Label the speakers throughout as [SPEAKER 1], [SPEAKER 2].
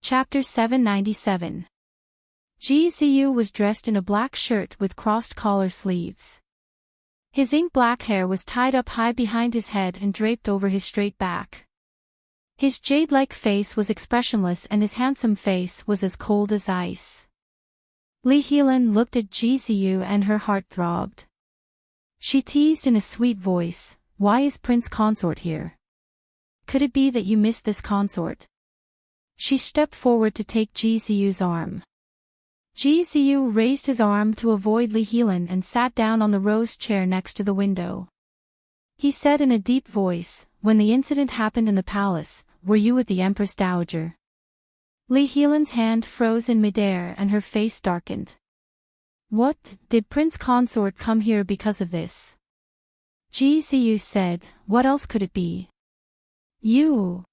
[SPEAKER 1] Chapter 797. Ji Ziyu was dressed in a black shirt with crossed collar sleeves. His ink-black hair was tied up high behind his head and draped over his straight back. His jade-like face was expressionless and his handsome face was as cold as ice. Li Helan looked at Ji Ziyu and her heart throbbed. She teased in a sweet voice, "Why is Prince Consort here? Could it be that you missed this consort?" She stepped forward to take Ji Ziyu's arm. Ji Ziyu raised his arm to avoid Li Helan and sat down on the rose chair next to the window. He said in a deep voice, "When the incident happened in the palace, were you with the Empress Dowager?" Li Helan's hand froze in midair and her face darkened. "What, did Prince Consort come here because of this?" Ji Ziyu said, "What else could it be?" "You."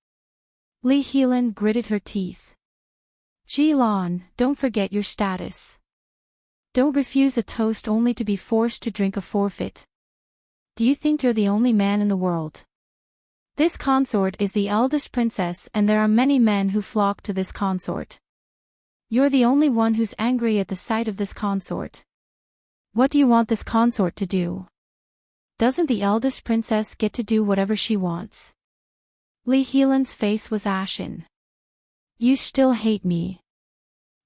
[SPEAKER 1] Li Helan gritted her teeth. "Ji Lan, don't forget your status. Don't refuse a toast only to be forced to drink a forfeit. Do you think you're the only man in the world? This consort is the eldest princess and there are many men who flock to this consort. You're the only one who's angry at the sight of this consort. What do you want this consort to do? Doesn't the eldest princess get to do whatever she wants?" Li Helan's face was ashen. "You still hate me.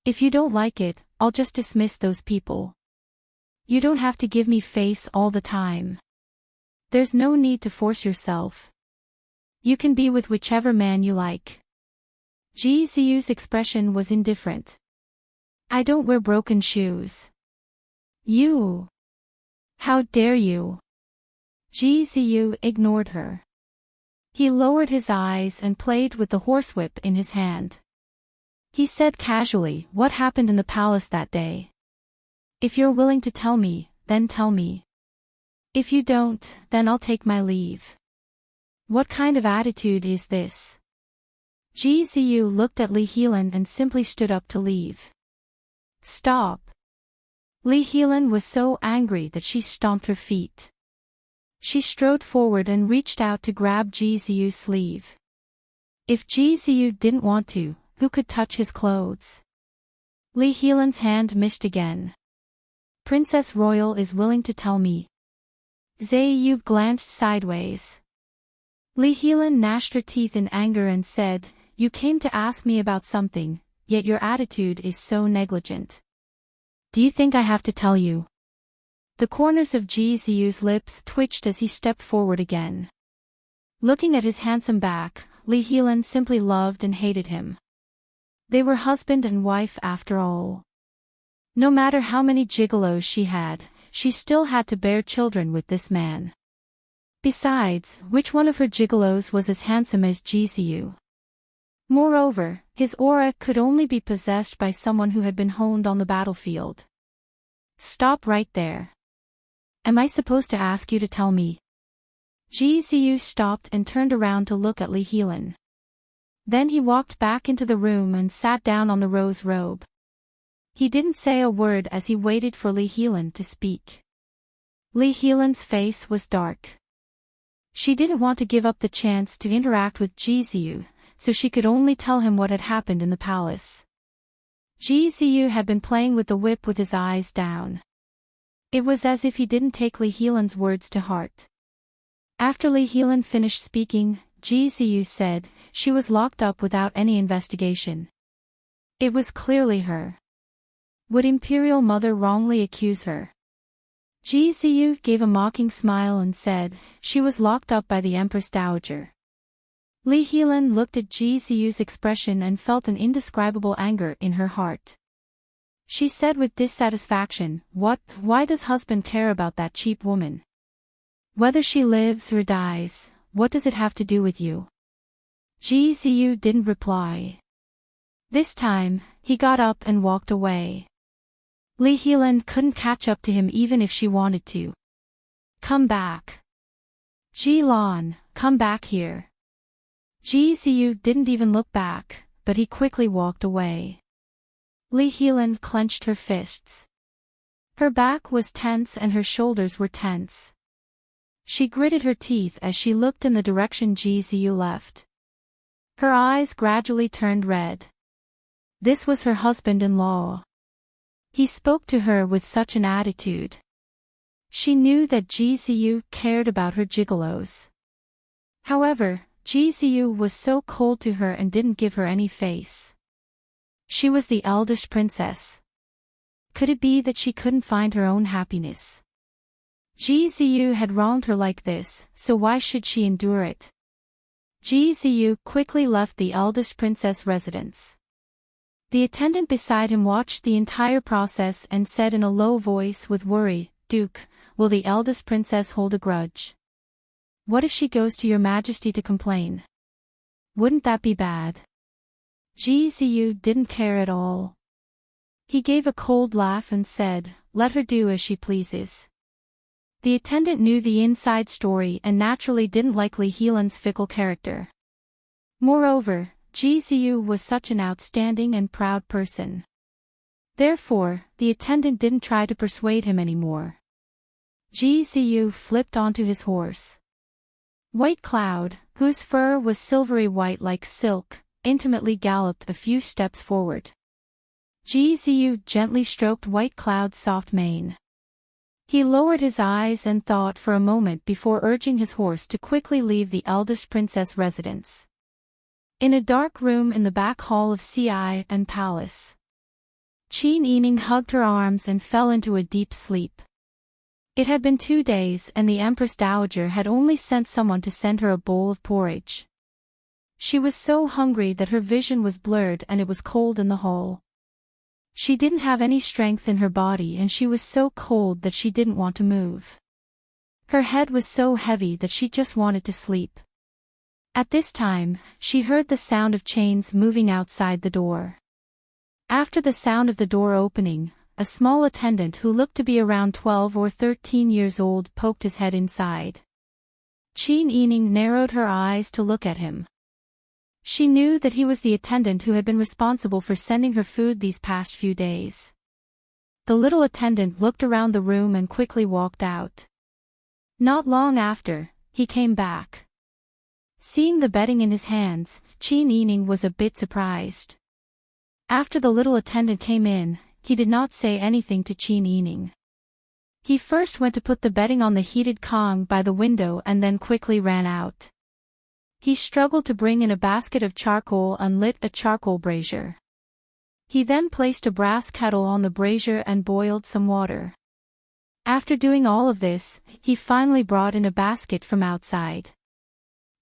[SPEAKER 1] If you don't like it, I'll just dismiss those people. You don't have to give me face all the time. There's no need to force yourself. You can be with whichever man you like." Ji Ziyu's expression was indifferent. "I don't wear broken shoes." "You! How dare you!" Ji Ziyu ignored her. He lowered his eyes and played with the horsewhip in his hand. He said casually, "What happened in the palace that day? If you're willing to tell me, then tell me. If you don't, then I'll take my leave." "What kind of attitude is this?" Ji Ziyu looked at Li Helan and simply stood up to leave. "Stop." Li Helan was so angry that she stomped her feet. She strode forward and reached out to grab Ji Ziyu's sleeve. If Ji Ziyu didn't want to, who could touch his clothes? Li Helan's hand missed again. "Princess Royal is willing to tell me." Ziyu glanced sideways. Li Helan gnashed her teeth in anger and said, "You came to ask me about something, yet your attitude is so negligent. Do you think I have to tell you?" The corners of Ji Ziyu's lips twitched as he stepped forward again. Looking at his handsome back, Li Helan simply loved and hated him. They were husband and wife after all. No matter how many gigolos she had, she still had to bear children with this man. Besides, which one of her gigolos was as handsome as Ji Ziyu? Moreover, his aura could only be possessed by someone who had been honed on the battlefield. "Stop right there. Am I supposed to ask you to tell me?" Ji Ziyu stopped and turned around to look at Li Helan. Then he walked back into the room and sat down on the rose robe. He didn't say a word as he waited for Li Helan to speak. Li Helan's face was dark. She didn't want to give up the chance to interact with Ji Ziyu, so she could only tell him what had happened in the palace. Ji Ziyu had been playing with the whip with his eyes down. It was as if he didn't take Li Helan's words to heart. After Li Helan finished speaking, Ji Ziyu said, "She was locked up without any investigation. It was clearly her. Would Imperial Mother wrongly accuse her?" Ji Ziyu gave a mocking smile and said, "She was locked up by the Empress Dowager." Li Helan looked at Ji Ziyu's expression and felt an indescribable anger in her heart. She said with dissatisfaction, "Why does husband care about that cheap woman? Whether she lives or dies, what does it have to do with you?" Ji Ziyu didn't reply. This time, he got up and walked away. Li Helan couldn't catch up to him even if she wanted to. "Come back. Ji Lan, come back here." Ji Ziyu didn't even look back, but he quickly walked away. Li Helan clenched her fists. Her back was tense and her shoulders were tense. She gritted her teeth as she looked in the direction Ji Ziyu left. Her eyes gradually turned red. This was her husband-in-law. He spoke to her with such an attitude. She knew that GZU cared about her gigolos. However, GZU was so cold to her and didn't give her any face. She was the eldest princess. Could it be that she couldn't find her own happiness? GZU had wronged her like this, so why should she endure it? GZU quickly left the eldest princess' residence. The attendant beside him watched the entire process and said in a low voice with worry, "Duke, will the eldest princess hold a grudge? What if she goes to your majesty to complain? Wouldn't that be bad?" GZU didn't care at all. He gave a cold laugh and said, "Let her do as she pleases." The attendant knew the inside story and naturally didn't like Lee Heelan's fickle character. Moreover, GZU was such an outstanding and proud person. Therefore, the attendant didn't try to persuade him anymore. GZU flipped onto his horse. White Cloud, whose fur was silvery white like silk, intimately galloped a few steps forward. GZU gently stroked White Cloud's soft mane. He lowered his eyes and thought for a moment before urging his horse to quickly leave the eldest princess' residence. In a dark room in the back hall of CI and Palace, Qin Yining hugged her arms and fell into a deep sleep. It had been 2 days and the Empress Dowager had only sent someone to send her a bowl of porridge. She was so hungry that her vision was blurred and it was cold in the hall. She didn't have any strength in her body and she was so cold that she didn't want to move. Her head was so heavy that she just wanted to sleep. At this time, she heard the sound of chains moving outside the door. After the sound of the door opening, a small attendant who looked to be around 12 or 13 years old poked his head inside. Qin Yining narrowed her eyes to look at him. She knew that he was the attendant who had been responsible for sending her food these past few days. The little attendant looked around the room and quickly walked out. Not long after, he came back. Seeing the bedding in his hands, Qin Yining was a bit surprised. After the little attendant came in, he did not say anything to Qin Yining. He first went to put the bedding on the heated kong by the window and then quickly ran out. He struggled to bring in a basket of charcoal and lit a charcoal brazier. He then placed a brass kettle on the brazier and boiled some water. After doing all of this, he finally brought in a basket from outside.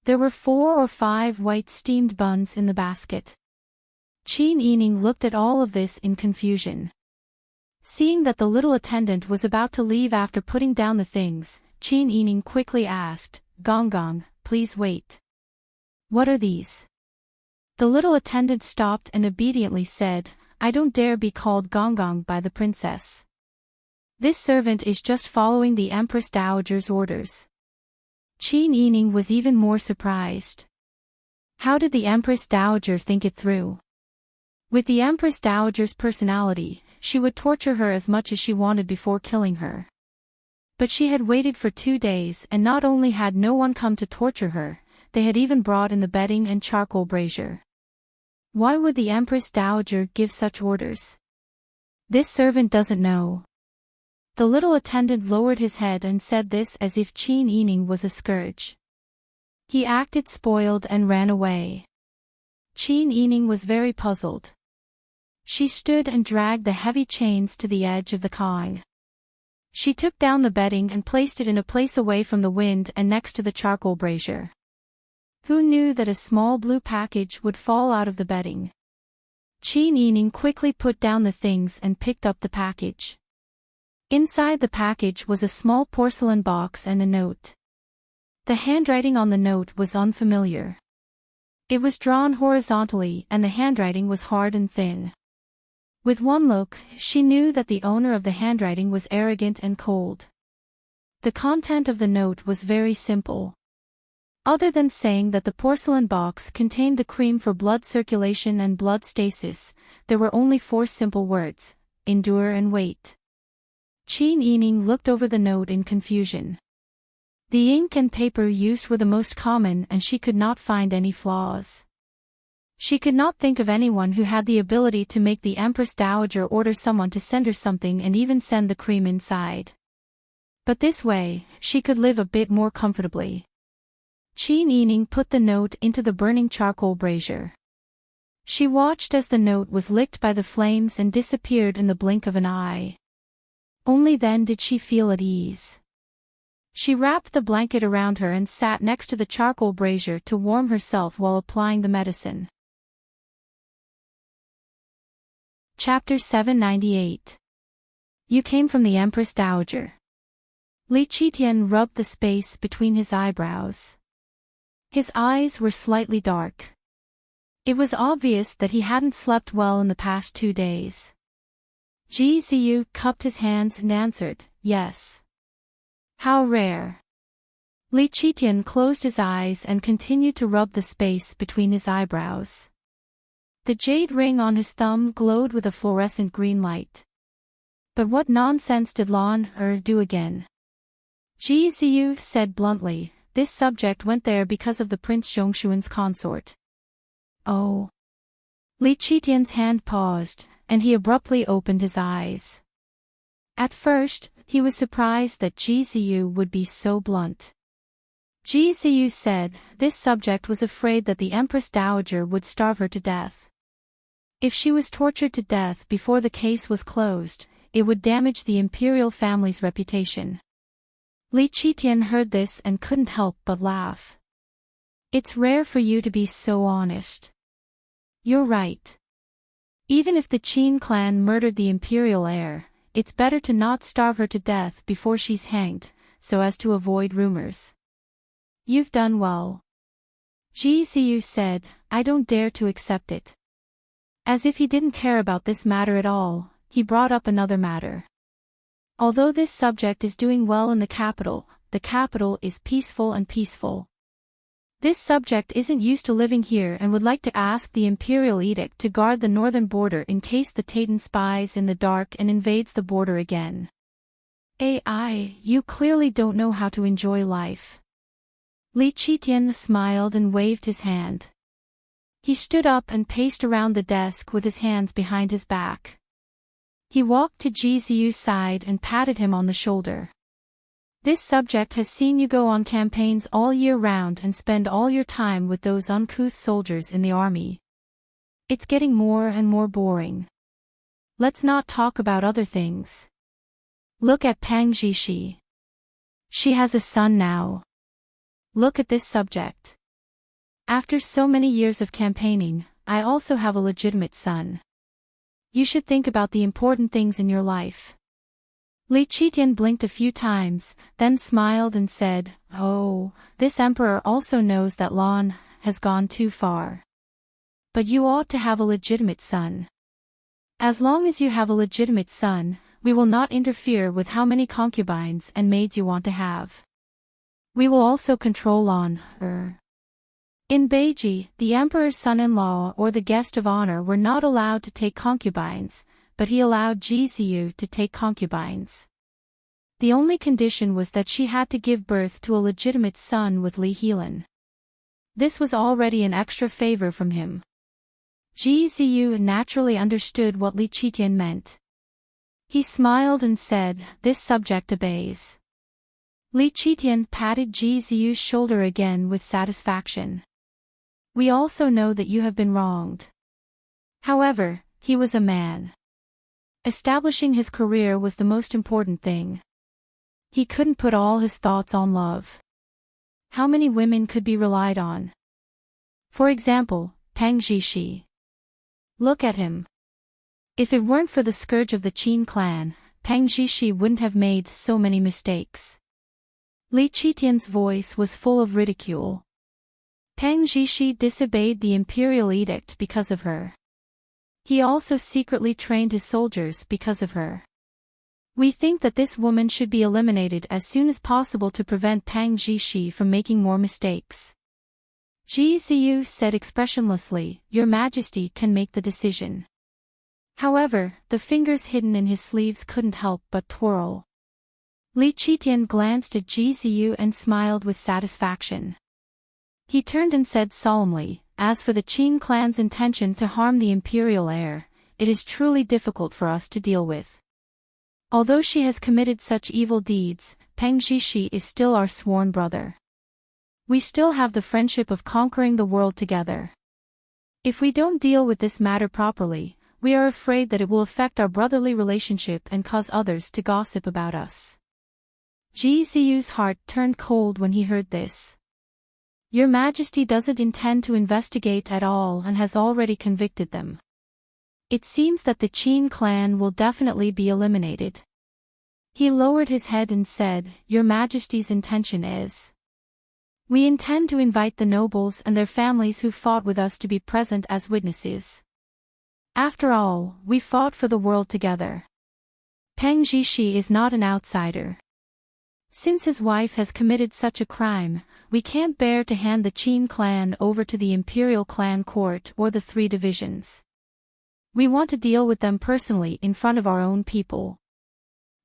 [SPEAKER 1] There were 4 or 5 white steamed buns in the basket. Qin Yining looked at all of this in confusion. Seeing that the little attendant was about to leave after putting down the things, Qin Yining quickly asked, "Gong Gong, please wait. What are these?" The little attendant stopped and obediently said, "I don't dare be called Gong Gong by the princess. This servant is just following the Empress Dowager's orders." Qin Yining was even more surprised. How did the Empress Dowager think it through? With the Empress Dowager's personality, she would torture her as much as she wanted before killing her. But she had waited for 2 days and not only had no one come to torture her, they had even brought in the bedding and charcoal brazier. Why would the Empress Dowager give such orders? This servant doesn't know. The little attendant lowered his head and said this as if Qin Yining was a scourge. He acted spoiled and ran away. Qin Yining was very puzzled. She stood and dragged the heavy chains to the edge of the kong. She took down the bedding and placed it in a place away from the wind and next to the charcoal brazier. Who knew that a small blue package would fall out of the bedding? Qin Yining quickly put down the things and picked up the package. Inside the package was a small porcelain box and a note. The handwriting on the note was unfamiliar. It was drawn horizontally and the handwriting was hard and thin. With one look, she knew that the owner of the handwriting was arrogant and cold. The content of the note was very simple. Other than saying that the porcelain box contained the cream for blood circulation and blood stasis, there were only 4 simple words: endure and wait. Qin Yining looked over the note in confusion. The ink and paper used were the most common and she could not find any flaws. She could not think of anyone who had the ability to make the Empress Dowager order someone to send her something and even send the cream inside. But this way, she could live a bit more comfortably. Qin Yining put the note into the burning charcoal brazier. She watched as the note was licked by the flames and disappeared in the blink of an eye. Only then did she feel at ease. She wrapped the blanket around her and sat next to the charcoal brazier to warm herself while applying the medicine. Chapter 798. You came from the Empress Dowager. Li Qitian rubbed the space between his eyebrows. His eyes were slightly dark. It was obvious that he hadn't slept well in the past 2 days. Ji Ziyu cupped his hands and answered, yes. How rare. Li Qitian closed his eyes and continued to rub the space between his eyebrows. The jade ring on his thumb glowed with a fluorescent green light. But what nonsense did Lan do again? Ji Ziyu said bluntly, this subject went there because of the Prince Zhongshuan's consort. Oh. Li Qitian's hand paused, and he abruptly opened his eyes. At first, he was surprised that Ji Ziyu would be so blunt. Ji Ziyu said, this subject was afraid that the Empress Dowager would starve her to death. If she was tortured to death before the case was closed, it would damage the imperial family's reputation. Li Qitian heard this and couldn't help but laugh. It's rare for you to be so honest. You're right. Even if the Qin clan murdered the imperial heir, it's better to not starve her to death before she's hanged, so as to avoid rumors. You've done well. Ji Ziyu said, I don't dare to accept it. As if he didn't care about this matter at all, he brought up another matter. Although this subject is doing well in the capital is peaceful and peaceful. This subject isn't used to living here and would like to ask the imperial edict to guard the northern border in case the Titan spies in the dark and invades the border again. You clearly don't know how to enjoy life. Li Qitian smiled and waved his hand. He stood up and paced around the desk with his hands behind his back. He walked to Ji Ziyu's side and patted him on the shoulder. This subject has seen you go on campaigns all year round and spend all your time with those uncouth soldiers in the army. It's getting more and more boring. Let's not talk about other things. Look at Pang Zhishi. She has a son now. Look at this subject. After so many years of campaigning, I also have a legitimate son. You should think about the important things in your life. Li Qitian blinked a few times, then smiled and said, oh, this emperor also knows that Lan has gone too far. But you ought to have a legitimate son. As long as you have a legitimate son, we will not interfere with how many concubines and maids you want to have. We will also control Lan. In Beiji, the emperor's son-in-law or the guest of honor were not allowed to take concubines, but he allowed Ji Ziyu to take concubines. The only condition was that she had to give birth to a legitimate son with Li Helan. This was already an extra favor from him. Ji Ziyu naturally understood what Li Qitian meant. He smiled and said, this subject obeys. Li Qitian patted Ji Ziyu's shoulder again with satisfaction. We also know that you have been wronged. However, he was a man. Establishing his career was the most important thing. He couldn't put all his thoughts on love. How many women could be relied on? For example, Pang Zhishi. Look at him. If it weren't for the scourge of the Qin clan, Pang Zhishi wouldn't have made so many mistakes. Li Qitian's voice was full of ridicule. Pang Zhishi disobeyed the imperial edict because of her. He also secretly trained his soldiers because of her. We think that this woman should be eliminated as soon as possible to prevent Pang Zhishi from making more mistakes. Ji Ziyu said expressionlessly, Your Majesty can make the decision. However, the fingers hidden in his sleeves couldn't help but twirl. Li Qitian glanced at Ji Ziyu and smiled with satisfaction. He turned and said solemnly, as for the Qin clan's intention to harm the imperial heir, it is truly difficult for us to deal with. Although she has committed such evil deeds, Peng Zhishi is still our sworn brother. We still have the friendship of conquering the world together. If we don't deal with this matter properly, we are afraid that it will affect our brotherly relationship and cause others to gossip about us. Ji Ziyu's heart turned cold when he heard this. Your Majesty doesn't intend to investigate at all and has already convicted them. It seems that the Qin clan will definitely be eliminated. He lowered his head and said, Your Majesty's intention is. We intend to invite the nobles and their families who fought with us to be present as witnesses. After all, we fought for the world together. Peng Zhishi is not an outsider. Since his wife has committed such a crime, we can't bear to hand the Qin clan over to the imperial clan court or the three divisions. We want to deal with them personally in front of our own people.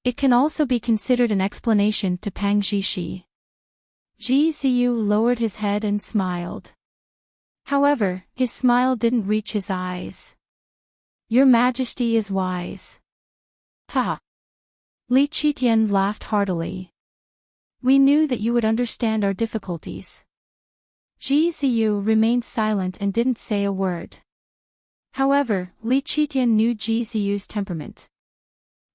[SPEAKER 1] It can also be considered an explanation to Peng Zhishi. Ji Ziyu lowered his head and smiled. However, his smile didn't reach his eyes. Your Majesty is wise. Ha! Li Qitian laughed heartily. We knew that you would understand our difficulties. Ji Ziyu remained silent and didn't say a word. However, Li Qitian knew Ji Ziyu's temperament.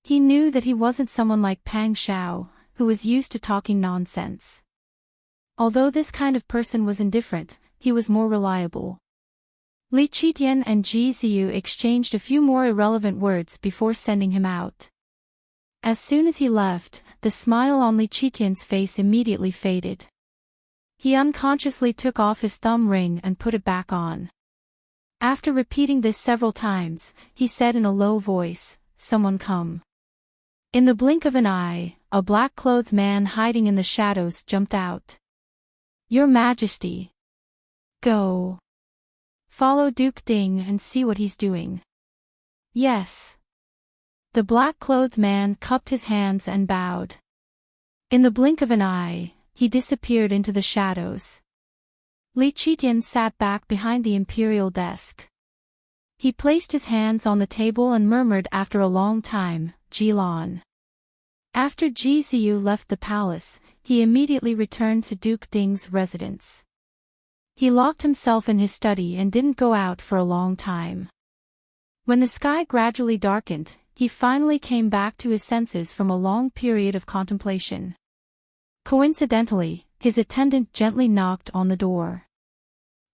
[SPEAKER 1] He knew that he wasn't someone like Pang Xiao, who was used to talking nonsense. Although this kind of person was indifferent, he was more reliable. Li Qitian and Ji Ziyu exchanged a few more irrelevant words before sending him out. As soon as he left, the smile on Li Qitian's face immediately faded. He unconsciously took off his thumb ring and put it back on. After repeating this several times, he said in a low voice, Someone come. In the blink of an eye, a black-clothed man hiding in the shadows jumped out. Your Majesty. Go. Follow Duke Ding and see what he's doing. Yes. The black-clothed man cupped his hands and bowed. In the blink of an eye, he disappeared into the shadows. Li Qitian sat back behind the imperial desk. He placed his hands on the table and murmured after a long time, Jilan. After Ji Ziyu left the palace, he immediately returned to Duke Ding's residence. He locked himself in his study and didn't go out for a long time. When the sky gradually darkened, he finally came back to his senses from a long period of contemplation. Coincidentally, his attendant gently knocked on the door.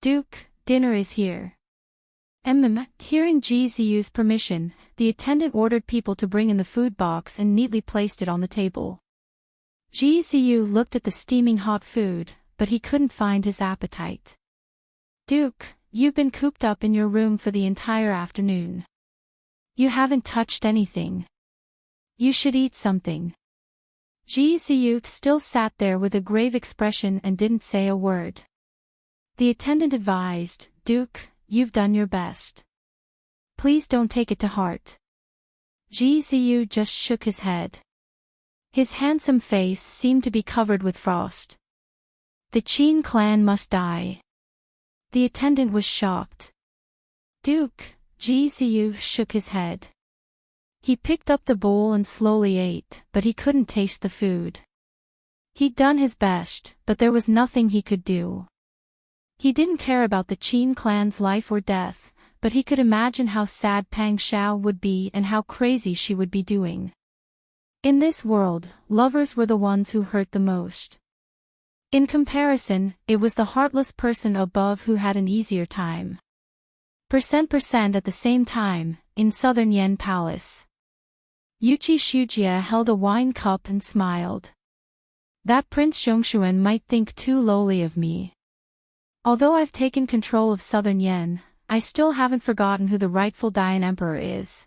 [SPEAKER 1] Duke, dinner is here. Hearing Ji Ziyu's permission, the attendant ordered people to bring in the food box and neatly placed it on the table. Ji Ziyu looked at the steaming hot food, but he couldn't find his appetite. Duke, you've been cooped up in your room for the entire afternoon. You haven't touched anything. You should eat something. Ji Ziyu still sat there with a grave expression and didn't say a word. The attendant advised, Duke, you've done your best. Please don't take it to heart. Ji Ziyu just shook his head. His handsome face seemed to be covered with frost. The Qin clan must die. The attendant was shocked. Duke, Ji Ziyu shook his head. He picked up the bowl and slowly ate, but he couldn't taste the food. He'd done his best, but there was nothing he could do. He didn't care about the Qin clan's life or death, but he could imagine how sad Pang Xiao would be and how crazy she would be doing. In this world, lovers were the ones who hurt the most. In comparison, it was the heartless person above who had an easier time. Percent at the same time, in Southern Yen Palace. Yuqi Shujia held a wine cup and smiled. That Prince Zhongshuan might think too lowly of me. Although I've taken control of Southern Yen, I still haven't forgotten who the rightful Dayan Emperor is.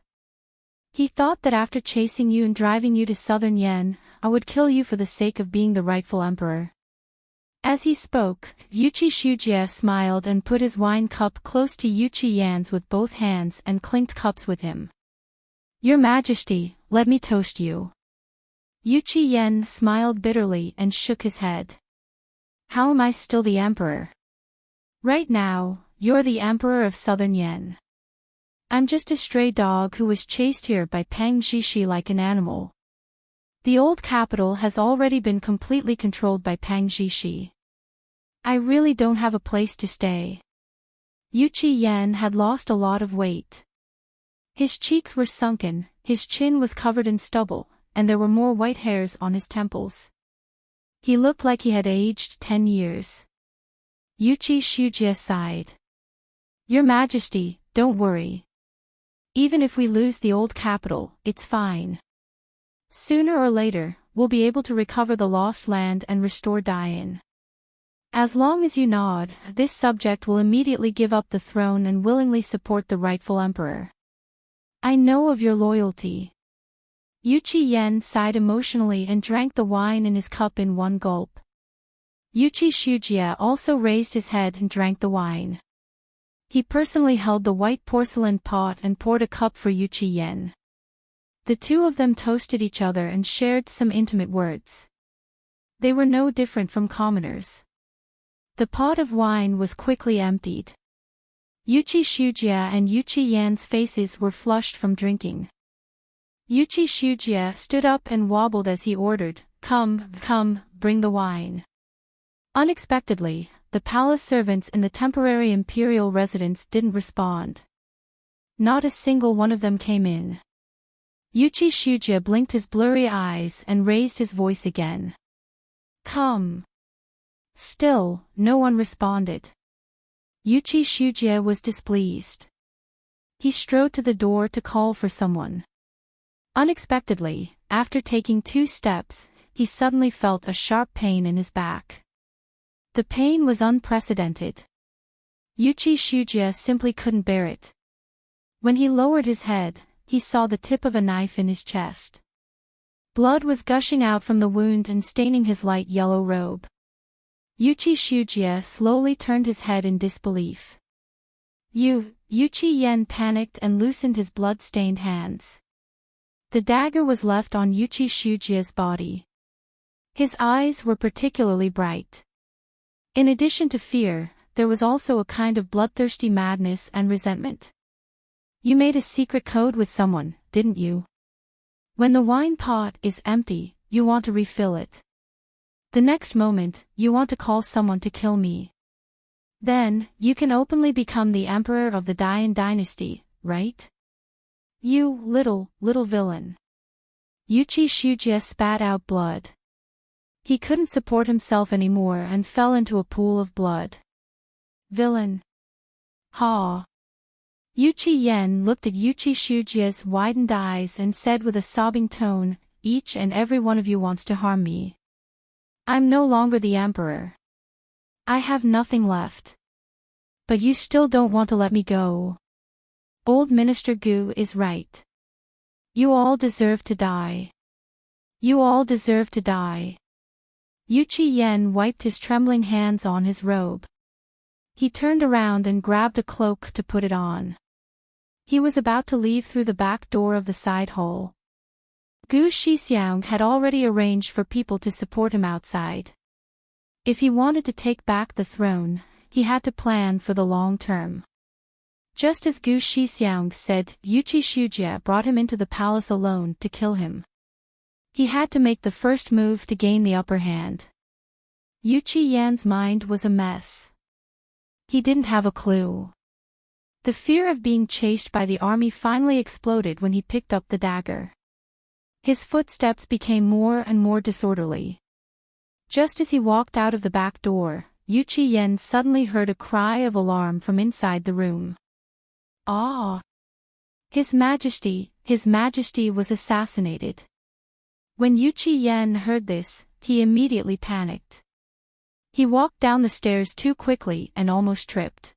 [SPEAKER 1] He thought that after chasing you and driving you to Southern Yen, I would kill you for the sake of being the rightful emperor. As he spoke, Yuqi Shujia smiled and put his wine cup close to Yuqi Yan's with both hands and clinked cups with him. Your Majesty, let me toast you. Yuqi Yan smiled bitterly and shook his head. How am I still the emperor? Right now, you're the Emperor of Southern Yen. I'm just a stray dog who was chased here by Peng Zhishi like an animal. The old capital has already been completely controlled by Peng Zhishi. I really don't have a place to stay. Yu Qiyan had lost a lot of weight. His cheeks were sunken, his chin was covered in stubble, and there were more white hairs on his temples. He looked like he had aged 10 years. Yuchi Shujie sighed. Your Majesty, don't worry. Even if we lose the old capital, it's fine. Sooner or later, we'll be able to recover the lost land and restore Dian. As long as you nod, this subject will immediately give up the throne and willingly support the rightful emperor. I know of your loyalty. Yu Qiyan sighed emotionally and drank the wine in his cup in one gulp. Yuchi Shujie also raised his head and drank the wine. He personally held the white porcelain pot and poured a cup for Yu Qiyan. The two of them toasted each other and shared some intimate words. They were no different from commoners. The pot of wine was quickly emptied. Yuchi Shujie and Yu Qiyan's faces were flushed from drinking. Yuchi Shujie stood up and wobbled as he ordered, Come, bring the wine. Unexpectedly, the palace servants in the temporary imperial residence didn't respond. Not a single one of them came in. Yuchi Shujie blinked his blurry eyes and raised his voice again. Come. Still, no one responded. Yuchi Shujie was displeased. He strode to the door to call for someone. Unexpectedly, after taking 2 steps, he suddenly felt a sharp pain in his back. The pain was unprecedented. Yuchi Shujie simply couldn't bear it. When he lowered his head, he saw the tip of a knife in his chest. Blood was gushing out from the wound and staining his light yellow robe. Yuchi Shujie slowly turned his head in disbelief. Yu Qiyan panicked and loosened his blood-stained hands. The dagger was left on Yuchi Shujie's body. His eyes were particularly bright. In addition to fear, there was also a kind of bloodthirsty madness and resentment. You made a secret code with someone, didn't you? When the wine pot is empty, you want to refill it. The next moment, you want to call someone to kill me. Then, you can openly become the emperor of the Dian dynasty, right? You little villain. Yuchi Shujie spat out blood. He couldn't support himself anymore and fell into a pool of blood. Villain. Ha. Yu Qiyan looked at Yuchi Shujie's widened eyes and said with a sobbing tone, Each and every one of you wants to harm me. I'm no longer the emperor. I have nothing left. But you still don't want to let me go. Old Minister Gu is right. You all deserve to die. You all deserve to die. Yu Qiyan wiped his trembling hands on his robe. He turned around and grabbed a cloak to put it on. He was about to leave through the back door of the side hall. Gu Shixiang had already arranged for people to support him outside. If he wanted to take back the throne, he had to plan for the long term. Just as Gu Shixiang said, Yuchi Shujie brought him into the palace alone to kill him. He had to make the first move to gain the upper hand. Yu Qiyan's mind was a mess. He didn't have a clue. The fear of being chased by the army finally exploded when he picked up the dagger. His footsteps became more and more disorderly. Just as he walked out of the back door, Yu Qiyan suddenly heard a cry of alarm from inside the room. Ah! His Majesty was assassinated. When Yu Qiyan heard this, he immediately panicked. He walked down the stairs too quickly and almost tripped.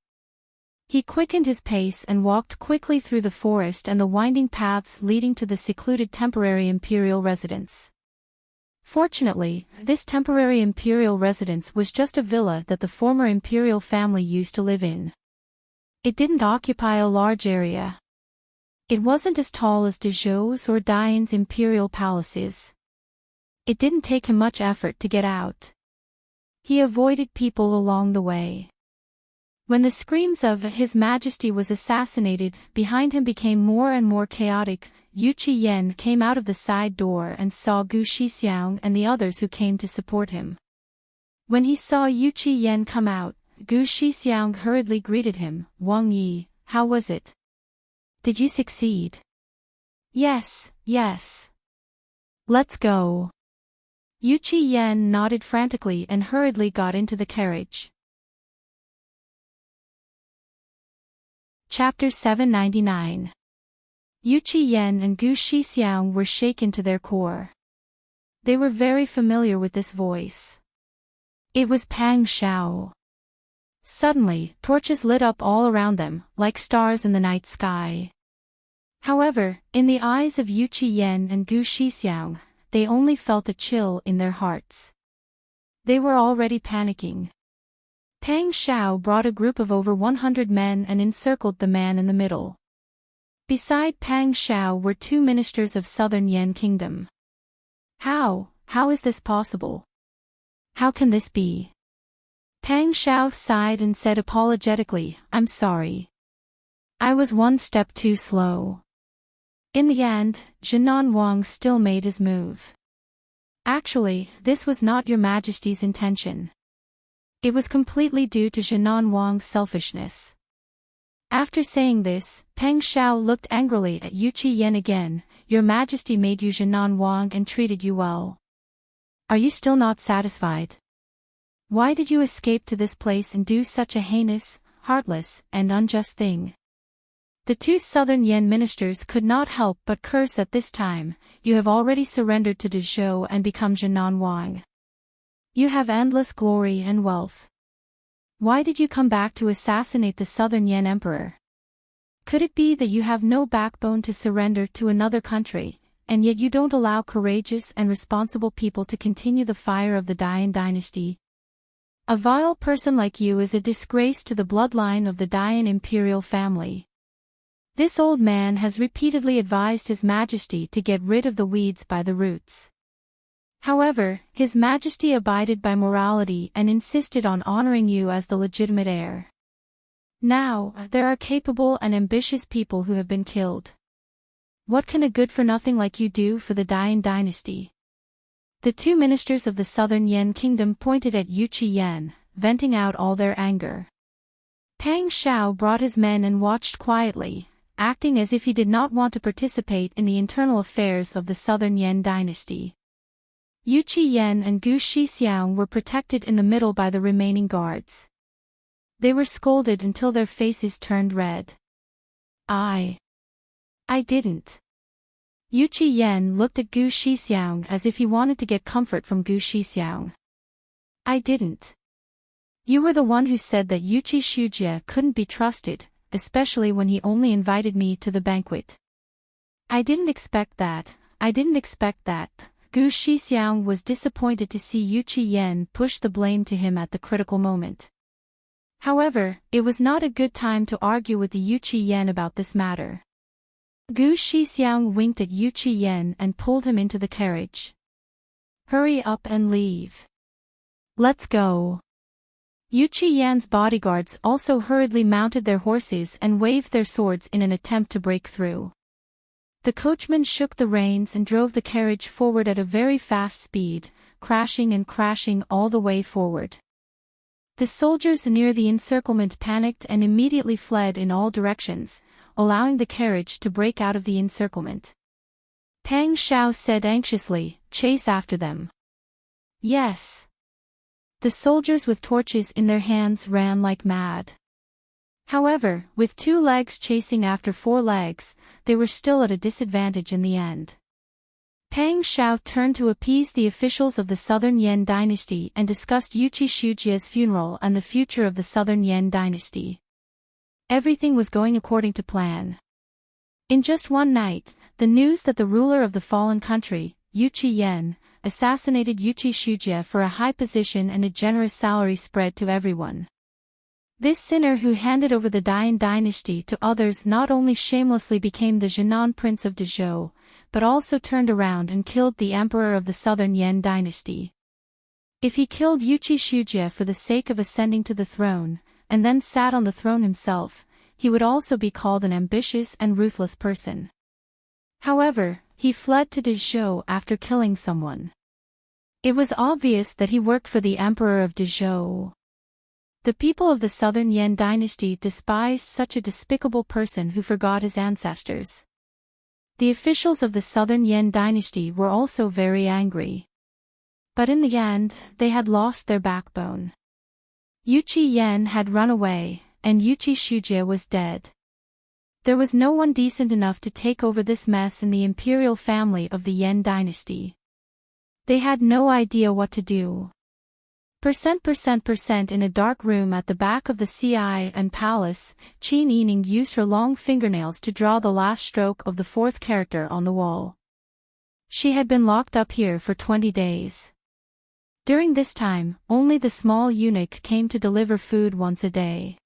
[SPEAKER 1] He quickened his pace and walked quickly through the forest and the winding paths leading to the secluded temporary imperial residence. Fortunately, this temporary imperial residence was just a villa that the former imperial family used to live in. It didn't occupy a large area. It wasn't as tall as Dezhou's or Dian's imperial palaces. It didn't take him much effort to get out. He avoided people along the way. When the screams of His Majesty was assassinated behind him became more and more chaotic, Yu Qiyan came out of the side door and saw Gu Shixiang and the others who came to support him. When he saw Yu Qiyan come out, Gu Shixiang hurriedly greeted him. "Wang Yi, how was it? Did you succeed?" "Yes, yes. Let's go." Yu Qiyan nodded frantically and hurriedly got into the carriage. Chapter 799. Yu Qiyan and Gu Shixiang were shaken to their core. They were very familiar with this voice. It was Pang Shao. Suddenly, torches lit up all around them, like stars in the night sky. However, in the eyes of Yu Qiyan and Gu Shixiang, they only felt a chill in their hearts. They were already panicking. Pang Shao brought a group of over 100 men and encircled the man in the middle. Beside Pang Shao were 2 ministers of Southern Yan Kingdom. How is this possible? How can this be? Pang Shao sighed and said apologetically, "I'm sorry. I was one step too slow." In the end, Jinan Wang still made his move. "Actually, this was not your Majesty's intention. It was completely due to Jinan Wang's selfishness." After saying this, Pang Shao looked angrily at Yu Qiyan again. "Your Majesty made you Jinan Wang and treated you well. Are you still not satisfied? Why did you escape to this place and do such a heinous, heartless, and unjust thing?" The 2 Southern Yan ministers could not help but curse at this time. "You have already surrendered to Dezhou and become Jinan Wang. You have endless glory and wealth. Why did you come back to assassinate the Southern Yan Emperor? Could it be that you have no backbone to surrender to another country, and yet you don't allow courageous and responsible people to continue the fire of the Dayan dynasty? A vile person like you is a disgrace to the bloodline of the Dayan imperial family. This old man has repeatedly advised His Majesty to get rid of the weeds by the roots. However, His Majesty abided by morality and insisted on honoring you as the legitimate heir. Now, there are capable and ambitious people who have been killed. What can a good-for-nothing like you do for the Dayan dynasty?" The 2 ministers of the Southern Yan Kingdom pointed at Yu Qiyan, venting out all their anger. Pang Shao brought his men and watched quietly, acting as if he did not want to participate in the internal affairs of the Southern Yan dynasty. Yu Qiyan and Gu Shixiang were protected in the middle by the remaining guards. They were scolded until their faces turned red. I didn't." Yu Qiyan looked at Gu Shixiang as if he wanted to get comfort from Gu Shixiang. "I didn't. You were the one who said that Yuqi Shujie couldn't be trusted, especially when he only invited me to the banquet. I didn't expect that. Gu Shixiang was disappointed to see Yu Qiyan push the blame to him at the critical moment. However, it was not a good time to argue with the Yu Qiyan about this matter. Gu Shixiang winked at Yu Qiyan and pulled him into the carriage. "Hurry up and leave. Let's go." Yu Qiyan's bodyguards also hurriedly mounted their horses and waved their swords in an attempt to break through. The coachman shook the reins and drove the carriage forward at a very fast speed, crashing and crashing all the way forward. The soldiers near the encirclement panicked and immediately fled in all directions, allowing the carriage to break out of the encirclement. Pang Shao said anxiously, "Chase after them." "Yes." The soldiers with torches in their hands ran like mad. However, with 2 legs chasing after 4 legs, they were still at a disadvantage in the end. Pang Shao turned to appease the officials of the Southern Yan dynasty and discussed Yuqi Shujie's funeral and the future of the Southern Yan dynasty. Everything was going according to plan. In just one night, the news that the ruler of the fallen country, Yu Qiyan, assassinated Yuqi Shujie for a high position and a generous salary spread to everyone. This sinner who handed over the Dayan dynasty to others not only shamelessly became the Jinan Prince of Dezhou, but also turned around and killed the emperor of the Southern Yan dynasty. If he killed Yuqi Shujie for the sake of ascending to the throne, and then sat on the throne himself, he would also be called an ambitious and ruthless person. However, he fled to Dezhou after killing someone. It was obvious that he worked for the Emperor of Dezhou. The people of the Southern Yan dynasty despised such a despicable person who forgot his ancestors. The officials of the Southern Yan dynasty were also very angry. But in the end, they had lost their backbone. Yuqi Yan had run away, and Yuqi Shujie was dead. There was no one decent enough to take over this mess in the imperial family of the Yan dynasty. They had no idea what to do. In a dark room at the back of the CI and palace, Qin Yining used her long fingernails to draw the last stroke of the fourth character on the wall. She had been locked up here for 20 days. During this time, only the small eunuch came to deliver food once a day.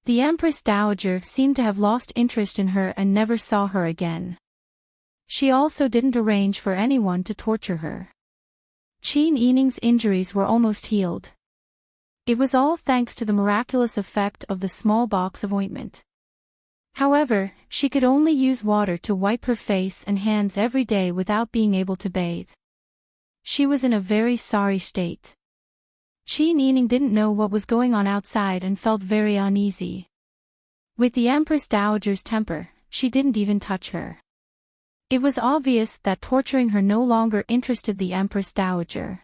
[SPEAKER 1] The Empress Dowager seemed to have lost interest in her and never saw her again. She also didn't arrange for anyone to torture her. Qin Yining's injuries were almost healed. It was all thanks to the miraculous effect of the small box of ointment. However, she could only use water to wipe her face and hands every day without being able to bathe. She was in a very sorry state. Qin Yining didn't know what was going on outside and felt very uneasy. With the Empress Dowager's temper, she didn't even touch her. It was obvious that torturing her no longer interested the Empress Dowager.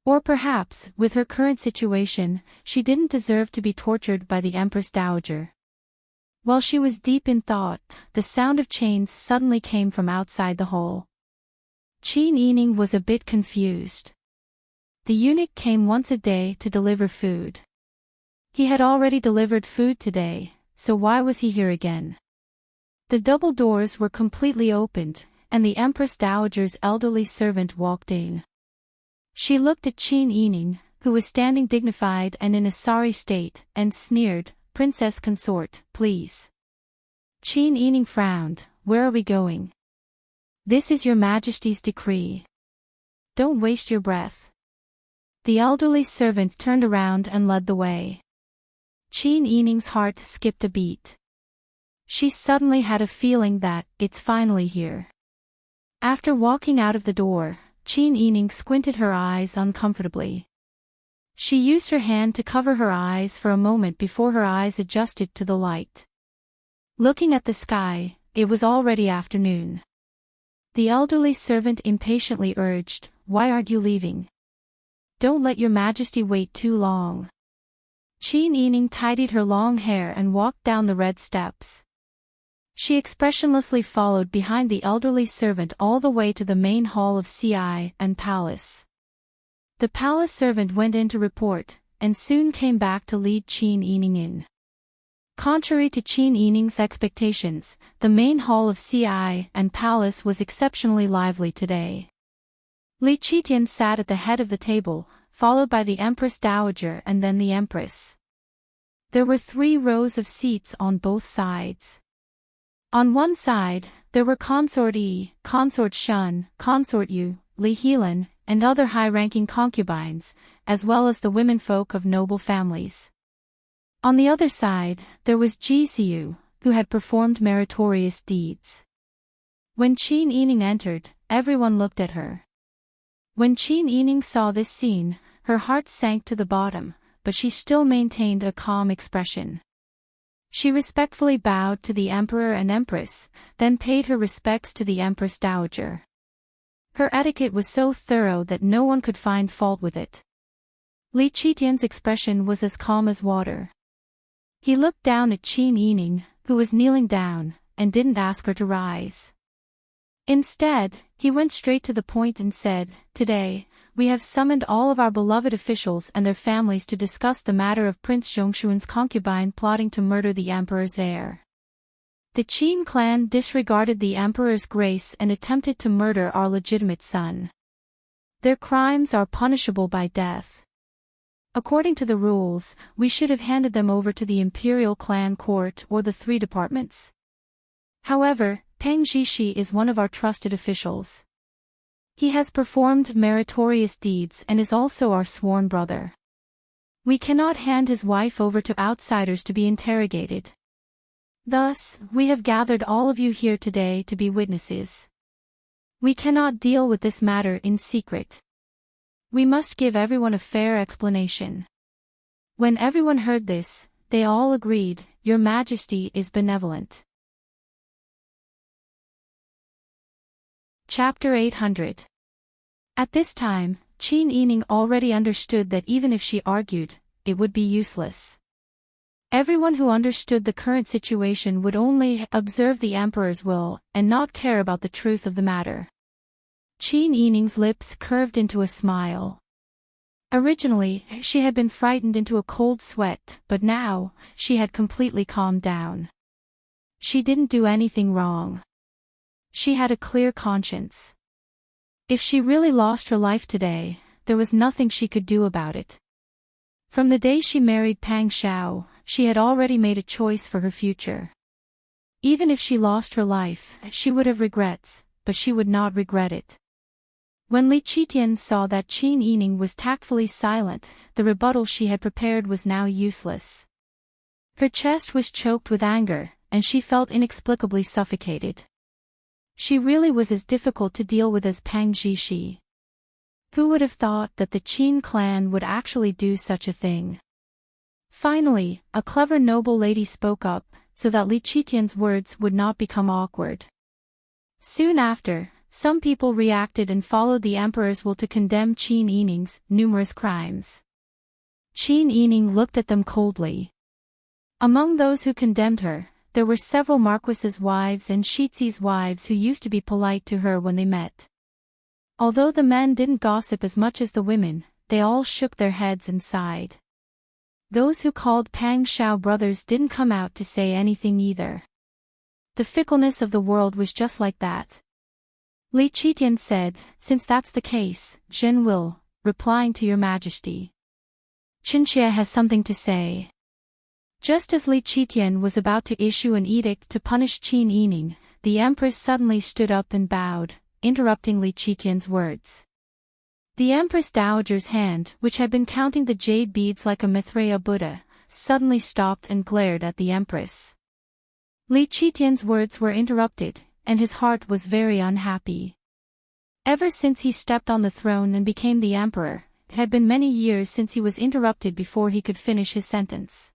[SPEAKER 1] Or perhaps, with her current situation, she didn't deserve to be tortured by the Empress Dowager. While she was deep in thought, the sound of chains suddenly came from outside the hall. Qin Yining was a bit confused. The eunuch came once a day to deliver food. He had already delivered food today, so why was he here again? The double doors were completely opened, and the Empress Dowager's elderly servant walked in. She looked at Qin Yining, who was standing dignified and in a sorry state, and sneered, "Princess consort, please." Qin Yining frowned. "Where are we going?" "This is your Majesty's decree. Don't waste your breath." The elderly servant turned around and led the way. Qin Yining's heart skipped a beat. She suddenly had a feeling that, it's finally here. After walking out of the door, Qin Yining squinted her eyes uncomfortably. She used her hand to cover her eyes for a moment before her eyes adjusted to the light. Looking at the sky, it was already afternoon. The elderly servant impatiently urged, "Why aren't you leaving? Don't let your Majesty wait too long." Qin Yining tidied her long hair and walked down the red steps. She expressionlessly followed behind the elderly servant all the way to the main hall of CI and palace. The palace servant went in to report, and soon came back to lead Qin Yining in. Contrary to Qin Yining's expectations, the main hall of CI and palace was exceptionally lively today. Li Qitian sat at the head of the table, followed by the Empress Dowager and then the Empress. There were 3 rows of seats on both sides. On one side, there were Consort Yi, Consort Shun, Consort Yu, Li Helan, and other high-ranking concubines, as well as the womenfolk of noble families. On the other side, there was Ji Siyu, who had performed meritorious deeds. When Qin Yining entered, everyone looked at her. When Qin Yining saw this scene, her heart sank to the bottom, but she still maintained a calm expression. She respectfully bowed to the Emperor and Empress, then paid her respects to the Empress Dowager. Her etiquette was so thorough that no one could find fault with it. Li Qitian's expression was as calm as water. He looked down at Qin Yining, who was kneeling down, and didn't ask her to rise. Instead, he went straight to the point and said, "Today, we have summoned all of our beloved officials and their families to discuss the matter of Prince Zhongshuan's concubine plotting to murder the emperor's heir. The Qin clan disregarded the emperor's grace and attempted to murder our legitimate son. Their crimes are punishable by death. According to the rules, we should have handed them over to the imperial clan court or the 3 departments. However, Peng Zhishi is one of our trusted officials. He has performed meritorious deeds and is also our sworn brother. We cannot hand his wife over to outsiders to be interrogated. Thus, we have gathered all of you here today to be witnesses. We cannot deal with this matter in secret. We must give everyone a fair explanation. When everyone heard this, they all agreed, Your Majesty is benevolent. Chapter 800. At this time, Qin Yining already understood that even if she argued, it would be useless. Everyone who understood the current situation would only observe the emperor's will, and not care about the truth of the matter. Qin Yining's lips curved into a smile. Originally, she had been frightened into a cold sweat, but now, she had completely calmed down. She didn't do anything wrong. She had a clear conscience. If she really lost her life today, there was nothing she could do about it. From the day she married Pang Xiao, she had already made a choice for her future. Even if she lost her life, she would have regrets, but she would not regret it. When Li Qitian saw that Qin Yining was tactfully silent, the rebuttal she had prepared was now useless. Her chest was choked with anger, and she felt inexplicably suffocated. She really was as difficult to deal with as Pang Zhishi. Who would have thought that the Qin clan would actually do such a thing? Finally, a clever noble lady spoke up, so that Li Qitian's words would not become awkward. Soon after, some people reacted and followed the emperor's will to condemn Qin Yining's numerous crimes. Qin Yining looked at them coldly. Among those who condemned her, there were several marquises' wives and Shizi's wives who used to be polite to her when they met. Although the men didn't gossip as much as the women, they all shook their heads and sighed. Those who called Pang Xiao brothers didn't come out to say anything either. The fickleness of the world was just like that. Li Qitian said, Since that's the case, Zhen will, replying to Your Majesty. Qinxie has something to say. Just as Li Qitian was about to issue an edict to punish Qin Yining, the empress suddenly stood up and bowed, interrupting Li Qitian's words. The empress dowager's hand, which had been counting the jade beads like a Maitreya Buddha, suddenly stopped and glared at the empress. Li Qitian's words were interrupted, and his heart was very unhappy. Ever since he stepped on the throne and became the emperor, it had been many years since he was interrupted before he could finish his sentence.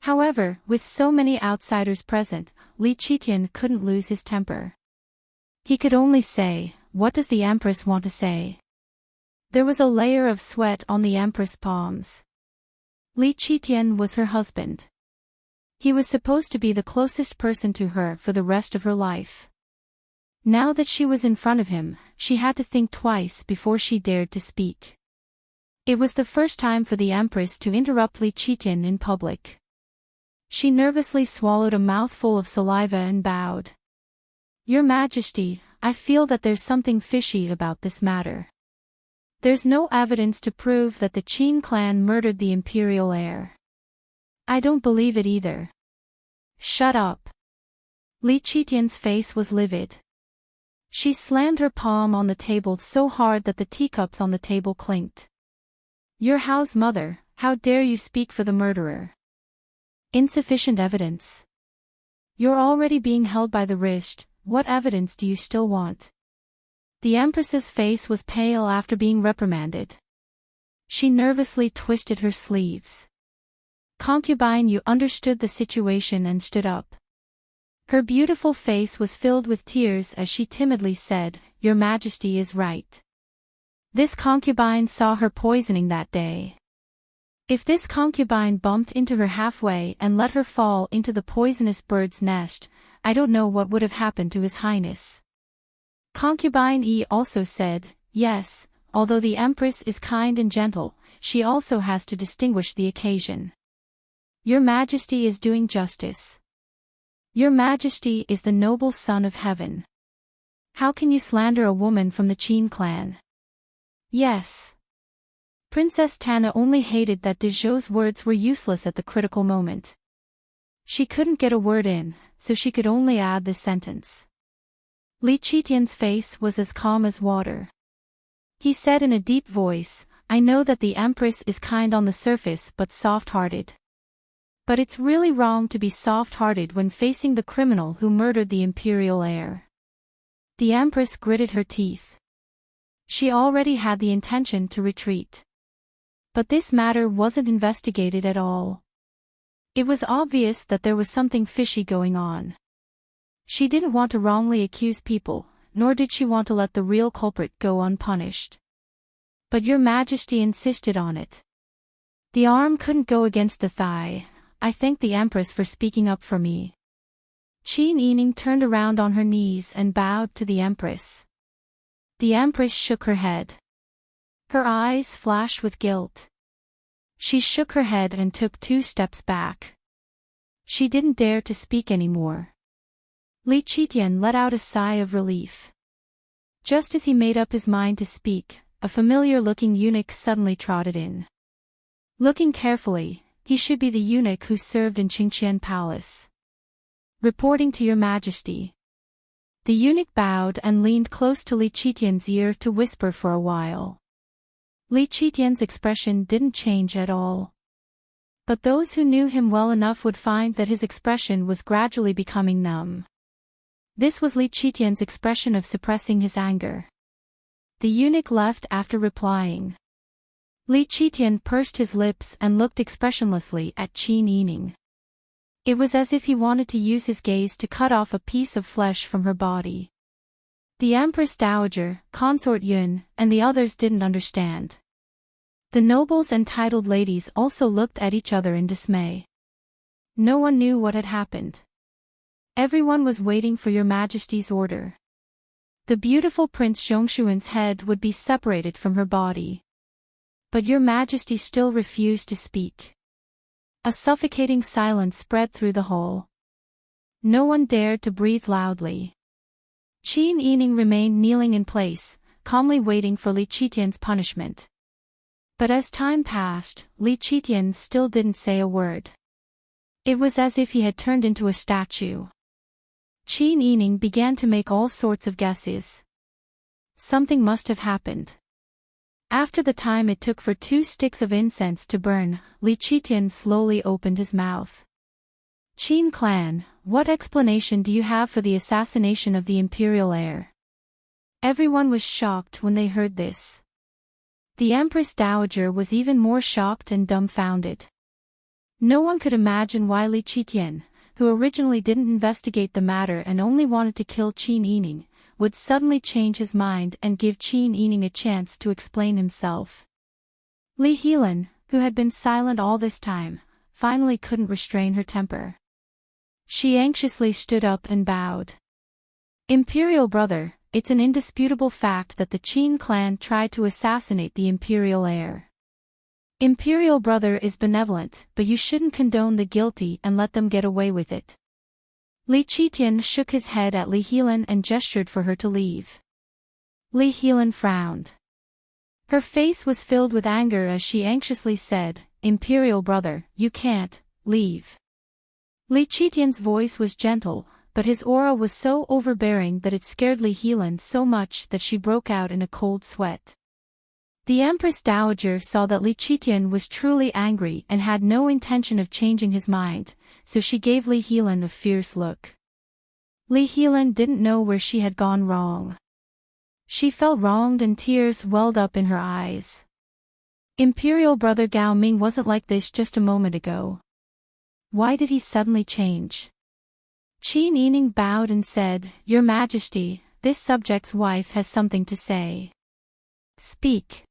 [SPEAKER 1] However, with so many outsiders present, Li Qitian couldn't lose his temper. He could only say, What does the empress want to say? There was a layer of sweat on the empress' palms. Li Qitian was her husband. He was supposed to be the closest person to her for the rest of her life. Now that she was in front of him, she had to think twice before she dared to speak. It was the first time for the empress to interrupt Li Qitian in public. She nervously swallowed a mouthful of saliva and bowed. Your Majesty, I feel that there's something fishy about this matter. There's no evidence to prove that the Qin clan murdered the imperial heir. I don't believe it either. Shut up. Li Qitian's face was livid. She slammed her palm on the table so hard that the teacups on the table clinked. Your house mother, how dare you speak for the murderer? Insufficient evidence. You're already being held by the wrist, what evidence do you still want? The empress's face was pale after being reprimanded. She nervously twisted her sleeves. Concubine, you understood the situation and stood up. Her beautiful face was filled with tears as she timidly said, Your Majesty is right. This concubine saw her poisoning that day. If this concubine bumped into her halfway and let her fall into the poisonous bird's nest, I don't know what would have happened to His Highness. Concubine E also said, Yes, although the Empress is kind and gentle, she also has to distinguish the occasion. Your Majesty is doing justice. Your Majesty is the noble son of heaven. How can you slander a woman from the Qin clan? Yes. Princess Tana only hated that de Zhou's words were useless at the critical moment. She couldn't get a word in, so she could only add this sentence. Li Qitian's face was as calm as water. He said in a deep voice, I know that the Empress is kind on the surface but soft-hearted. But it's really wrong to be soft-hearted when facing the criminal who murdered the imperial heir. The Empress gritted her teeth. She already had the intention to retreat. But this matter wasn't investigated at all. It was obvious that there was something fishy going on. She didn't want to wrongly accuse people, nor did she want to let the real culprit go unpunished. But Your Majesty insisted on it. The arm couldn't go against the thigh. I thank the Empress for speaking up for me. Qin Yining turned around on her knees and bowed to the Empress. The Empress shook her head. Her eyes flashed with guilt. She shook her head and took 2 steps back. She didn't dare to speak anymore. Li Qitian let out a sigh of relief. Just as he made up his mind to speak, a familiar-looking eunuch suddenly trotted in. Looking carefully, he should be the eunuch who served in Qingqian Palace. Reporting to Your Majesty. The eunuch bowed and leaned close to Li Qitian's ear to whisper for a while. Li Qitian's expression didn't change at all. But those who knew him well enough would find that his expression was gradually becoming numb. This was Li Qitian's expression of suppressing his anger. The eunuch left after replying. Li Qitian pursed his lips and looked expressionlessly at Qin Yining. It was as if he wanted to use his gaze to cut off a piece of flesh from her body. The Empress Dowager, Consort Yun, and the others didn't understand. The nobles and titled ladies also looked at each other in dismay. No one knew what had happened. Everyone was waiting for Your Majesty's order. The beautiful Prince Zhongshuan's head would be separated from her body. But Your Majesty still refused to speak. A suffocating silence spread through the hall. No one dared to breathe loudly. Qin Yining remained kneeling in place, calmly waiting for Li Qitian's punishment. But as time passed, Li Qitian still didn't say a word. It was as if he had turned into a statue. Qin Yining began to make all sorts of guesses. Something must have happened. After the time it took for 2 sticks of incense to burn, Li Qitian slowly opened his mouth. Qin clan, what explanation do you have for the assassination of the imperial heir? Everyone was shocked when they heard this. The Empress Dowager was even more shocked and dumbfounded. No one could imagine why Li Qitian, who originally didn't investigate the matter and only wanted to kill Qin Yining, would suddenly change his mind and give Qin Yining a chance to explain himself. Li Helan, who had been silent all this time, finally couldn't restrain her temper. She anxiously stood up and bowed. Imperial brother, it's an indisputable fact that the Qin clan tried to assassinate the imperial heir. Imperial brother is benevolent, but you shouldn't condone the guilty and let them get away with it. Li Qitian shook his head at Li Helan and gestured for her to leave. Li Helan frowned. Her face was filled with anger as she anxiously said, Imperial brother, you can't leave. Li Qitian's voice was gentle, but his aura was so overbearing that it scared Li Helan so much that she broke out in a cold sweat. The Empress Dowager saw that Li Qitian was truly angry and had no intention of changing his mind, so she gave Li Helan a fierce look. Li Helan didn't know where she had gone wrong. She felt wronged and tears welled up in her eyes. Imperial brother Gao Ming wasn't like this just a moment ago. Why did he suddenly change? Qin Yining bowed and said, Your Majesty, this subject's wife has something to say. Speak.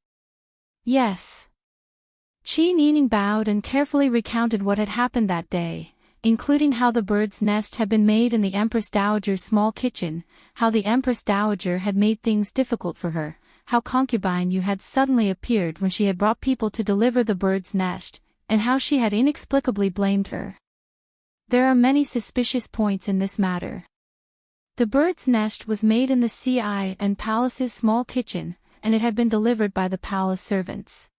[SPEAKER 1] Yes. Qin Yining bowed and carefully recounted what had happened that day, including how the bird's nest had been made in the Empress Dowager's small kitchen, how the Empress Dowager had made things difficult for her, how Concubine Yu had suddenly appeared when she had brought people to deliver the bird's nest, and how she had inexplicably blamed her. There are many suspicious points in this matter. The bird's nest was made in the Ci and Palace's small kitchen, and it had been delivered by the palace servants.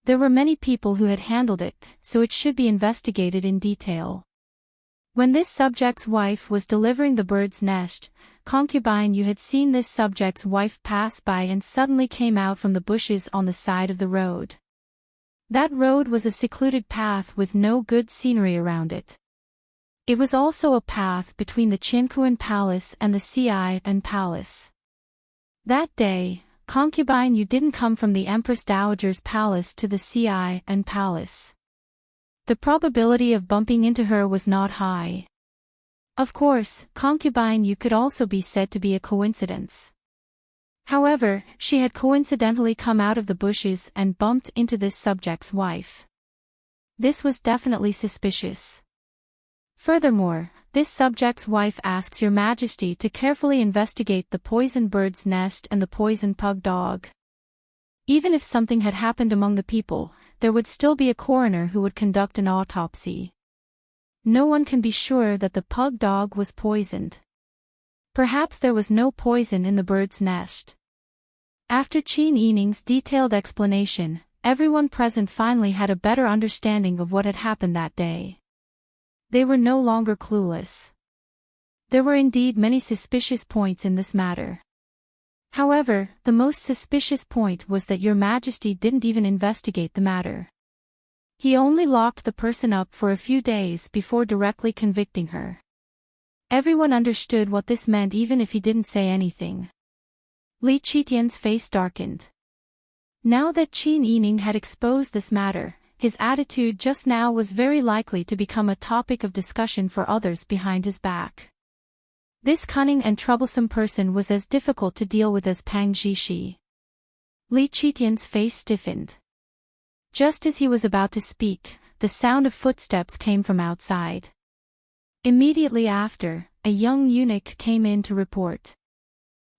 [SPEAKER 1] There were many people who had handled it, so it should be investigated in detail. When this subject's wife was delivering the bird's nest, concubine Yu had seen this subject's wife pass by and suddenly came out from the bushes on the side of the road. That road was a secluded path with no good scenery around it. It was also a path between the Qinkuan Palace and the Xi'an Palace. That day, concubine Yu didn't come from the Empress Dowager's palace to the Xi'an Palace. The probability of bumping into her was not high. Of course, concubine Yu could also be said to be a coincidence. However, she had coincidentally come out of the bushes and bumped into this subject's wife. This was definitely suspicious. Furthermore, this subject's wife asks Your Majesty to carefully investigate the poisoned bird's nest and the poisoned pug dog. Even if something had happened among the people, there would still be a coroner who would conduct an autopsy. No one can be sure that the pug dog was poisoned. Perhaps there was no poison in the bird's nest. After Qin Yining's detailed explanation, everyone present finally had a better understanding of what had happened that day. They were no longer clueless. There were indeed many suspicious points in this matter. However, the most suspicious point was that Your Majesty didn't even investigate the matter. He only locked the person up for a few days before directly convicting her. Everyone understood what this meant even if he didn't say anything. Li Qitian's face darkened. Now that Qin Yining had exposed this matter, his attitude just now was very likely to become a topic of discussion for others behind his back. This cunning and troublesome person was as difficult to deal with as Pang Zhishi. Li Qitian's face stiffened. Just as he was about to speak, the sound of footsteps came from outside. Immediately after, a young eunuch came in to report.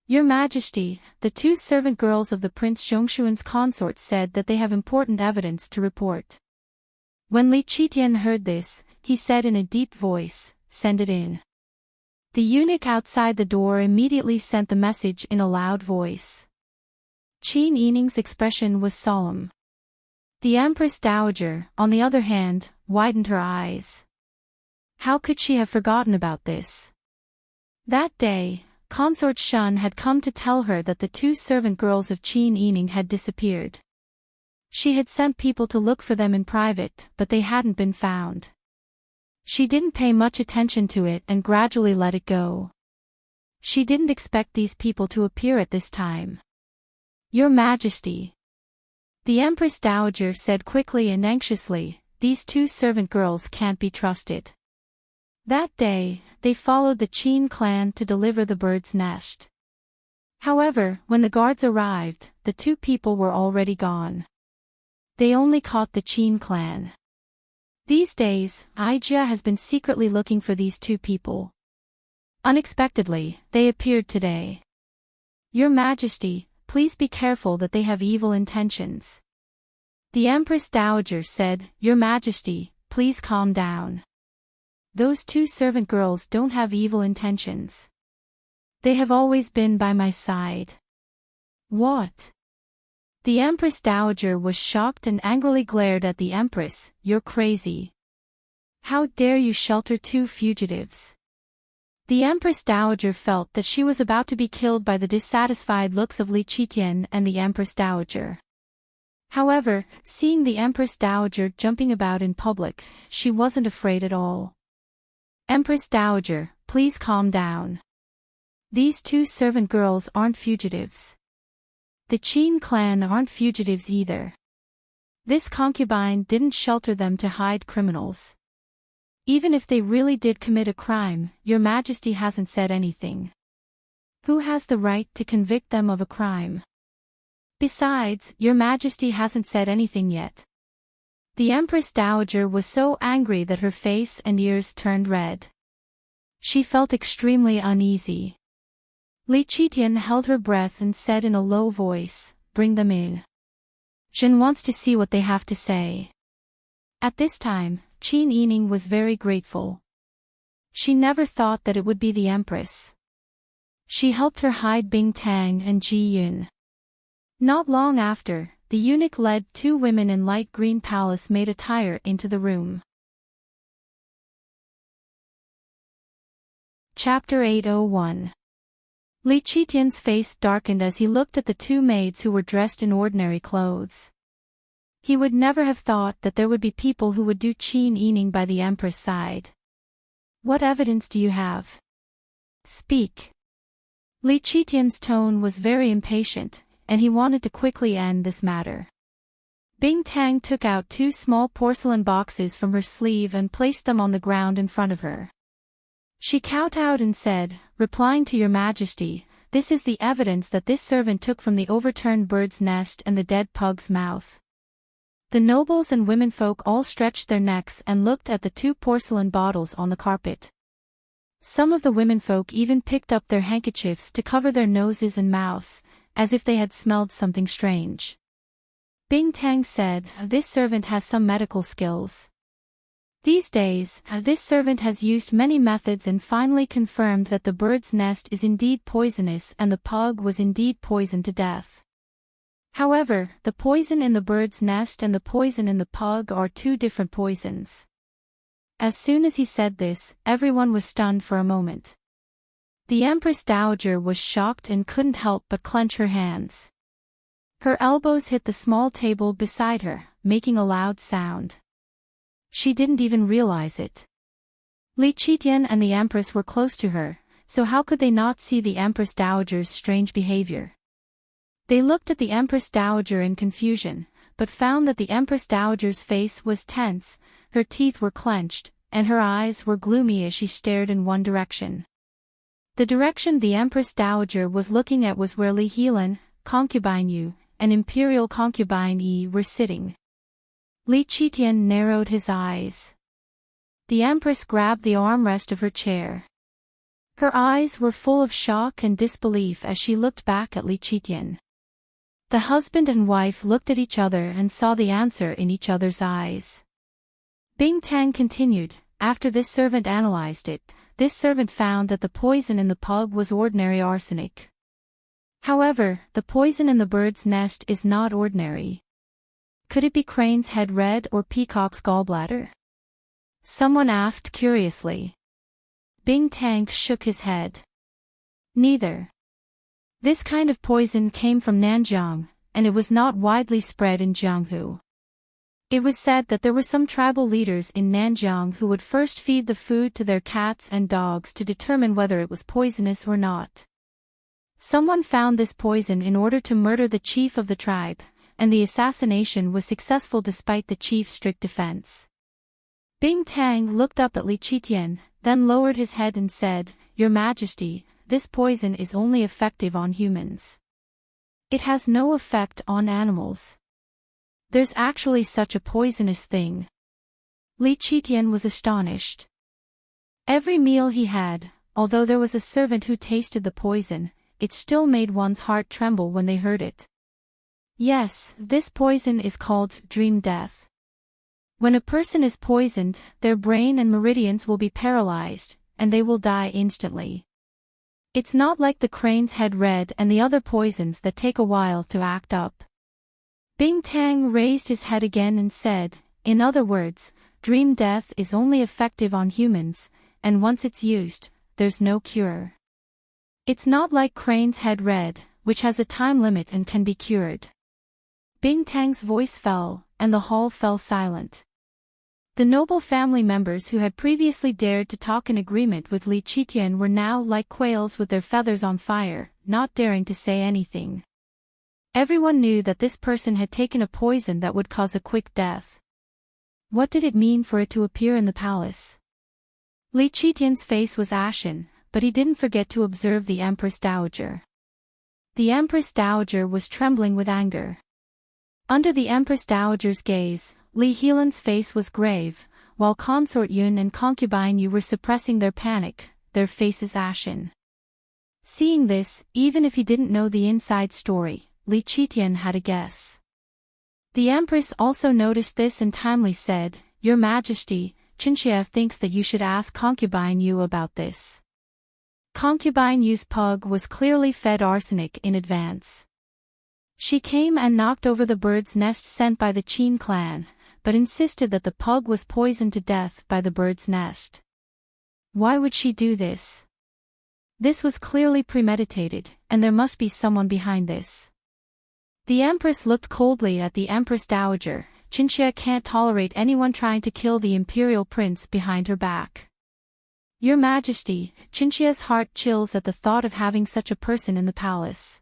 [SPEAKER 1] Your Majesty, the two servant girls of the Prince Zhongshuan's consort said that they have important evidence to report. When Li Qitian heard this, he said in a deep voice, Send it in. The eunuch outside the door immediately sent the message in a loud voice. Qin Yining's expression was solemn. The Empress Dowager, on the other hand, widened her eyes. How could she have forgotten about this? That day, Consort Shun had come to tell her that the two servant girls of Qin Yining had disappeared. She had sent people to look for them in private, but they hadn't been found. She didn't pay much attention to it and gradually let it go. She didn't expect these people to appear at this time. Your Majesty. The Empress Dowager said quickly and anxiously, these two servant girls can't be trusted. That day, they followed the Qin clan to deliver the bird's nest. However, when the guards arrived, the two people were already gone. They only caught the Qin clan. These days, Aijia has been secretly looking for these two people. Unexpectedly, they appeared today. Your Majesty, please be careful that they have evil intentions. The Empress Dowager said, Your Majesty, please calm down. Those two servant girls don't have evil intentions. They have always been by my side. What? The Empress Dowager was shocked and angrily glared at the Empress, You're crazy. How dare you shelter two fugitives? The Empress Dowager felt that she was about to be killed by the dissatisfied looks of Li Qitian and the Empress Dowager. However, seeing the Empress Dowager jumping about in public, she wasn't afraid at all. Empress Dowager, please calm down. These two servant girls aren't fugitives. The Qin clan aren't fugitives either. This concubine didn't shelter them to hide criminals. Even if they really did commit a crime, Your Majesty hasn't said anything. Who has the right to convict them of a crime? Besides, Your Majesty hasn't said anything yet. The Empress Dowager was so angry that her face and ears turned red. She felt extremely uneasy. Li Qitian held her breath and said in a low voice, Bring them in. Zhen wants to see what they have to say. At this time, Qin Yining was very grateful. She never thought that it would be the Empress. She helped her hide Bing Tang and Ji Yun. Not long after, the eunuch led two women in light green palace-made attire into the room. Chapter 801. Li Qitian's face darkened as he looked at the two maids who were dressed in ordinary clothes. He would never have thought that there would be people who would do qin eating by the Empress' side. What evidence do you have? Speak. Li Qitian's tone was very impatient, and he wanted to quickly end this matter. Bing Tang took out two small porcelain boxes from her sleeve and placed them on the ground in front of her. She kowtowed and said, "Replying to your Majesty, this is the evidence that this servant took from the overturned bird's nest and the dead pug's mouth." The nobles and womenfolk all stretched their necks and looked at the two porcelain bottles on the carpet. Some of the womenfolk even picked up their handkerchiefs to cover their noses and mouths, as if they had smelled something strange. Bing Tang said, "This servant has some medical skills. These days, this servant has used many methods and finally confirmed that the bird's nest is indeed poisonous and the pug was indeed poisoned to death. However, the poison in the bird's nest and the poison in the pug are two different poisons." As soon as he said this, everyone was stunned for a moment. The Empress Dowager was shocked and couldn't help but clench her hands. Her elbows hit the small table beside her, making a loud sound. She didn't even realize it. Li Qitian and the Empress were close to her, so how could they not see the Empress Dowager's strange behavior? They looked at the Empress Dowager in confusion, but found that the Empress Dowager's face was tense, her teeth were clenched, and her eyes were gloomy as she stared in one direction. The direction the Empress Dowager was looking at was where Li Helan, concubine Yu, and imperial concubine Yi were sitting. Li Qitian narrowed his eyes. The Empress grabbed the armrest of her chair. Her eyes were full of shock and disbelief as she looked back at Li Qitian. The husband and wife looked at each other and saw the answer in each other's eyes. Bing Tang continued, "After this servant analyzed it, this servant found that the poison in the pug was ordinary arsenic. However, the poison in the bird's nest is not ordinary. Could it be crane's head red or peacock's gallbladder?" Someone asked curiously. Bing Tang shook his head. Neither. This kind of poison came from Nanjiang, and it was not widely spread in Jianghu. It was said that there were some tribal leaders in Nanjiang who would first feed the food to their cats and dogs to determine whether it was poisonous or not. Someone found this poison in order to murder the chief of the tribe, and the assassination was successful despite the chief's strict defense. Bing Tang looked up at Li Qitian, then lowered his head and said, "Your Majesty, this poison is only effective on humans. It has no effect on animals. There's actually such a poisonous thing." Li Qitian was astonished. Every meal he had, although there was a servant who tasted the poison, it still made one's heart tremble when they heard it. Yes, this poison is called dream death. When a person is poisoned, their brain and meridians will be paralyzed, and they will die instantly. It's not like the crane's head red and the other poisons that take a while to act up. Bing Tang raised his head again and said, "In other words, dream death is only effective on humans, and once it's used, there's no cure. It's not like crane's head red, which has a time limit and can be cured." Bing Tang's voice fell, and the hall fell silent. The noble family members who had previously dared to talk in agreement with Li Qitian were now like quails with their feathers on fire, not daring to say anything. Everyone knew that this person had taken a poison that would cause a quick death. What did it mean for it to appear in the palace? Li Qitian's face was ashen, but he didn't forget to observe the Empress Dowager. The Empress Dowager was trembling with anger. Under the Empress Dowager's gaze, Li Helan's face was grave, while Consort Yun and Concubine Yu were suppressing their panic, their faces ashen. Seeing this, even if he didn't know the inside story, Li Qitian had a guess. The Empress also noticed this and timely said, "Your Majesty, Qinxie thinks that you should ask Concubine Yu about this." Concubine Yu's pug was clearly fed arsenic in advance. She came and knocked over the bird's nest sent by the Qin clan, but insisted that the pug was poisoned to death by the bird's nest. Why would she do this? This was clearly premeditated, and there must be someone behind this. The Empress looked coldly at the Empress Dowager. Chinchilla can't tolerate anyone trying to kill the Imperial Prince behind her back. Your Majesty, Chinchilla's heart chills at the thought of having such a person in the palace.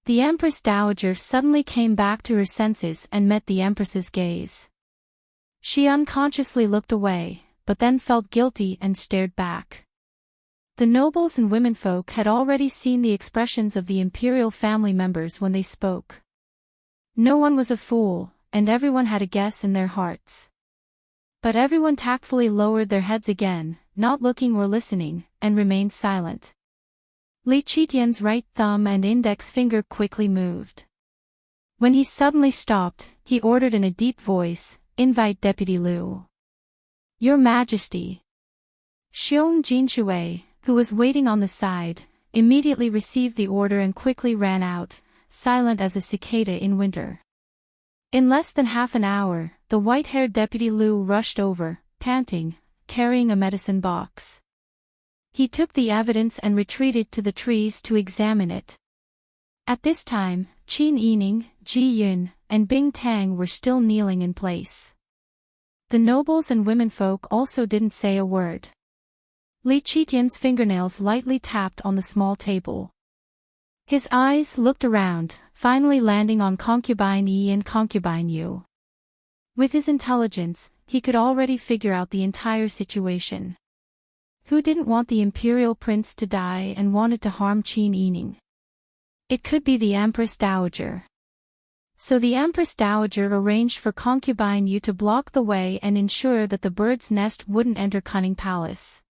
[SPEAKER 1] The Empress Dowager suddenly came back to her senses and met the Empress's gaze. She unconsciously looked away, but then felt guilty and stared back. The nobles and womenfolk had already seen the expressions of the imperial family members when they spoke. No one was a fool, and everyone had a guess in their hearts. But everyone tactfully lowered their heads again, not looking or listening, and remained silent. Li Qitian's right thumb and index finger quickly moved. When he suddenly stopped, he ordered in a deep voice, "Invite Deputy Liu." Your Majesty. Xiong Jinshui, who was waiting on the side, immediately received the order and quickly ran out, silent as a cicada in winter. In less than half an hour, the white-haired Deputy Liu rushed over, panting, carrying a medicine box. He took the evidence and retreated to the trees to examine it. At this time, Qin Yining, Ji Yun, and Bing Tang were still kneeling in place. The nobles and womenfolk also didn't say a word. Li Qitian's fingernails lightly tapped on the small table. His eyes looked around, finally landing on Concubine Yi and Concubine Yu. With his intelligence, he could already figure out the entire situation. Who didn't want the Imperial Prince to die and wanted to harm Qin Yining? It could be the Empress Dowager. So the Empress Dowager arranged for Concubine Yu to block the way and ensure that the bird's nest wouldn't enter Cunning Palace.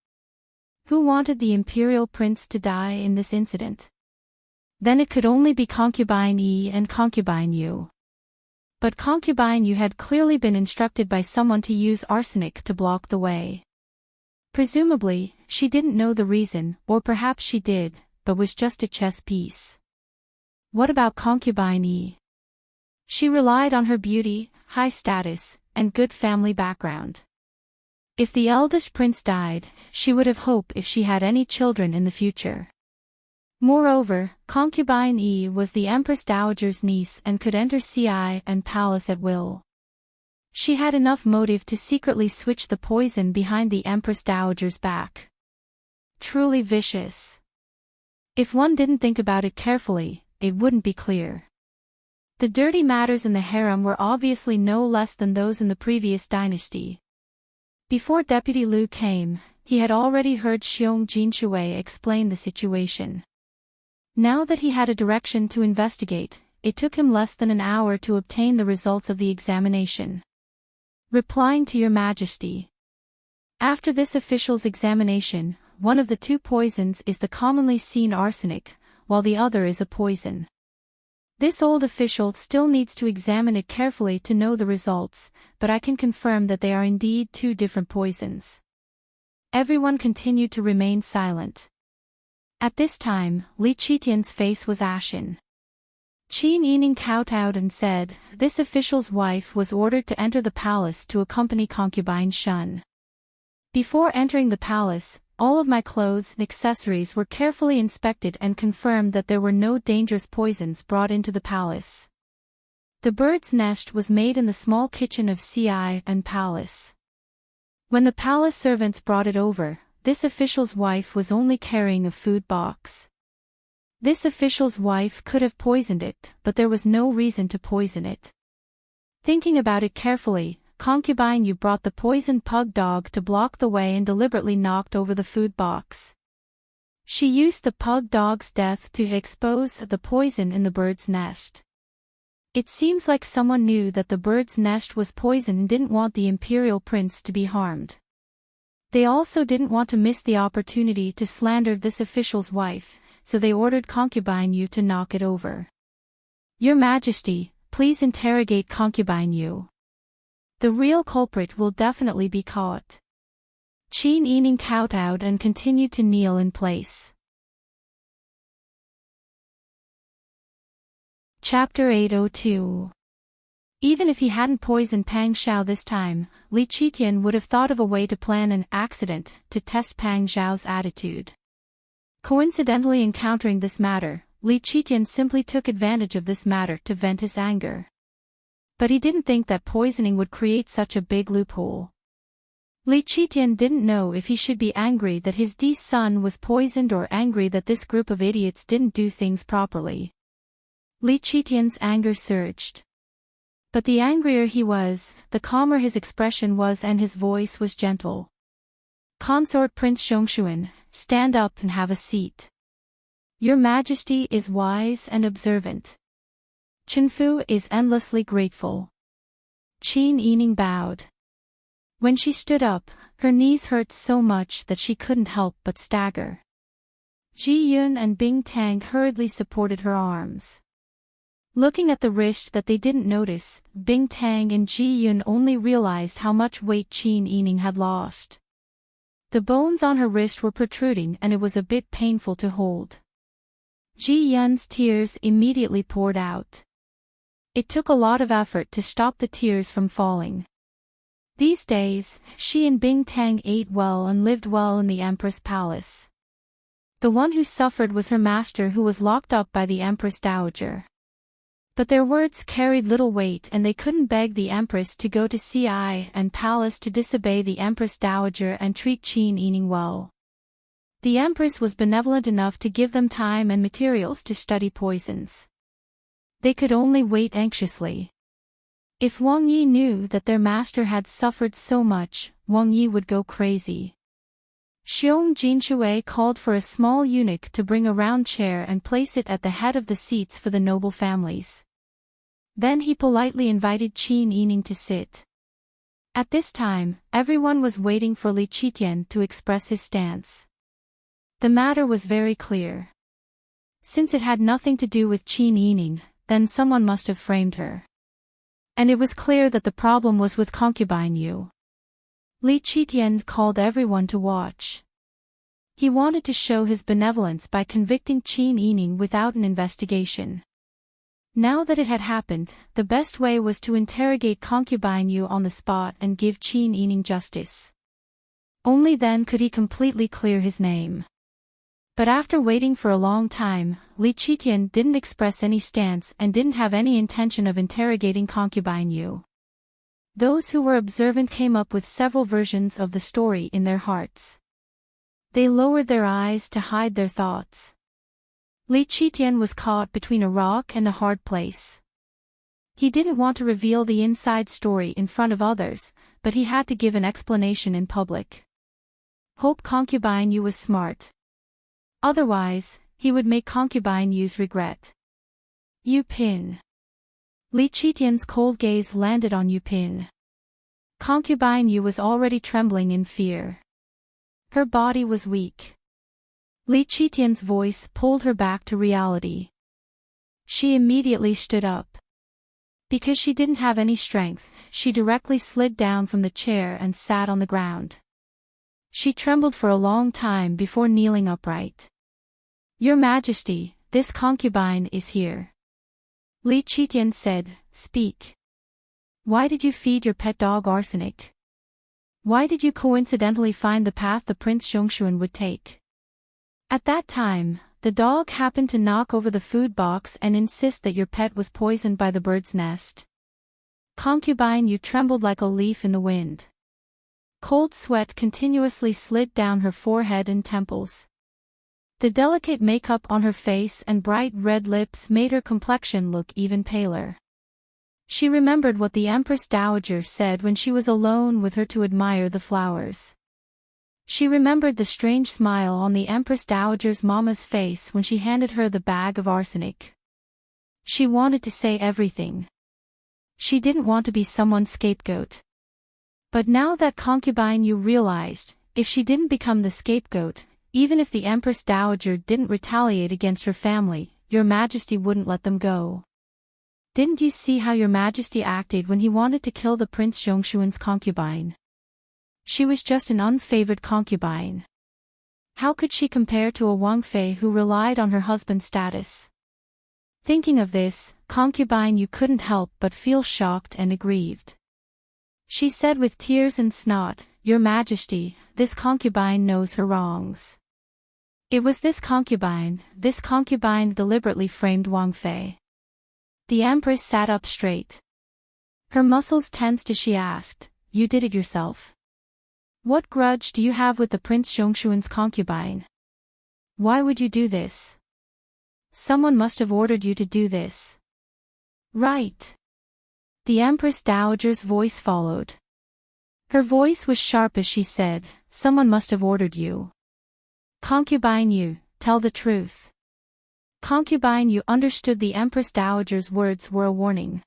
[SPEAKER 1] Who wanted the Imperial Prince to die in this incident? Then it could only be Concubine Yi and Concubine Yu. But Concubine Yu had clearly been instructed by someone to use arsenic to block the way. Presumably, she didn't know the reason, or perhaps she did, but was just a chess piece. What about Concubine Yi? She relied on her beauty, high status, and good family background. If the eldest prince died, she would have hope if she had any children in the future. Moreover, Concubine Yi was the Empress Dowager's niece and could enter Ci and palace at will. She had enough motive to secretly switch the poison behind the Empress Dowager's back. Truly vicious. If one didn't think about it carefully, it wouldn't be clear. The dirty matters in the harem were obviously no less than those in the previous dynasty. Before Deputy Liu came, he had already heard Xiong Jinshui explain the situation. Now that he had a direction to investigate, it took him less than an hour to obtain the results of the examination. Replying to Your Majesty. After this official's examination, one of the two poisons is the commonly seen arsenic, while the other is a poison. This old official still needs to examine it carefully to know the results, but I can confirm that they are indeed two different poisons. Everyone continued to remain silent. At this time, Li Qitian's face was ashen. Qin Yining kowtowed and said, "This official's wife was ordered to enter the palace to accompany concubine Shun. Before entering the palace, all of my clothes and accessories were carefully inspected and confirmed that there were no dangerous poisons brought into the palace. The bird's nest was made in the small kitchen of Ci and palace. When the palace servants brought it over, this official's wife was only carrying a food box. This official's wife could have poisoned it, but there was no reason to poison it. Thinking about it carefully, Concubine Yu brought the poisoned pug dog to block the way and deliberately knocked over the food box. She used the pug dog's death to expose the poison in the bird's nest. It seems like someone knew that the bird's nest was poisoned and didn't want the imperial prince to be harmed. They also didn't want to miss the opportunity to slander this official's wife, so they ordered Concubine Yu to knock it over. Your Majesty, please interrogate Concubine Yu. The real culprit will definitely be caught." Qin Yining kowtowed and continued to kneel in place. Chapter 802. Even if he hadn't poisoned Pang Xiao this time, Li Qitian would have thought of a way to plan an accident to test Pang Xiao's attitude. Coincidentally encountering this matter, Li Qitian simply took advantage of this matter to vent his anger. But he didn't think that poisoning would create such a big loophole. Li Qitian didn't know if he should be angry that his son was poisoned or angry that this group of idiots didn't do things properly. Li Qitian's anger surged. But the angrier he was, the calmer his expression was and his voice was gentle. Consort Prince Xiongxuan, stand up and have a seat. Your Majesty is wise and observant. Chenfu is endlessly grateful. Qin Yining bowed. When she stood up, her knees hurt so much that she couldn't help but stagger. Ji Yun and Bing Tang hurriedly supported her arms. Looking at the wrist that they didn't notice, Bing Tang and Ji Yun only realized how much weight Qin Yining had lost. The bones on her wrist were protruding and it was a bit painful to hold. Ji Yun's tears immediately poured out. It took a lot of effort to stop the tears from falling. These days, she and Bing Tang ate well and lived well in the Empress Palace. The one who suffered was her master who was locked up by the Empress Dowager. But their words carried little weight and they couldn't beg the Empress to go to Ci and Palace to disobey the Empress Dowager and treat Qin Yining well. The Empress was benevolent enough to give them time and materials to study poisons. They could only wait anxiously. If Wang Yi knew that their master had suffered so much, Wang Yi would go crazy. Xiong Jinshui called for a small eunuch to bring a round chair and place it at the head of the seats for the noble families. Then he politely invited Qin Yining to sit. At this time, everyone was waiting for Li Qitian to express his stance. The matter was very clear. Since it had nothing to do with Qin Yining, then someone must have framed her. And it was clear that the problem was with concubine Yu. Li Qitian called everyone to watch. He wanted to show his benevolence by convicting Qin Yining without an investigation. Now that it had happened, the best way was to interrogate concubine Yu on the spot and give Qin Yining justice. Only then could he completely clear his name. But after waiting for a long time, Li Qitian didn't express any stance and didn't have any intention of interrogating concubine Yu. Those who were observant came up with several versions of the story in their hearts. They lowered their eyes to hide their thoughts. Li Qitian was caught between a rock and a hard place. He didn't want to reveal the inside story in front of others, but he had to give an explanation in public. Hope concubine Yu was smart. Otherwise, he would make concubine Yu's regret. Yu Pin. Li Qitian's cold gaze landed on Yu Pin. Concubine Yu was already trembling in fear. Her body was weak. Li Qitian's voice pulled her back to reality. She immediately stood up. Because she didn't have any strength, she directly slid down from the chair and sat on the ground. She trembled for a long time before kneeling upright. Your Majesty, this concubine is here. Li Qitian said, speak. Why did you feed your pet dog arsenic? Why did you coincidentally find the path the Prince Xiongxuan would take? At that time, the dog happened to knock over the food box and insist that your pet was poisoned by the bird's nest. Concubine Yu trembled like a leaf in the wind. Cold sweat continuously slid down her forehead and temples. The delicate makeup on her face and bright red lips made her complexion look even paler. She remembered what the Empress Dowager said when she was alone with her to admire the flowers. She remembered the strange smile on the Empress Dowager's mama's face when she handed her the bag of arsenic. She wanted to say everything. She didn't want to be someone's scapegoat. But now that concubine Yu realized, if she didn't become the scapegoat, even if the Empress Dowager didn't retaliate against her family, Your Majesty wouldn't let them go. Didn't you see how Your Majesty acted when he wanted to kill the Prince Xiongxuan's concubine? She was just an unfavored concubine. How could she compare to a Wang Fei who relied on her husband's status? Thinking of this, concubine Yu couldn't help but feel shocked and aggrieved. She said with tears and snot, Your Majesty, this concubine knows her wrongs. It was this concubine deliberately framed Wang Fei. The Empress sat up straight. Her muscles tensed as she asked, "You did it yourself? What grudge do you have with the Prince Zhongshuan's concubine? Why would you do this? Someone must have ordered you to do this." "Right." The Empress Dowager's voice followed. Her voice was sharp as she said, "Someone must have ordered you. Concubine Yu, tell the truth." Concubine Yu understood the Empress Dowager's words were a warning.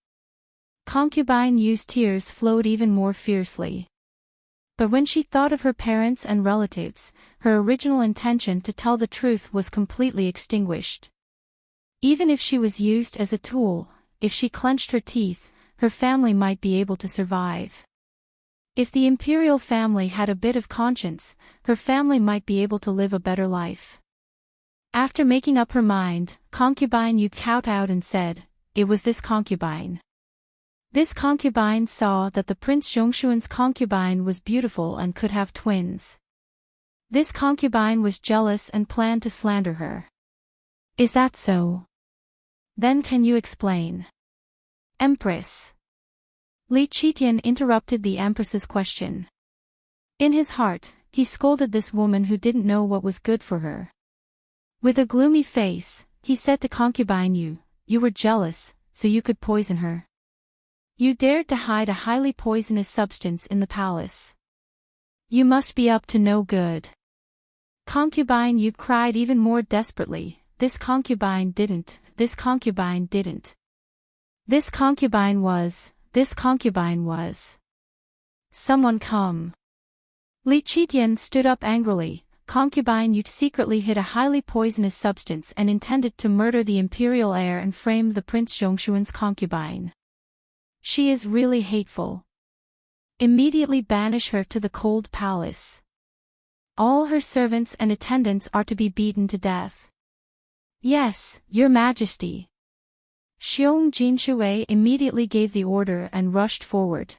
[SPEAKER 1] Concubine Yu's tears flowed even more fiercely. But when she thought of her parents and relatives, her original intention to tell the truth was completely extinguished. Even if she was used as a tool, if she clenched her teeth, her family might be able to survive. If the imperial family had a bit of conscience, her family might be able to live a better life. After making up her mind, Concubine Yu kowtowed and said, "It was this concubine. This concubine saw that the Prince Zhongshuan's concubine was beautiful and could have twins. This concubine was jealous and planned to slander her." "Is that so? Then can you explain?" "Empress." Li Qitian interrupted the Empress's question. In his heart, he scolded this woman who didn't know what was good for her. With a gloomy face, he said to Concubine Yu, "You were jealous, so you could poison her. You dared to hide a highly poisonous substance in the palace. You must be up to no good." Concubine Yu cried even more desperately, "This concubine didn't, this concubine didn't. This concubine was. Someone come." Li Qitian stood up angrily. Concubine Yu secretly hid a highly poisonous substance and intended to murder the imperial heir and frame the Prince Zhongshuan's concubine. She is really hateful. Immediately banish her to the cold palace. All her servants and attendants are to be beaten to death. "Yes, Your Majesty." Xiong Jinshui immediately gave the order and rushed forward.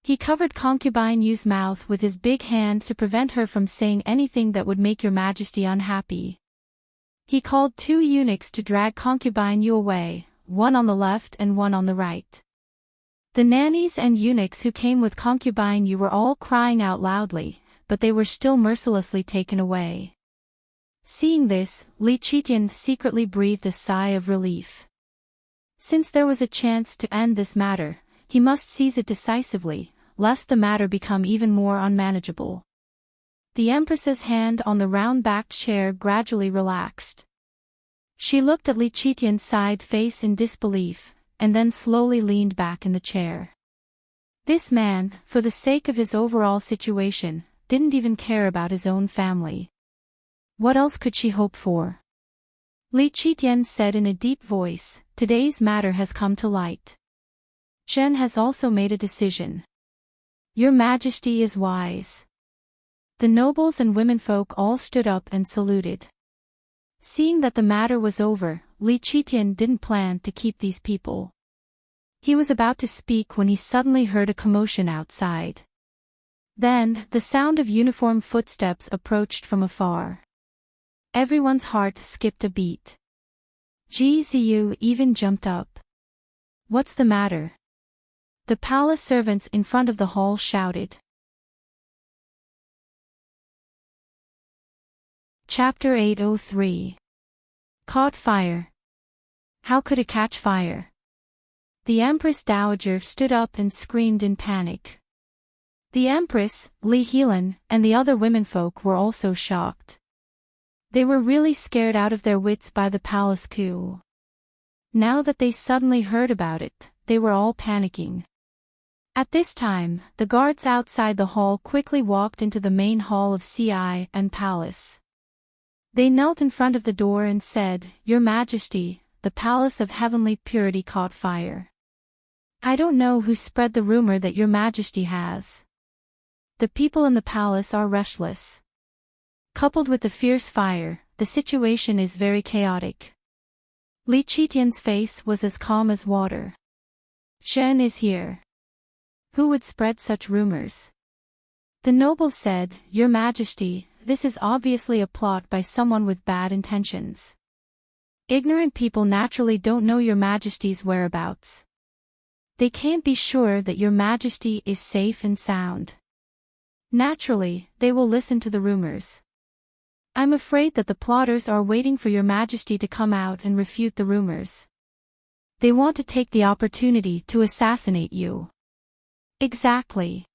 [SPEAKER 1] He covered Concubine Yu's mouth with his big hand to prevent her from saying anything that would make Your Majesty unhappy. He called 2 eunuchs to drag Concubine Yu away, one on the left and one on the right. The nannies and eunuchs who came with Concubine Yu were all crying out loudly, but they were still mercilessly taken away. Seeing this, Li Qitian secretly breathed a sigh of relief. Since there was a chance to end this matter, he must seize it decisively, lest the matter become even more unmanageable. The Empress's hand on the round-backed chair gradually relaxed. She looked at Li Qitian's side face in disbelief, and then slowly leaned back in the chair. This man, for the sake of his overall situation, didn't even care about his own family. What else could she hope for? Li Qitian said in a deep voice, "Today's matter has come to light. Zhen has also made a decision. Your Majesty is wise." The nobles and womenfolk all stood up and saluted. Seeing that the matter was over, Li Qitian didn't plan to keep these people. He was about to speak when he suddenly heard a commotion outside. Then, the sound of uniformed footsteps approached from afar. Everyone's heart skipped a beat. Ji Ziyu even jumped up. "What's the matter?" The palace servants in front of the hall shouted. Chapter 803. Caught fire. How could it catch fire? The Empress Dowager stood up and screamed in panic. The Empress, Li Helan, and the other womenfolk were also shocked. They were really scared out of their wits by the palace coup. Now that they suddenly heard about it, they were all panicking. At this time, the guards outside the hall quickly walked into the main hall of CI and palace. They knelt in front of the door and said, "Your Majesty, the palace of heavenly purity caught fire. I don't know who spread the rumor that Your Majesty has. The people in the palace are restless. Coupled with the fierce fire, the situation is very chaotic." Li Qitian's face was as calm as water. "Zhen is here. Who would spread such rumors?" The nobles said, "Your Majesty, this is obviously a plot by someone with bad intentions. Ignorant people naturally don't know your Majesty's whereabouts. They can't be sure that your Majesty is safe and sound. Naturally, they will listen to the rumors. I'm afraid that the plotters are waiting for your Majesty to come out and refute the rumors. They want to take the opportunity to assassinate you. Exactly.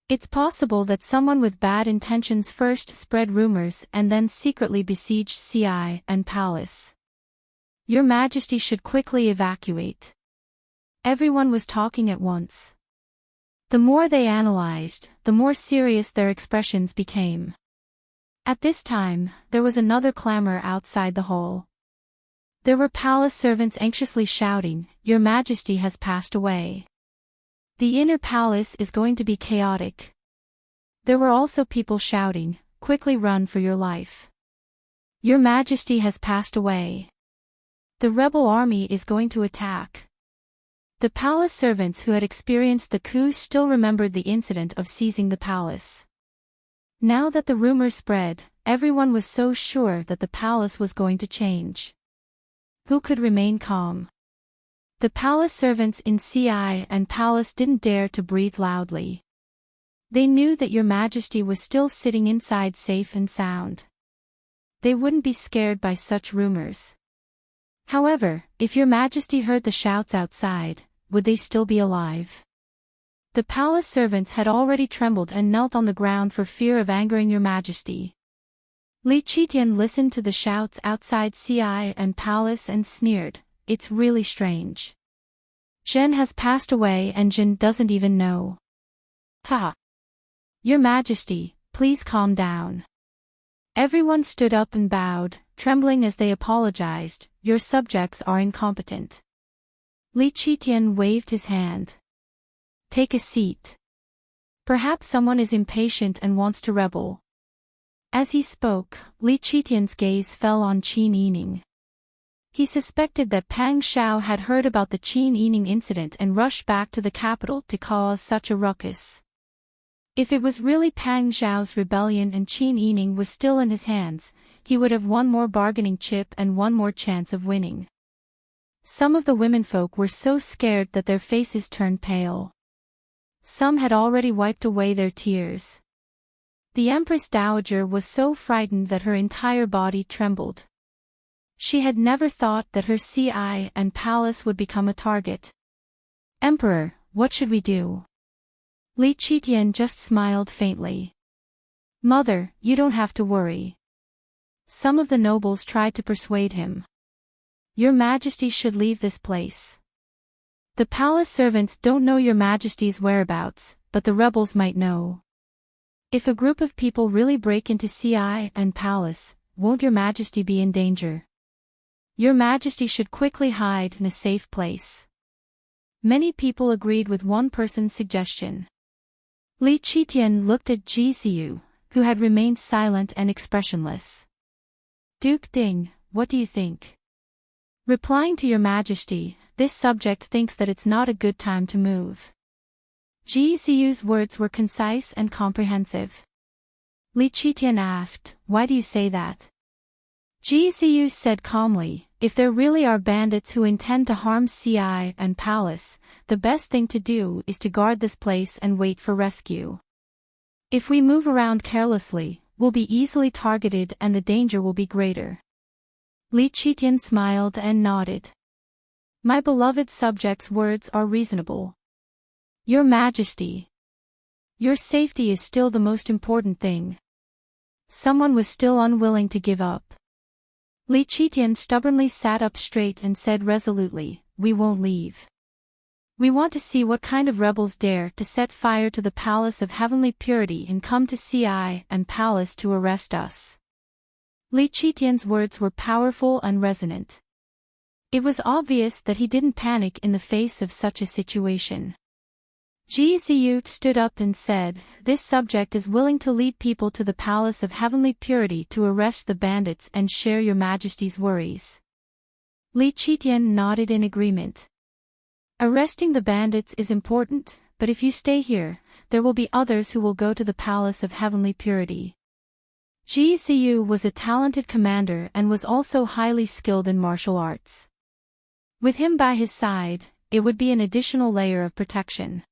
[SPEAKER 1] It's possible that someone with bad intentions first spread rumors and then secretly besieged Ci and Palace. Your Majesty should quickly evacuate. Everyone was talking at once. The more they analyzed, the more serious their expressions became. At this time, there was another clamor outside the hall. There were palace servants anxiously shouting, "Your Majesty has passed away. The inner palace is going to be chaotic." There were also people shouting, "Quickly run for your life. Your Majesty has passed away. The rebel army is going to attack." The palace servants who had experienced the coup still remembered the incident of seizing the palace. Now that the rumor spread, everyone was so sure that the palace was going to change. Who could remain calm? The palace servants in Ci and Palace didn't dare to breathe loudly. They knew that your Majesty was still sitting inside safe and sound. They wouldn't be scared by such rumors. However, if your Majesty heard the shouts outside, would they still be alive? The palace servants had already trembled and knelt on the ground for fear of angering your Majesty. Li Qitian listened to the shouts outside Ci and Palace and sneered, "It's really strange. Zhen has passed away and Zhen doesn't even know." Ha! Your Majesty, please calm down. Everyone stood up and bowed, trembling as they apologized, "Your subjects are incompetent." Li Qitian waved his hand. "Take a seat. Perhaps someone is impatient and wants to rebel." As he spoke, Li Qitian's gaze fell on Qin Yining. He suspected that Pang Xiao had heard about the Qin Yining incident and rushed back to the capital to cause such a ruckus. If it was really Pang Xiao's rebellion and Qin Yining was still in his hands, he would have one more bargaining chip and one more chance of winning. Some of the womenfolk were so scared that their faces turned pale. Some had already wiped away their tears. The Empress Dowager was so frightened that her entire body trembled. She had never thought that her Ci and Palace would become a target. "Emperor, what should we do?" Li Qitian just smiled faintly. "Mother, you don't have to worry." Some of the nobles tried to persuade him. "Your Majesty should leave this place. The palace servants don't know your Majesty's whereabouts, but the rebels might know. If a group of people really break into Ci and Palace, won't your Majesty be in danger? Your Majesty should quickly hide in a safe place." Many people agreed with one person's suggestion. Li Qitian looked at Ji Ziyu, who had remained silent and expressionless. "Duke Ding, what do you think?" Replying to your Majesty, this subject thinks that it's not a good time to move. Ji Ziyu's words were concise and comprehensive. Li Qitian asked, "Why do you say that?" Ji Ziyu said calmly, "If there really are bandits who intend to harm Ci and Palace, the best thing to do is to guard this place and wait for rescue. If we move around carelessly, we'll be easily targeted and the danger will be greater." Li Qitian smiled and nodded. "My beloved subject's words are reasonable. Your Majesty, your safety is still the most important thing." Someone was still unwilling to give up. Li Qitian stubbornly sat up straight and said resolutely, "We won't leave. We want to see what kind of rebels dare to set fire to the Palace of Heavenly Purity and come to Ci and Palace to arrest us." Li Qitian's words were powerful and resonant. It was obvious that he didn't panic in the face of such a situation. Ji Ziyu stood up and said, "This subject is willing to lead people to the Palace of Heavenly Purity to arrest the bandits and share your Majesty's worries." Li Qitian nodded in agreement. "Arresting the bandits is important, but if you stay here, there will be others who will go to the Palace of Heavenly Purity. Ji Ziyu was a talented commander and was also highly skilled in martial arts. With him by his side, it would be an additional layer of protection.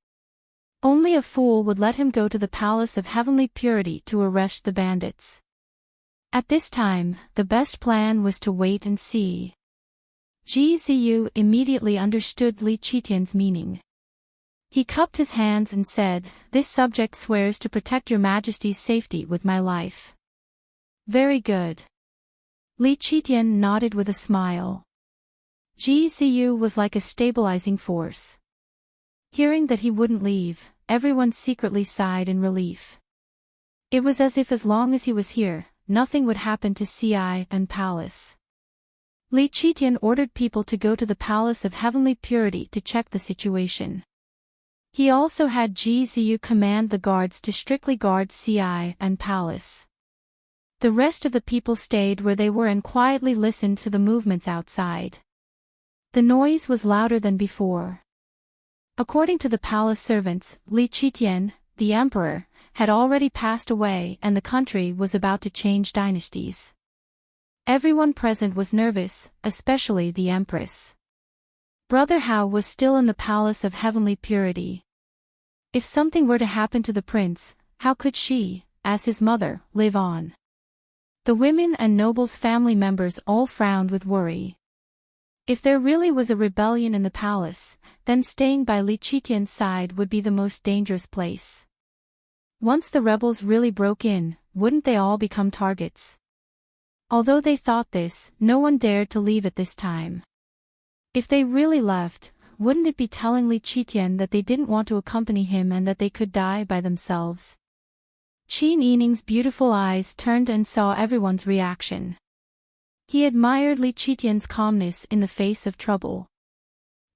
[SPEAKER 1] Only a fool would let him go to the Palace of Heavenly Purity to arrest the bandits. At this time, the best plan was to wait and see. Ji Ziyu immediately understood Li Qitian's meaning. He cupped his hands and said, "This subject swears to protect your Majesty's safety with my life." "Very good." Li Qitian nodded with a smile. Ji Ziyu was like a stabilizing force. Hearing that he wouldn't leave, everyone secretly sighed in relief. It was as long as he was here, nothing would happen to Ci and Palace. Li Qitian ordered people to go to the Palace of Heavenly Purity to check the situation. He also had Ji Ziyu command the guards to strictly guard Ci and Palace. The rest of the people stayed where they were and quietly listened to the movements outside. The noise was louder than before. According to the palace servants, Li Qitian, the emperor, had already passed away and the country was about to change dynasties. Everyone present was nervous, especially the empress. Brother Hao was still in the Palace of Heavenly Purity. If something were to happen to the prince, how could she, as his mother, live on? The women and nobles' family members all frowned with worry. If there really was a rebellion in the palace, then staying by Li Qitian's side would be the most dangerous place. Once the rebels really broke in, wouldn't they all become targets? Although they thought this, no one dared to leave at this time. If they really left, wouldn't it be telling Li Qitian that they didn't want to accompany him and that they could die by themselves? Qin Yining's beautiful eyes turned and saw everyone's reaction. He admired Li Qitian's calmness in the face of trouble.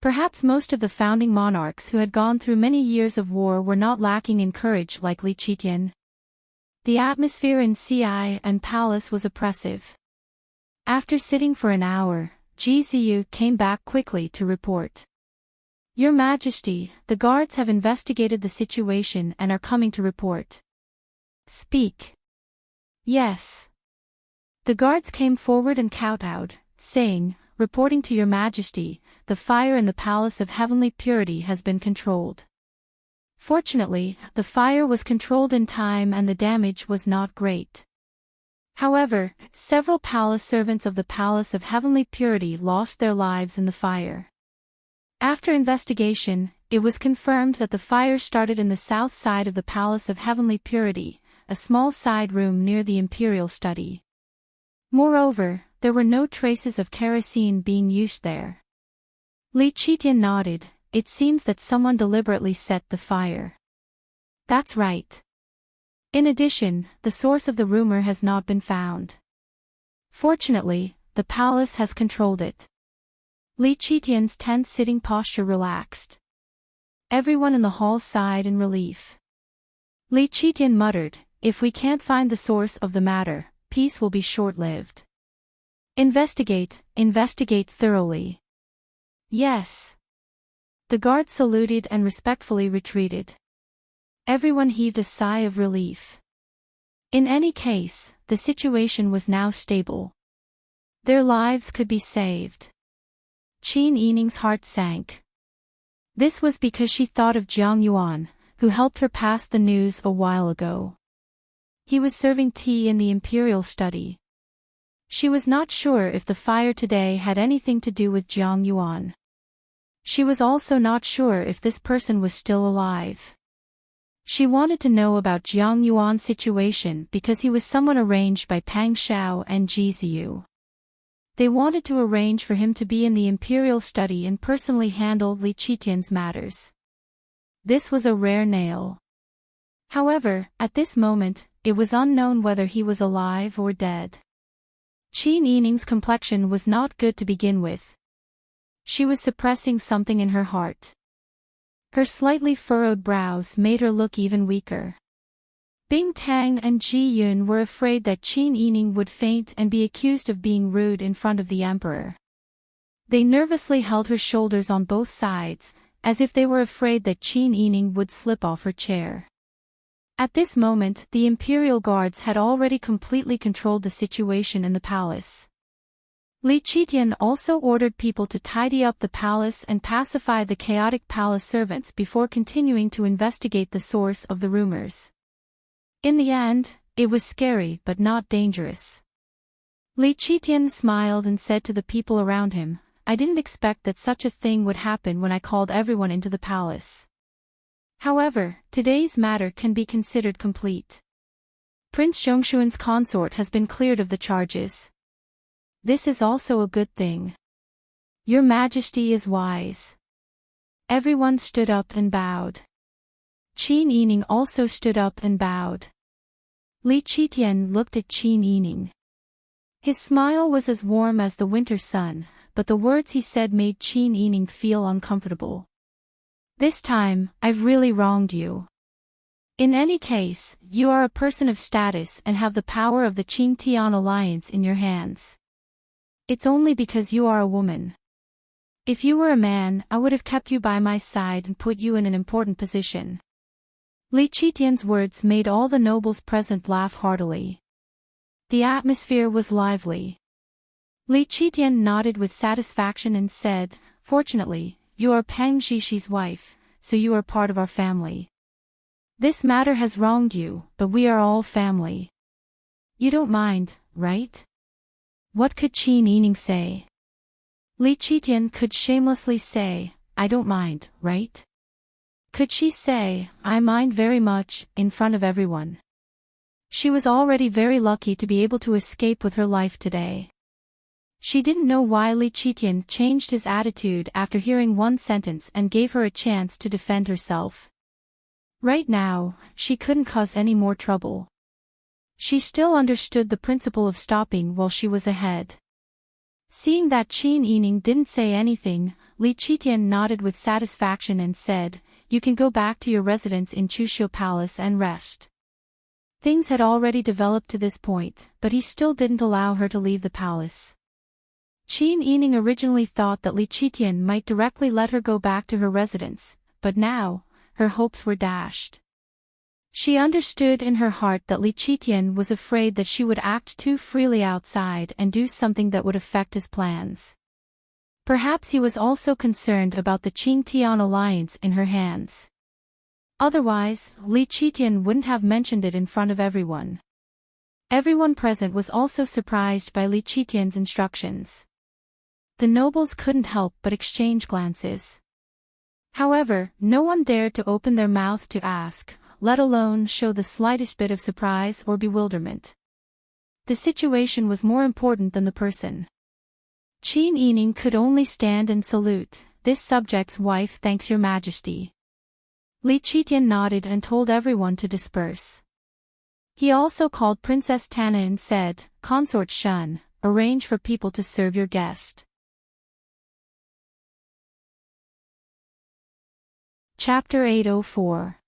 [SPEAKER 1] Perhaps most of the founding monarchs who had gone through many years of war were not lacking in courage like Li Qitian. The atmosphere in Ci and Palace was oppressive. After sitting for an hour, Ji Ziyu came back quickly to report. "Your Majesty, the guards have investigated the situation and are coming to report." "Speak." "Yes." The guards came forward and kowtowed, saying, "Reporting to Your Majesty, the fire in the Palace of Heavenly Purity has been controlled." Fortunately, the fire was controlled in time and the damage was not great. However, several palace servants of the Palace of Heavenly Purity lost their lives in the fire. After investigation, it was confirmed that the fire started in the south side of the Palace of Heavenly Purity, a small side room near the imperial study. Moreover, there were no traces of kerosene being used there. Li Qitian nodded. "It seems that someone deliberately set the fire." "That's right." In addition, the source of the rumor has not been found. Fortunately, the palace has controlled it. Li Qitian's tense sitting posture relaxed. Everyone in the hall sighed in relief. Li Qitian muttered, "If we can't find the source of the matter, peace will be short-lived. Investigate thoroughly." "Yes." The guards saluted and respectfully retreated. Everyone heaved a sigh of relief. In any case, the situation was now stable. Their lives could be saved. Qin Yining's heart sank. This was because she thought of Jiang Yuan, who helped her pass the news a while ago. He was serving tea in the imperial study. She was not sure if the fire today had anything to do with Jiang Yuan. She was also not sure if this person was still alive. She wanted to know about Jiang Yuan's situation because he was someone arranged by Pang Xiao and Ji Ziyu. They wanted to arrange for him to be in the imperial study and personally handle Li Qitian's matters. This was a rare nail. However, at this moment, it was unknown whether he was alive or dead. Qin Yining's complexion was not good to begin with. She was suppressing something in her heart. Her slightly furrowed brows made her look even weaker. Bing Tang and Ji Yun were afraid that Qin Yining would faint and be accused of being rude in front of the emperor. They nervously held her shoulders on both sides, as if they were afraid that Qin Yining would slip off her chair. At this moment, the imperial guards had already completely controlled the situation in the palace. Li Qitian also ordered people to tidy up the palace and pacify the chaotic palace servants before continuing to investigate the source of the rumors. In the end, it was scary but not dangerous. Li Qitian smiled and said to the people around him, "I didn't expect that such a thing would happen when I called everyone into the palace. However, today's matter can be considered complete. Prince Zhongshuan's consort has been cleared of the charges. This is also a good thing. Your Majesty is wise." Everyone stood up and bowed. Qin Yining also stood up and bowed. Li Qitian looked at Qin Yining. His smile was as warm as the winter sun, but the words he said made Qin Yining feel uncomfortable. "This time, I've really wronged you. In any case, you are a person of status and have the power of the Qing-Tian alliance in your hands. It's only because you are a woman. If you were a man, I would have kept you by my side and put you in an important position." Li Qitian's words made all the nobles present laugh heartily. The atmosphere was lively. Li Qitian nodded with satisfaction and said, "Fortunately, you are Peng Xixi wife, so you are part of our family. This matter has wronged you, but we are all family. You don't mind, right?" What could Qin Yining say? Li Qitian could shamelessly say, "I don't mind, right?" Could she say, "I mind very much," in front of everyone? She was already very lucky to be able to escape with her life today. She didn't know why Li Qitian changed his attitude after hearing one sentence and gave her a chance to defend herself. Right now, she couldn't cause any more trouble. She still understood the principle of stopping while she was ahead. Seeing that Qin Yining didn't say anything, Li Qitian nodded with satisfaction and said, "You can go back to your residence in Chuxiu Palace and rest." Things had already developed to this point, but he still didn't allow her to leave the palace. Qin Yining originally thought that Li Qitian might directly let her go back to her residence, but now, her hopes were dashed. She understood in her heart that Li Qitian was afraid that she would act too freely outside and do something that would affect his plans. Perhaps he was also concerned about the Qing-Tian alliance in her hands. Otherwise, Li Qitian wouldn't have mentioned it in front of everyone. Everyone present was also surprised by Li Qitian's instructions. The nobles couldn't help but exchange glances. However, no one dared to open their mouth to ask, let alone show the slightest bit of surprise or bewilderment. The situation was more important than the person. Qin Yining could only stand and salute, "This subject's wife thanks your majesty." Li Qitian nodded and told everyone to disperse. He also called Princess Tana and said, "Consort Shun, arrange for people to serve your guest." Chapter 804.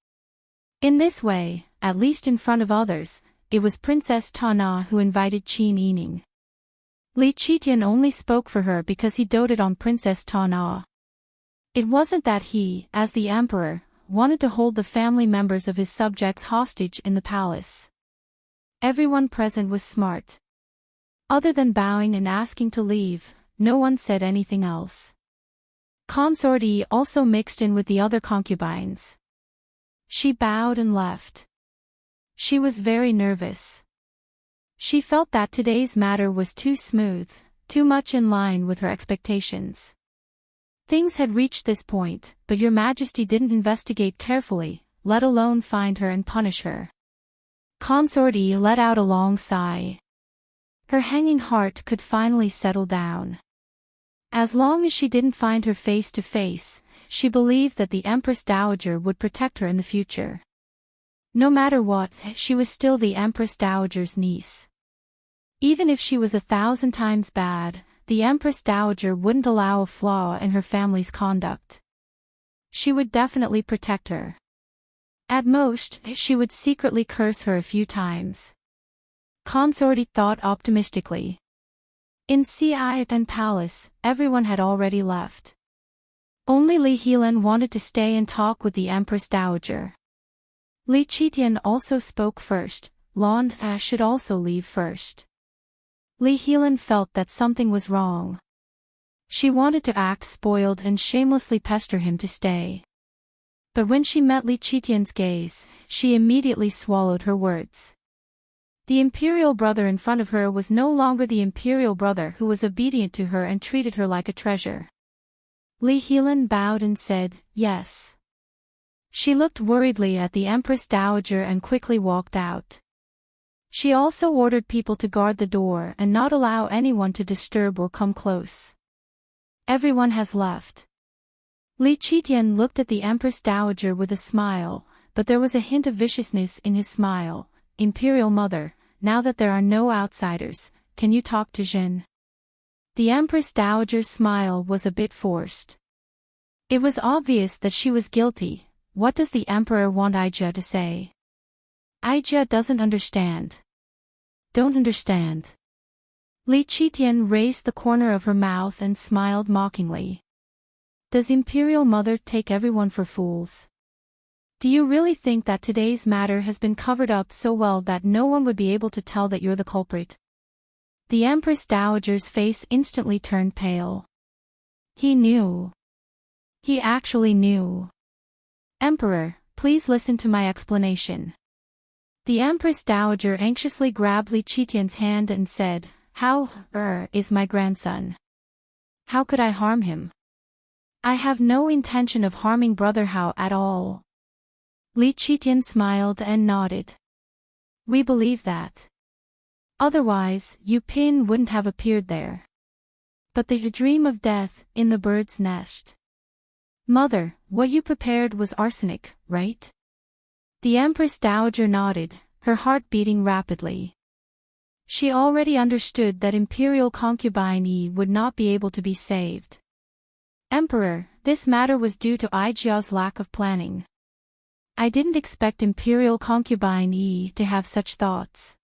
[SPEAKER 1] In this way, at least in front of others, it was Princess Tana who invited Qin Yining. Li Qitian only spoke for her because he doted on Princess Tana. It wasn't that he, as the emperor, wanted to hold the family members of his subjects hostage in the palace. Everyone present was smart. Other than bowing and asking to leave, no one said anything else. Consort Yi also mixed in with the other concubines. She bowed and left. She was very nervous. She felt that today's matter was too smooth, too much in line with her expectations. Things had reached this point, but your majesty didn't investigate carefully, let alone find her and punish her. Consort Yi let out a long sigh. Her hanging heart could finally settle down. As long as she didn't find her face to face, she believed that the Empress Dowager would protect her in the future. No matter what, she was still the Empress Dowager's niece. Even if she was 1,000 times bad, the Empress Dowager wouldn't allow a flaw in her family's conduct. She would definitely protect her. At most, she would secretly curse her a few times. Consort Yi thought optimistically. In Xi'an Palace, everyone had already left. Only Li Helan wanted to stay and talk with the Empress Dowager. Li Qitian also spoke first. Lan should also leave first. Li Helan felt that something was wrong. She wanted to act spoiled and shamelessly pester him to stay. But when she met Li Qitian's gaze, she immediately swallowed her words. The imperial brother in front of her was no longer the imperial brother who was obedient to her and treated her like a treasure. Li Helan bowed and said, "Yes." She looked worriedly at the Empress Dowager and quickly walked out. She also ordered people to guard the door and not allow anyone to disturb or come close. Everyone has left. Li Qitian looked at the Empress Dowager with a smile, but there was a hint of viciousness in his smile. "Imperial Mother, now that there are no outsiders, can you talk to Jin?" The Empress Dowager's smile was a bit forced. It was obvious that she was guilty. What does the Emperor want Aijia to say? Aijia doesn't understand. Don't understand. Li Qitian raised the corner of her mouth and smiled mockingly. Does Imperial Mother take everyone for fools? Do you really think that today's matter has been covered up so well that no one would be able to tell that you're the culprit? The Empress Dowager's face instantly turned pale. He knew. He actually knew. Emperor, please listen to my explanation. The Empress Dowager anxiously grabbed Li Qitian's hand and said, How, is my grandson? How could I harm him? I have no intention of harming Brother Hao at all. Li Qitian smiled and nodded. We believe that. Otherwise, Yu Pin wouldn't have appeared there. But the dream of death, in the bird's nest. Mother, what you prepared was arsenic, right? The Empress Dowager nodded, her heart beating rapidly. She already understood that Imperial concubine Yi would not be able to be saved. Emperor, this matter was due to Aijia's lack of planning. I didn't expect Imperial concubine Yi to have such thoughts.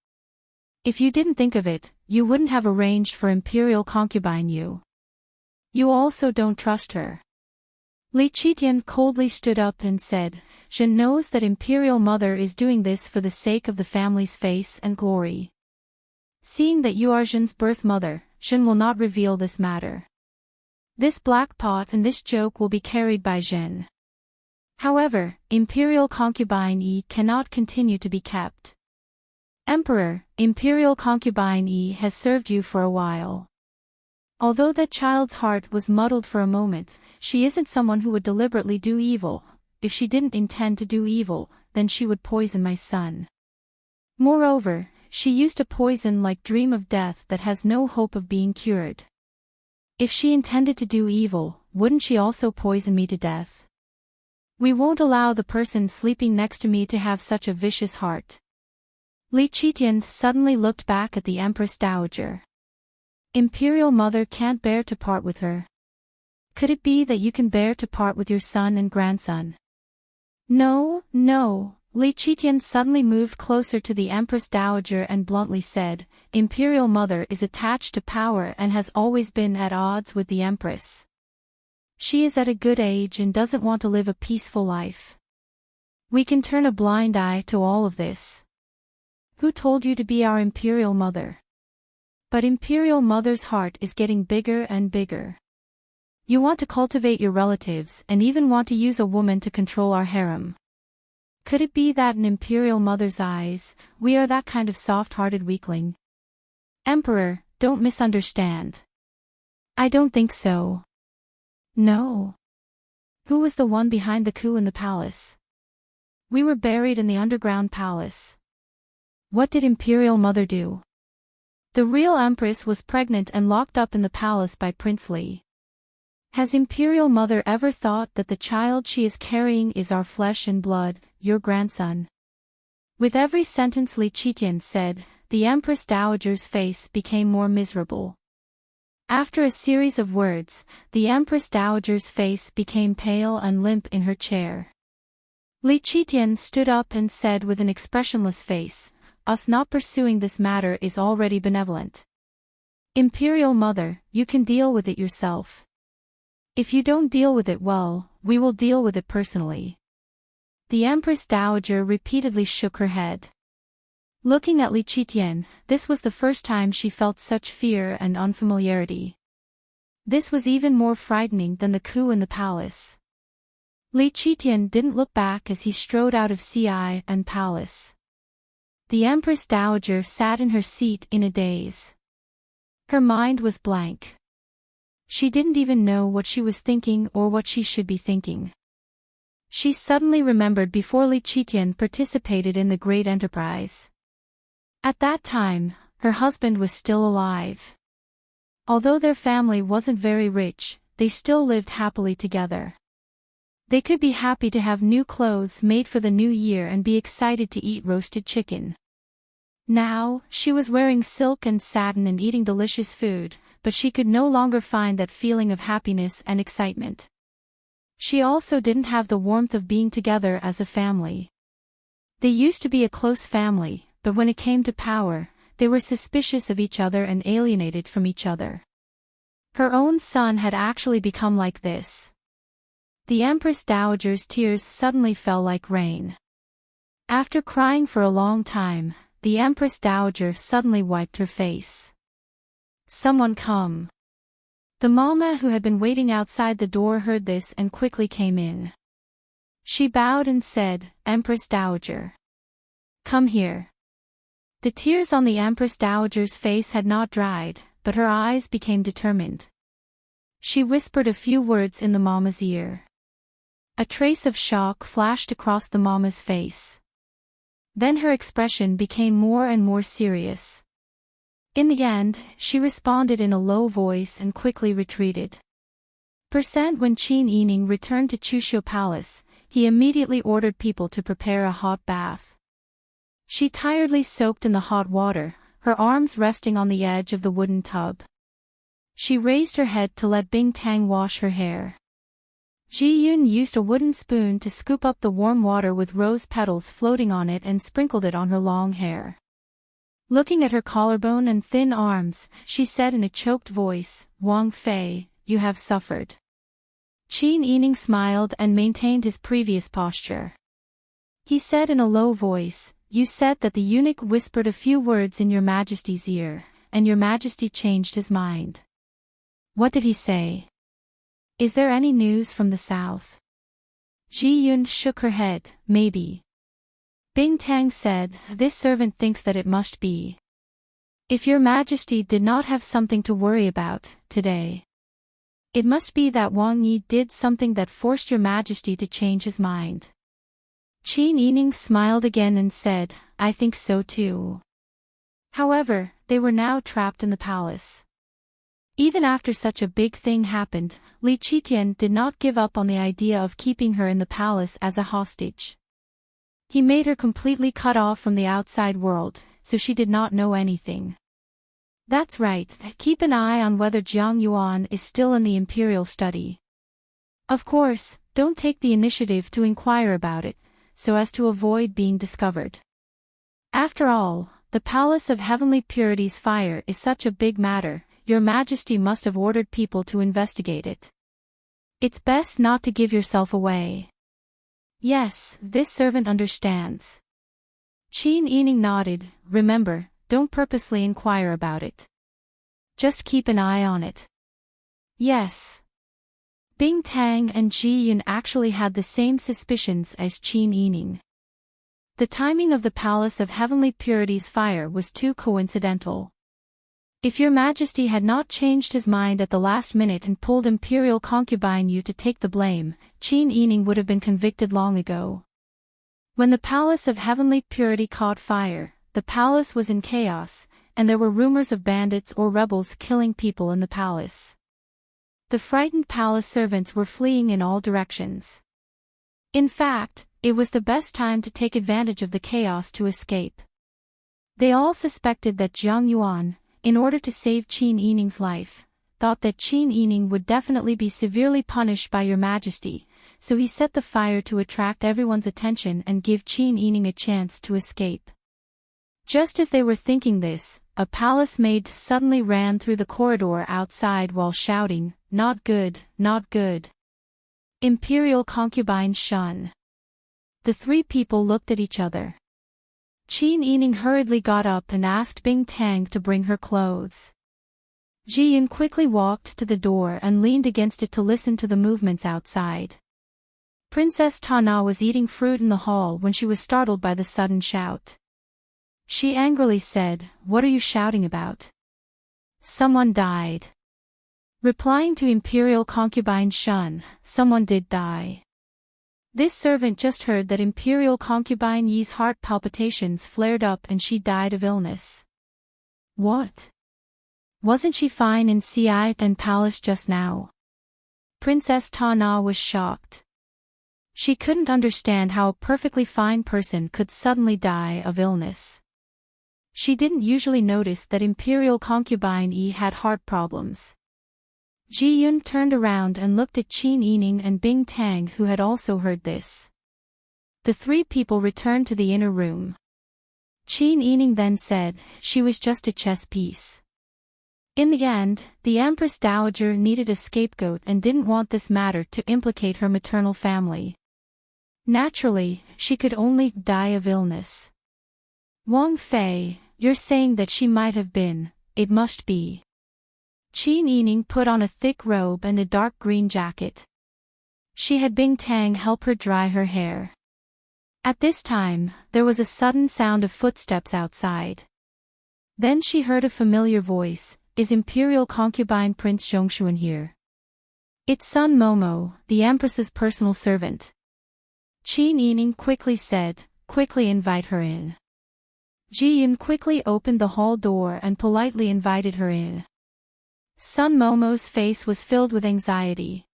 [SPEAKER 1] If you didn't think of it, you wouldn't have arranged for Imperial concubine Yu. You also don't trust her. Li Qitian coldly stood up and said, Jin knows that Imperial Mother is doing this for the sake of the family's face and glory. Seeing that you are Jin's birth mother, Jin will not reveal this matter. This black pot and this joke will be carried by Jin. However, Imperial concubine Yi cannot continue to be kept. Emperor, Imperial concubine Yi has served you for a while. Although that child's heart was muddled for a moment, she isn't someone who would deliberately do evil. If she didn't intend to do evil, then she would poison my son. Moreover, she used a poison like dream of death that has no hope of being cured. If she intended to do evil, wouldn't she also poison me to death? We won't allow the person sleeping next to me to have such a vicious heart. Li Qitian suddenly looked back at the Empress Dowager. Imperial Mother can't bear to part with her. Could it be that you can bear to part with your son and grandson? No, no. Li Qitian suddenly moved closer to the Empress Dowager and bluntly said, Imperial Mother is attached to power and has always been at odds with the Empress. She is at a good age and doesn't want to live a peaceful life. We can turn a blind eye to all of this. Who told you to be our Imperial Mother? But Imperial Mother's heart is getting bigger and bigger. You want to cultivate your relatives and even want to use a woman to control our harem. Could it be that in Imperial Mother's eyes, we are that kind of soft-hearted weakling? Emperor, don't misunderstand. I don't think so. No. Who was the one behind the coup in the palace? We were buried in the underground palace. What did Imperial Mother do? The real Empress was pregnant and locked up in the palace by Prince Li. Has Imperial Mother ever thought that the child she is carrying is our flesh and blood, your grandson? With every sentence Li Qitian said, the Empress Dowager's face became more miserable. After a series of words, the Empress Dowager's face became pale and limp in her chair. Li Qitian stood up and said with an expressionless face, Us not pursuing this matter is already benevolent. Imperial Mother, you can deal with it yourself. If you don't deal with it well, we will deal with it personally. The Empress Dowager repeatedly shook her head. Looking at Li Qitian, this was the first time she felt such fear and unfamiliarity. This was even more frightening than the coup in the palace. Li Qitian didn't look back as he strode out of Ci and palace. The Empress Dowager sat in her seat in a daze. Her mind was blank. She didn't even know what she was thinking or what she should be thinking. She suddenly remembered before Li Qitian participated in the great enterprise. At that time, her husband was still alive. Although their family wasn't very rich, they still lived happily together. They could be happy to have new clothes made for the new year and be excited to eat roasted chicken. Now, she was wearing silk and satin and eating delicious food, but she could no longer find that feeling of happiness and excitement. She also didn't have the warmth of being together as a family. They used to be a close family, but when it came to power, they were suspicious of each other and alienated from each other. Her own son had actually become like this. The Empress Dowager's tears suddenly fell like rain. After crying for a long time, the Empress Dowager suddenly wiped her face. "Someone come." The mama who had been waiting outside the door heard this and quickly came in. She bowed and said, "Empress Dowager, come here." The tears on the Empress Dowager's face had not dried, but her eyes became determined. She whispered a few words in the mama's ear. A trace of shock flashed across the mama's face. Then her expression became more and more serious. In the end, she responded in a low voice and quickly retreated. When Qin Yining returned to Chuxiu Palace, he immediately ordered people to prepare a hot bath. She tiredly soaked in the hot water, her arms resting on the edge of the wooden tub. She raised her head to let Bing Tang wash her hair. Ji Yun used a wooden spoon to scoop up the warm water with rose petals floating on it and sprinkled it on her long hair. Looking at her collarbone and thin arms, she said in a choked voice, "Wang Fei, you have suffered." Qin Yining smiled and maintained his previous posture. He said in a low voice, "You said that the eunuch whispered a few words in your Majesty's ear, and your Majesty changed his mind. What did he say? Is there any news from the south?" Ji Yun shook her head, "Maybe." Bing Tang said, "This servant thinks that it must be. If your Majesty did not have something to worry about, today, it must be that Wang Yi did something that forced your Majesty to change his mind." Qin Yining smiled again and said, "I think so too." However, they were now trapped in the palace. Even after such a big thing happened, Li Qitian did not give up on the idea of keeping her in the palace as a hostage. He made her completely cut off from the outside world, so she did not know anything. That's right, keep an eye on whether Jiang Yuan is still in the imperial study. Of course, don't take the initiative to inquire about it, so as to avoid being discovered. After all, the Palace of Heavenly Purity's fire is such a big matter, your Majesty must have ordered people to investigate it. It's best not to give yourself away. Yes, this servant understands. Qin Yining nodded, remember, don't purposely inquire about it. Just keep an eye on it. Yes. Bing Tang and Ji Yun actually had the same suspicions as Qin Yining. The timing of the Palace of Heavenly Purity's fire was too coincidental. If your Majesty had not changed his mind at the last minute and pulled Imperial Concubine Yu to take the blame, Qin Yining would have been convicted long ago. When the Palace of Heavenly Purity caught fire, the palace was in chaos, and there were rumors of bandits or rebels killing people in the palace. The frightened palace servants were fleeing in all directions. In fact, it was the best time to take advantage of the chaos to escape. They all suspected that Jiang Yuan, in order to save Qin Yining's life, thought that Qin Yining would definitely be severely punished by your Majesty, so he set the fire to attract everyone's attention and give Qin Yining a chance to escape. Just as they were thinking this, a palace maid suddenly ran through the corridor outside while shouting, "Not good, not good. Imperial concubine Shun." The three people looked at each other. Qin Yining hurriedly got up and asked Bing Tang to bring her clothes. Ji Yun quickly walked to the door and leaned against it to listen to the movements outside. Princess Ta Na was eating fruit in the hall when she was startled by the sudden shout. She angrily said, "What are you shouting about?" "Someone died." Replying to Imperial concubine Shun, "Someone did die." This servant just heard that Imperial concubine Yi's heart palpitations flared up and she died of illness. What? Wasn't she fine in Xi'an and Palace just now? Princess Ta Na was shocked. She couldn't understand how a perfectly fine person could suddenly die of illness. She didn't usually notice that Imperial concubine Yi had heart problems. Ji Yun turned around and looked at Qin Yining and Bing Tang, who had also heard this. The three people returned to the inner room. Qin Yining then said, "She was just a chess piece." In the end, the Empress Dowager needed a scapegoat and didn't want this matter to implicate her maternal family. Naturally, she could only die of illness. "Wang Fei, you're saying that she might have been, it must be." Qin Yining put on a thick robe and a dark green jacket. She had Bing Tang help her dry her hair. At this time, there was a sudden sound of footsteps outside. Then she heard a familiar voice, "Is Imperial concubine Prince Zhongshuan here?" "It's Sun Momo, the Empress's personal servant." Qin Yining quickly said, "Quickly invite her in." Ji Yun quickly opened the hall door and politely invited her in. Sun Momo's face was filled with anxiety.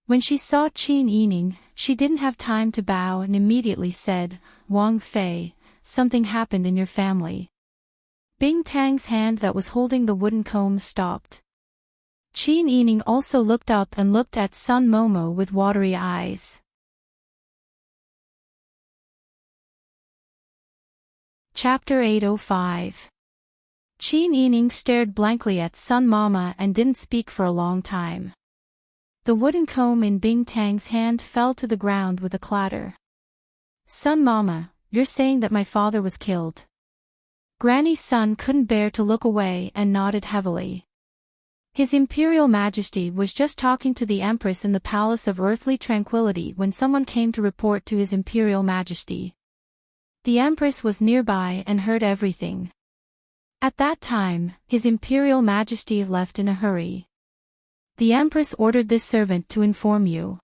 [SPEAKER 1] When she saw Qin Yining, she didn't have time to bow and immediately said, "Wang Fei, something happened in your family." Bing Tang's hand that was holding the wooden comb stopped. Qin Yining also looked up and looked at Sun Momo with watery eyes. Chapter 805. Qin Yining stared blankly at Sun Mama and didn't speak for a long time. The wooden comb in Bing Tang's hand fell to the ground with a clatter. "Sun Mama, you're saying that my father was killed?" Granny Sun couldn't bear to look away and nodded heavily. His Imperial Majesty was just talking to the Empress in the Palace of Earthly Tranquility when someone came to report to His Imperial Majesty. The Empress was nearby and heard everything. At that time, His Imperial Majesty left in a hurry. "The Empress ordered this servant to inform you."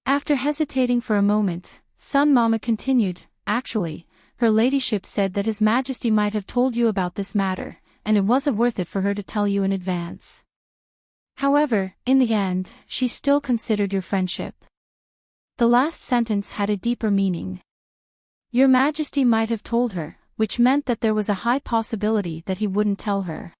[SPEAKER 1] After hesitating for a moment, Sun Mama continued, "Actually, her ladyship said that His Majesty might have told you about this matter, and it wasn't worth it for her to tell you in advance. However, in the end, she still considered your friendship." The last sentence had a deeper meaning. "Your Majesty might have told her," which meant that there was a high possibility that he wouldn't tell her.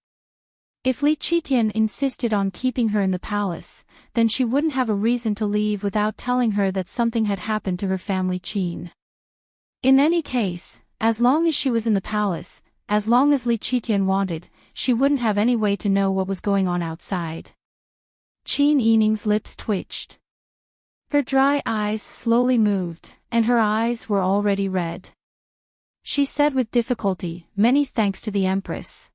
[SPEAKER 1] If Li Qitian insisted on keeping her in the palace, then she wouldn't have a reason to leave without telling her that something had happened to her family Qin. In any case, as long as she was in the palace, as long as Li Qitian wanted, she wouldn't have any way to know what was going on outside. Qin Yining's lips twitched. Her dry eyes slowly moved, and her eyes were already red. She said with difficulty, "Many thanks to the Empress."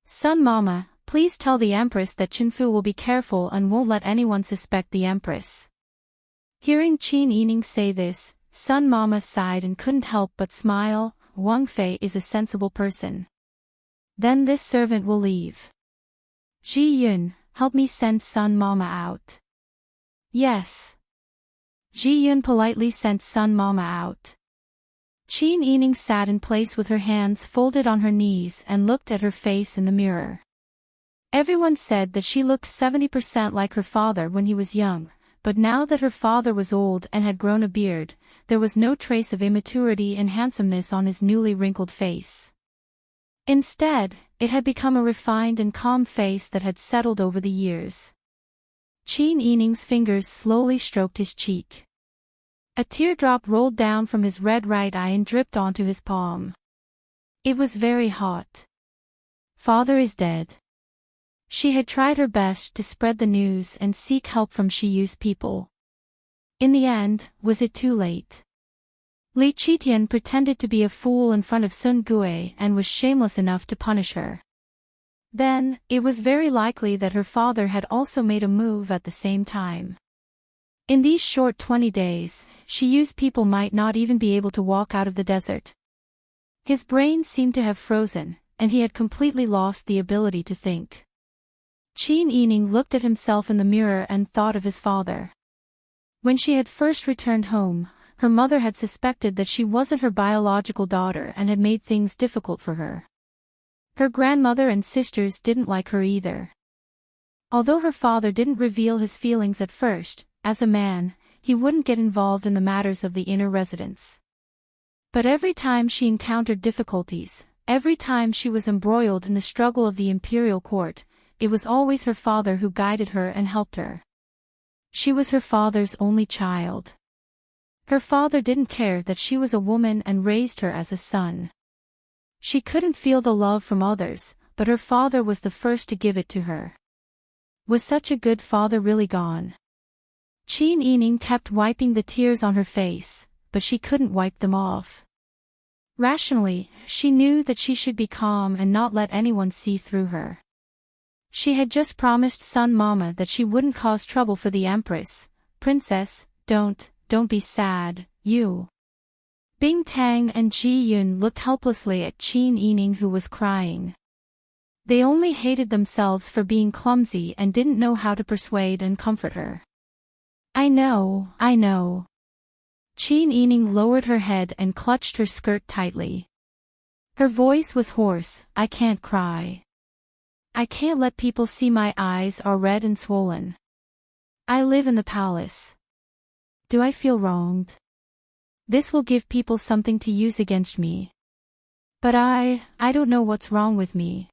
[SPEAKER 1] "Sun Mama, please tell the Empress that Chinfu will be careful and won't let anyone suspect the Empress." Hearing Qin Yining say this, Sun Mama sighed and couldn't help but smile. "Wang Fei is a sensible person. Then this servant will leave. Ji Yun, help me send Sun Mama out." "Yes." Ji Yun politely sent Sun Mama out. Qin Yining sat in place with her hands folded on her knees and looked at her face in the mirror. Everyone said that she looked 70% like her father when he was young, but now that her father was old and had grown a beard, there was no trace of immaturity and handsomeness on his newly wrinkled face. Instead, it had become a refined and calm face that had settled over the years. Qin Yining's fingers slowly stroked his cheek. A teardrop rolled down from his red right eye and dripped onto his palm. It was very hot. "Father is dead." She had tried her best to spread the news and seek help from Shiyu's people. In the end, was it too late? Li Qitian pretended to be a fool in front of Sun Gui and was shameless enough to punish her. Then, it was very likely that her father had also made a move at the same time. In these short 20 days, she used people might not even be able to walk out of the desert. His brain seemed to have frozen, and he had completely lost the ability to think. Qin Yining looked at himself in the mirror and thought of his father. When she had first returned home, her mother had suspected that she wasn't her biological daughter and had made things difficult for her. Her grandmother and sisters didn't like her either. Although her father didn't reveal his feelings at first, as a man, he wouldn't get involved in the matters of the inner residence. But every time she encountered difficulties, every time she was embroiled in the struggle of the imperial court, it was always her father who guided her and helped her. She was her father's only child. Her father didn't care that she was a woman and raised her as a son. She couldn't feel the love from others, but her father was the first to give it to her. Was such a good father really gone? Qin Yining kept wiping the tears on her face, but she couldn't wipe them off. Rationally, she knew that she should be calm and not let anyone see through her. She had just promised Sun Mama that she wouldn't cause trouble for the Empress. Princess, don't be sad, you. Bing Tang and Ji Yun looked helplessly at Qin Yining who was crying. They only hated themselves for being clumsy and didn't know how to persuade and comfort her. I know. Qin Yining lowered her head and clutched her skirt tightly. Her voice was hoarse. I can't cry. I can't let people see my eyes are red and swollen. I live in the palace. Do I feel wronged? This will give people something to use against me. But I don't know what's wrong with me.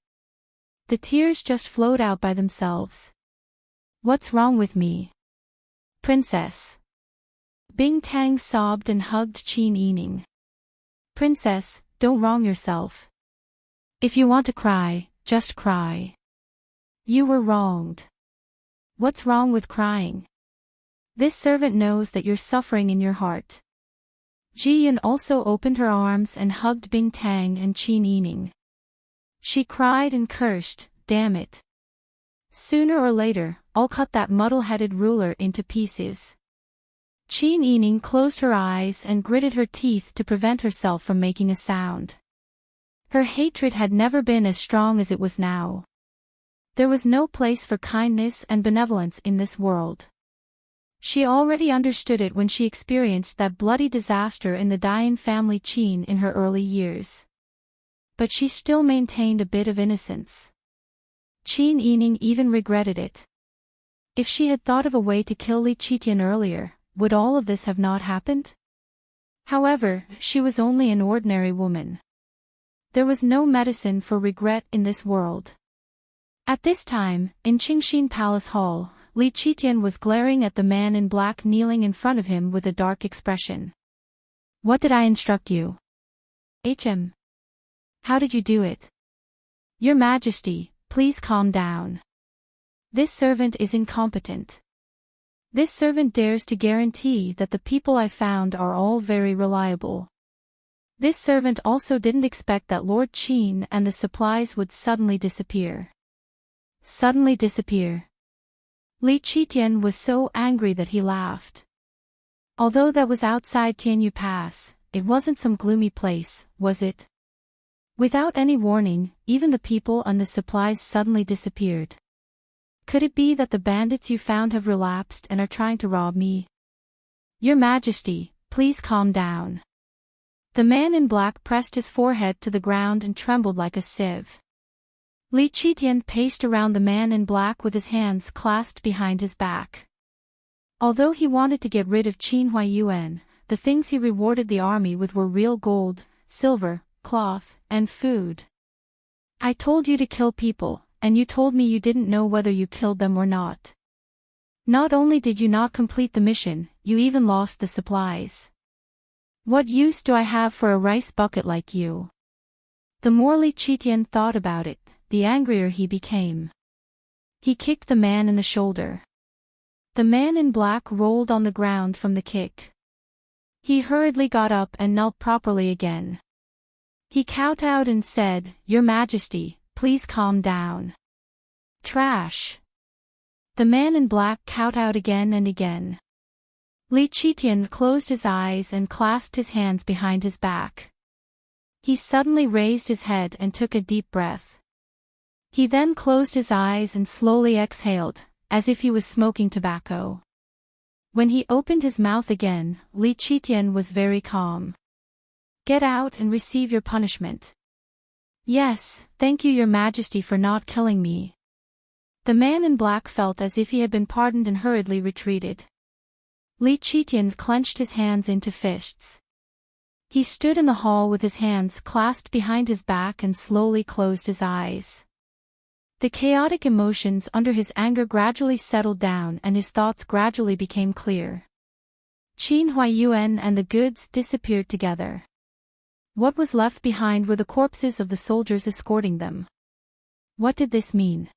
[SPEAKER 1] The tears just flowed out by themselves. What's wrong with me? Princess. Bing Tang sobbed and hugged Qin Yining. Princess, don't wrong yourself. If you want to cry, just cry. You were wronged. What's wrong with crying? This servant knows that you're suffering in your heart. Ji Yun also opened her arms and hugged Bing Tang and Qin Yining. She cried and cursed, damn it. Sooner or later, I'll cut that muddle-headed ruler into pieces. Qin Yining closed her eyes and gritted her teeth to prevent herself from making a sound. Her hatred had never been as strong as it was now. There was no place for kindness and benevolence in this world. She already understood it when she experienced that bloody disaster in the Dian family Qin in her early years. But she still maintained a bit of innocence. Qin Yining even regretted it. If she had thought of a way to kill Li Qitian earlier, would all of this have not happened? However, she was only an ordinary woman. There was no medicine for regret in this world. At this time, in Qingxin Palace Hall, Li Qitian was glaring at the man in black kneeling in front of him with a dark expression. What did I instruct you? How did you do it? Your Majesty, please calm down. This servant is incompetent. This servant dares to guarantee that the people I found are all very reliable. This servant also didn't expect that Lord Qin and the supplies would suddenly disappear. Suddenly disappear. Li Qitian was so angry that he laughed. Although that was outside Tianyu Pass, it wasn't some gloomy place, was it? Without any warning, even the people and the supplies suddenly disappeared. Could it be that the bandits you found have relapsed and are trying to rob me? Your Majesty, please calm down. The man in black pressed his forehead to the ground and trembled like a sieve. Li Qitian paced around the man in black with his hands clasped behind his back. Although he wanted to get rid of Qin Huaiyuan, the things he rewarded the army with were real gold, silver, cloth, and food. I told you to kill people, and you told me you didn't know whether you killed them or not. Not only did you not complete the mission, you even lost the supplies. What use do I have for a rice bucket like you? The more Li Qitian thought about it, the angrier he became. He kicked the man in the shoulder. The man in black rolled on the ground from the kick. He hurriedly got up and knelt properly again. He kowtowed and said, "Your Majesty, please calm down." Trash. The man in black kowtowed again and again. Li Qitian closed his eyes and clasped his hands behind his back. He suddenly raised his head and took a deep breath. He then closed his eyes and slowly exhaled, as if he was smoking tobacco. When he opened his mouth again, Li Qitian was very calm. "Get out and receive your punishment." "Yes, thank you, Your Majesty, for not killing me." The man in black felt as if he had been pardoned and hurriedly retreated. Li Qitian clenched his hands into fists. He stood in the hall with his hands clasped behind his back and slowly closed his eyes. The chaotic emotions under his anger gradually settled down and his thoughts gradually became clear. Qin Huaiyuan and the goods disappeared together. What was left behind were the corpses of the soldiers escorting them. What did this mean?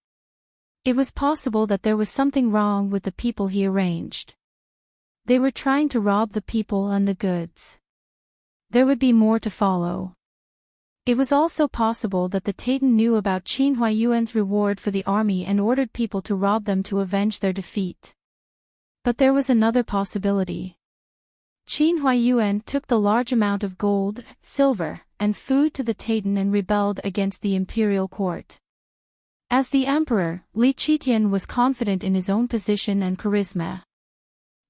[SPEAKER 1] It was possible that there was something wrong with the people he arranged. They were trying to rob the people and the goods. There would be more to follow. It was also possible that the Titan knew about Qin Huaiyuan's reward for the army and ordered people to rob them to avenge their defeat. But there was another possibility. Qin Huaiyuan took the large amount of gold, silver, and food to the Titan and rebelled against the imperial court. As the emperor, Li Qitian was confident in his own position and charisma.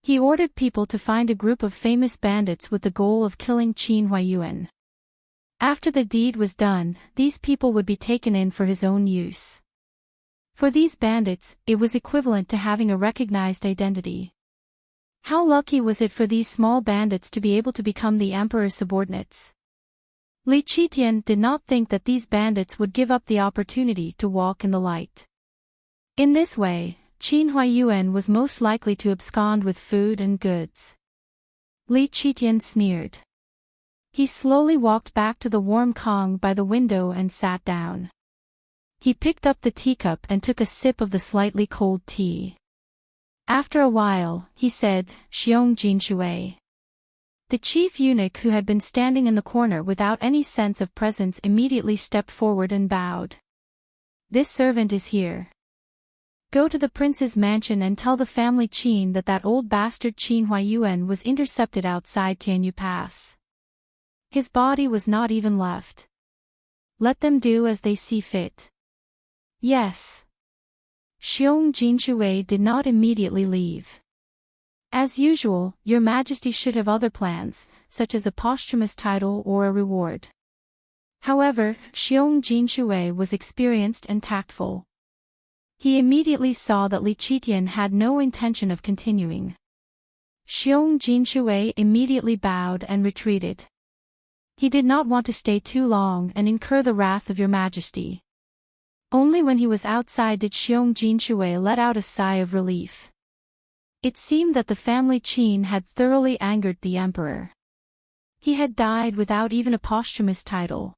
[SPEAKER 1] He ordered people to find a group of famous bandits with the goal of killing Qin Huaiyuan. After the deed was done, these people would be taken in for his own use. For these bandits, it was equivalent to having a recognized identity. How lucky was it for these small bandits to be able to become the emperor's subordinates? Li Qitian did not think that these bandits would give up the opportunity to walk in the light. In this way, Qin Huaiyuan was most likely to abscond with food and goods. Li Qitian sneered. He slowly walked back to the warm Kong by the window and sat down. He picked up the teacup and took a sip of the slightly cold tea. After a while, he said, "Xiong Jinshui." The chief eunuch who had been standing in the corner without any sense of presence immediately stepped forward and bowed. "This servant is here. Go to the prince's mansion and tell the family Qin that that old bastard Qin Huaiyuan was intercepted outside Tianyu Pass. His body was not even left. Let them do as they see fit." "Yes." Xiong Jinshui did not immediately leave. "As usual, Your Majesty should have other plans, such as a posthumous title or a reward." However, Xiong Jinshui was experienced and tactful. He immediately saw that Li Qitian had no intention of continuing. Xiong Jinshui immediately bowed and retreated. He did not want to stay too long and incur the wrath of Your Majesty. Only when he was outside did Xiong Jinshui let out a sigh of relief. It seemed that the family Qin had thoroughly angered the emperor. He had died without even a posthumous title.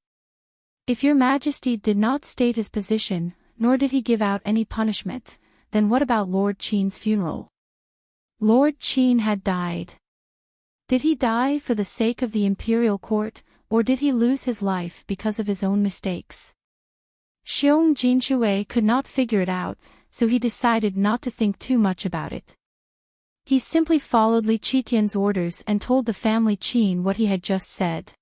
[SPEAKER 1] If Your Majesty did not state his position, nor did he give out any punishment, then what about Lord Qin's funeral? Lord Qin had died. Did he die for the sake of the imperial court, or did he lose his life because of his own mistakes? Xiong Jinshui could not figure it out, so he decided not to think too much about it. He simply followed Li Qitian's orders and told the family Qin what he had just said.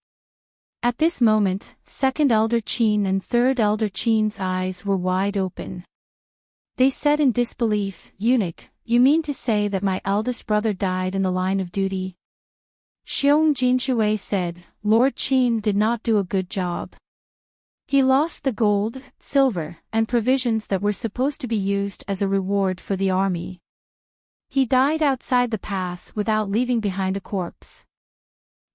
[SPEAKER 1] At this moment, second elder Qin and third elder Qin's eyes were wide open. They said in disbelief, "Eunuch, you mean to say that my eldest brother died in the line of duty?" Xiong Jinshui said, "Lord Qin did not do a good job. He lost the gold, silver, and provisions that were supposed to be used as a reward for the army. He died outside the pass without leaving behind a corpse.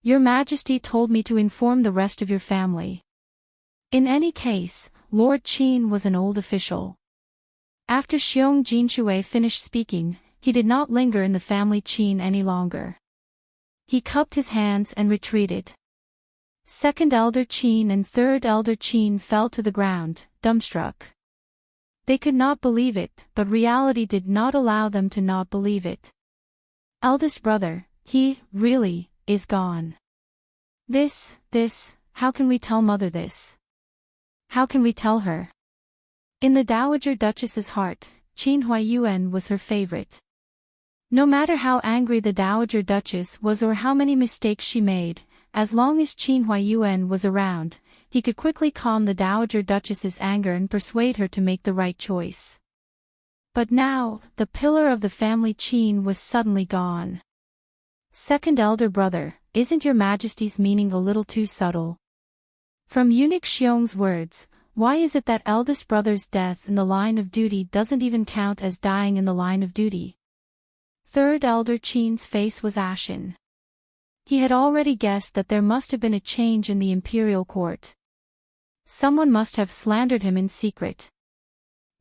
[SPEAKER 1] Your Majesty told me to inform the rest of your family." In any case, Lord Qin was an old official. After Xiong Jinshui finished speaking, he did not linger in the family Qin any longer. He cupped his hands and retreated. Second elder Qin and third elder Qin fell to the ground, dumbstruck. They could not believe it, but reality did not allow them to not believe it. Eldest brother, he, really, is gone. This, how can we tell mother this? How can we tell her? In the Dowager Duchess's heart, Qin Huaiyuan was her favorite. No matter how angry the Dowager Duchess was or how many mistakes she made, as long as Qin Huaiyuan was around, he could quickly calm the Dowager Duchess's anger and persuade her to make the right choice. But now, the pillar of the family Qin was suddenly gone. Second elder brother, isn't your Majesty's meaning a little too subtle? From Eunuch Xiong's words, why is it that eldest brother's death in the line of duty doesn't even count as dying in the line of duty? Third elder Qin's face was ashen. He had already guessed that there must have been a change in the imperial court. Someone must have slandered him in secret.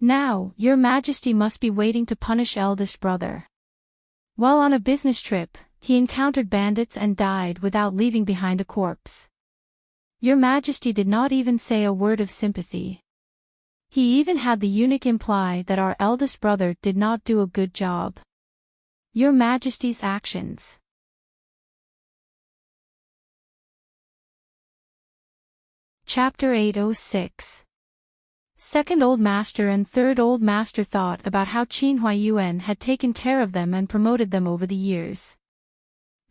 [SPEAKER 1] Now, your Majesty must be waiting to punish eldest brother. While on a business trip, he encountered bandits and died without leaving behind a corpse. Your Majesty did not even say a word of sympathy. He even had the eunuch imply that our eldest brother did not do a good job. Your Majesty's actions. Chapter 806. Second Old Master and Third Old Master thought about how Qin Huaiyuan had taken care of them and promoted them over the years.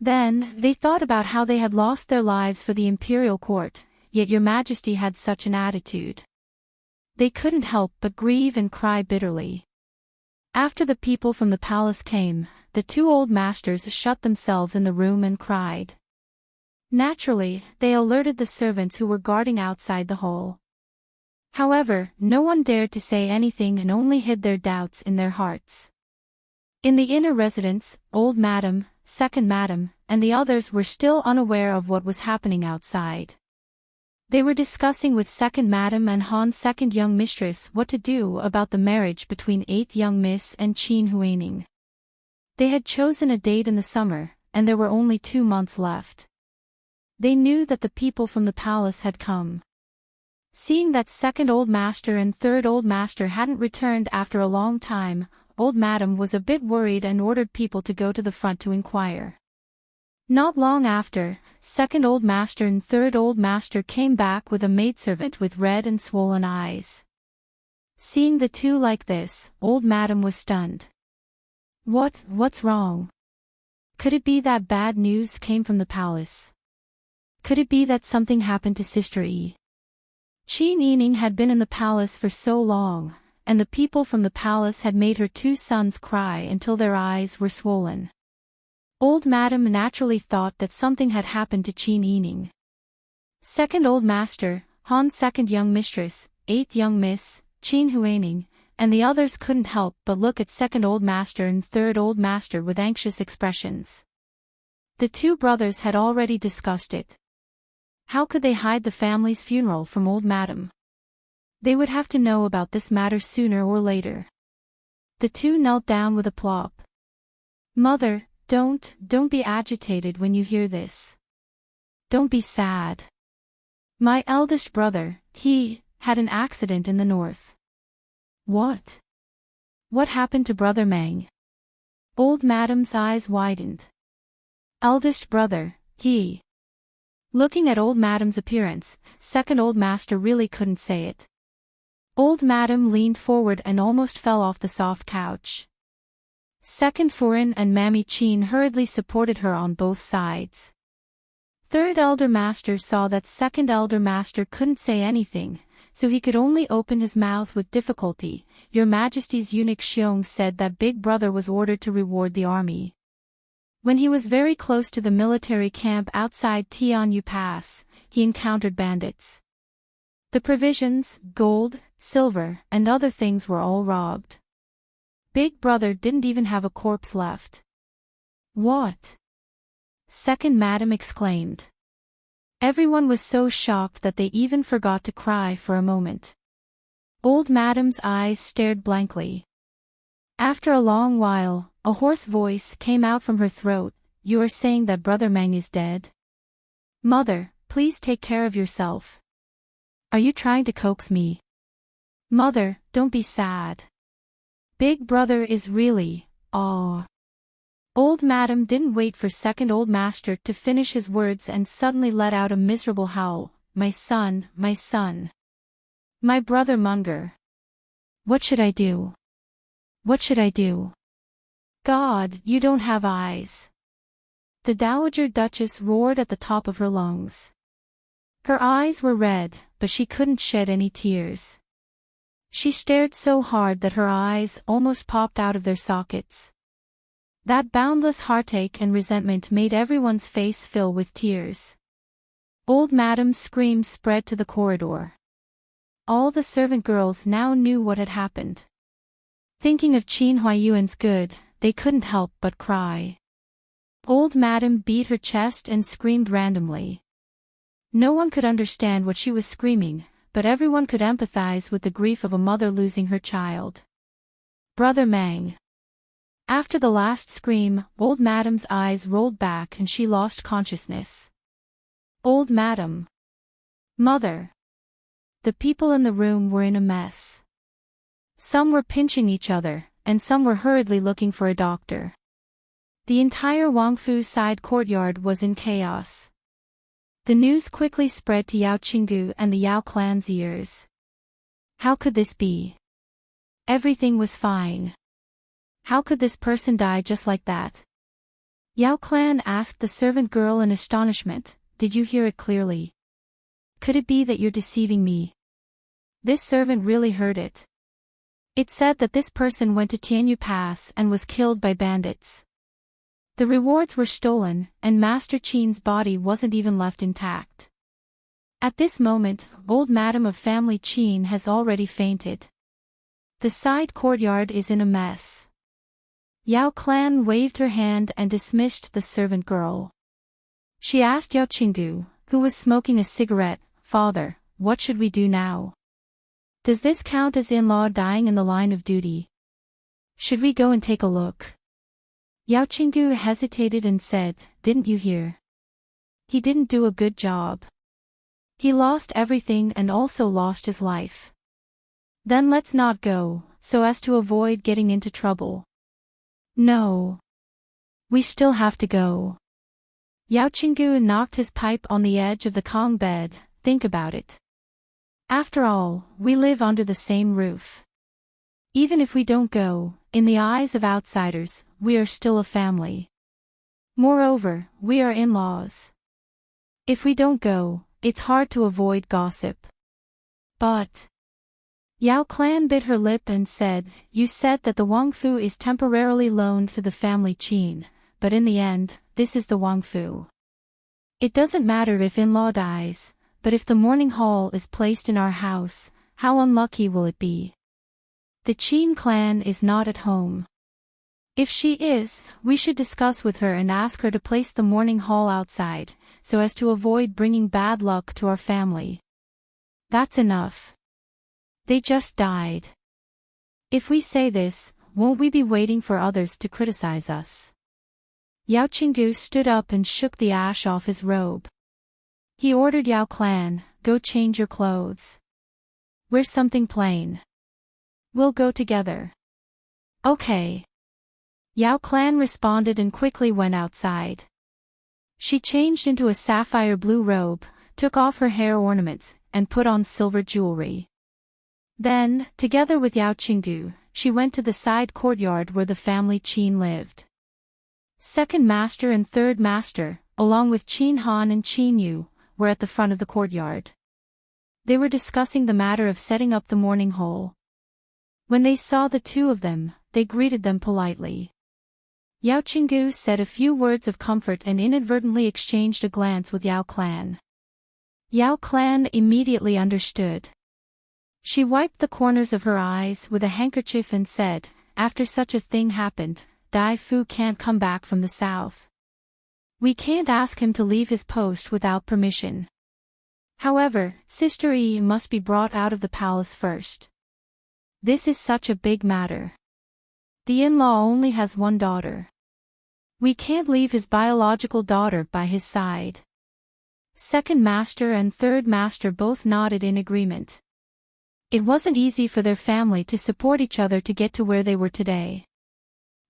[SPEAKER 1] Then, they thought about how they had lost their lives for the imperial court, yet your Majesty had such an attitude. They couldn't help but grieve and cry bitterly. After the people from the palace came, the two old masters shut themselves in the room and cried. Naturally, they alerted the servants who were guarding outside the hall. However, no one dared to say anything and only hid their doubts in their hearts. In the inner residence, Old Madam, Second Madam, and the others were still unaware of what was happening outside. They were discussing with Second Madam and Han's second young mistress what to do about the marriage between 8th young Miss and Qin Huaining. They had chosen a date in the summer, and there were only 2 months left. They knew that the people from the palace had come. Seeing that Second Old Master and Third Old Master hadn't returned after a long time, Old Madam was a bit worried and ordered people to go to the front to inquire. Not long after, Second Old Master and Third Old Master came back with a maidservant with red and swollen eyes. Seeing the two like this, Old Madam was stunned. What's wrong? Could it be that bad news came from the palace? Could it be that something happened to Sister Yi? Qin Yining had been in the palace for so long, and the people from the palace had made her 2 sons cry until their eyes were swollen. Old Madam naturally thought that something had happened to Qin Yining. Second Old Master, Han's second young mistress, 8th young Miss, Qin Huaining, and the others couldn't help but look at Second Old Master and Third Old Master with anxious expressions. The 2 brothers had already discussed it. How could they hide the family's funeral from Old Madam? They would have to know about this matter sooner or later. The 2 knelt down with a plop. Mother, don't be agitated when you hear this. Don't be sad. My eldest brother, he had an accident in the north. What? What happened to Brother Meng? Old Madam's eyes widened. Eldest brother, he. Looking at Old Madam's appearance, Second Old Master really couldn't say it. Old Madam leaned forward and almost fell off the soft couch. Second Furin and Mammy Qin hurriedly supported her on both sides. Third Elder Master saw that Second Elder Master couldn't say anything, so he could only open his mouth with difficulty. Your Majesty's Eunuch Xiong said that Big Brother was ordered to reward the army. When he was very close to the military camp outside Tianyu Pass, he encountered bandits. The provisions, gold, silver, and other things were all robbed. Big Brother didn't even have a corpse left. What? Second Madam exclaimed. Everyone was so shocked that they even forgot to cry for a moment. Old Madam's eyes stared blankly. After a long while, a hoarse voice came out from her throat. You are saying that Brother Meng is dead? Mother, please take care of yourself. Are you trying to coax me? Mother, don't be sad. Big Brother is really, Old Madam didn't wait for second old master to finish his words and suddenly let out a miserable howl. My son, my son. My brother Munger. What should I do? What should I do? God, you don't have eyes. The Dowager Duchess roared at the top of her lungs. Her eyes were red, but she couldn't shed any tears. She stared so hard that her eyes almost popped out of their sockets. That boundless heartache and resentment made everyone's face fill with tears. Old Madam's screams spread to the corridor. All the servant girls now knew what had happened. Thinking of Qin Huayuan's good, they couldn't help but cry. Old Madam beat her chest and screamed randomly. No one could understand what she was screaming, but everyone could empathize with the grief of a mother losing her child. Brother Mang. After the last scream, Old Madam's eyes rolled back and she lost consciousness. Old Madam. Mother. The people in the room were in a mess. Some were pinching each other, and some were hurriedly looking for a doctor. The entire Wangfu side courtyard was in chaos. The news quickly spread to Yao Qinggu and the Yao clan's ears. How could this be? Everything was fine. How could this person die just like that? Yao clan asked the servant girl in astonishment. Did you hear it clearly? Could it be that you're deceiving me? This servant really heard it. It said that this person went to Tianyu Pass and was killed by bandits. The rewards were stolen, and Master Qin's body wasn't even left intact. At this moment, Old Madam of Family Qin has already fainted. The side courtyard is in a mess. Yao Clan waved her hand and dismissed the servant girl. She asked Yao Qinggu, who was smoking a cigarette, Father, what should we do now? Does this count as in-law dying in the line of duty? Should we go and take a look? Yao Qinggu hesitated and said, Didn't you hear? He didn't do a good job. He lost everything and also lost his life. Then let's not go, so as to avoid getting into trouble. No. We still have to go. Yao Qinggu knocked his pipe on the edge of the Kong bed. Think about it. After all, we live under the same roof. Even if we don't go, in the eyes of outsiders, we are still a family. Moreover, we are in-laws. If we don't go, it's hard to avoid gossip. But Yao Clan bit her lip and said, You said that the Wangfu is temporarily loaned to the family Qin, but in the end, this is the Wangfu. It doesn't matter if in-law dies, but if the mourning hall is placed in our house, how unlucky will it be? The Qin clan is not at home. If she is, we should discuss with her and ask her to place the mourning hall outside, so as to avoid bringing bad luck to our family. That's enough. They just died. If we say this, won't we be waiting for others to criticize us? Yao Qinggu stood up and shook the ash off his robe. He ordered Yao Clan, Go change your clothes. Wear something plain. We'll go together. Okay. Yao Clan responded and quickly went outside. She changed into a sapphire blue robe, took off her hair ornaments, and put on silver jewelry. Then, together with Yao Qinggu, she went to the side courtyard where the family Qin lived. Second master and third master, along with Qin Han and Qin Yu, were at the front of the courtyard. They were discussing the matter of setting up the mourning hall. When they saw the two of them, they greeted them politely. Yao Qinggu said a few words of comfort and inadvertently exchanged a glance with Yao Clan. Yao Clan immediately understood. She wiped the corners of her eyes with a handkerchief and said, After such a thing happened, Dai Fu can't come back from the south. We can't ask him to leave his post without permission. However, Sister Yi must be brought out of the palace first. This is such a big matter. The in-law only has one daughter. We can't leave his biological daughter by his side. Second master and third master both nodded in agreement. It wasn't easy for their family to support each other to get to where they were today.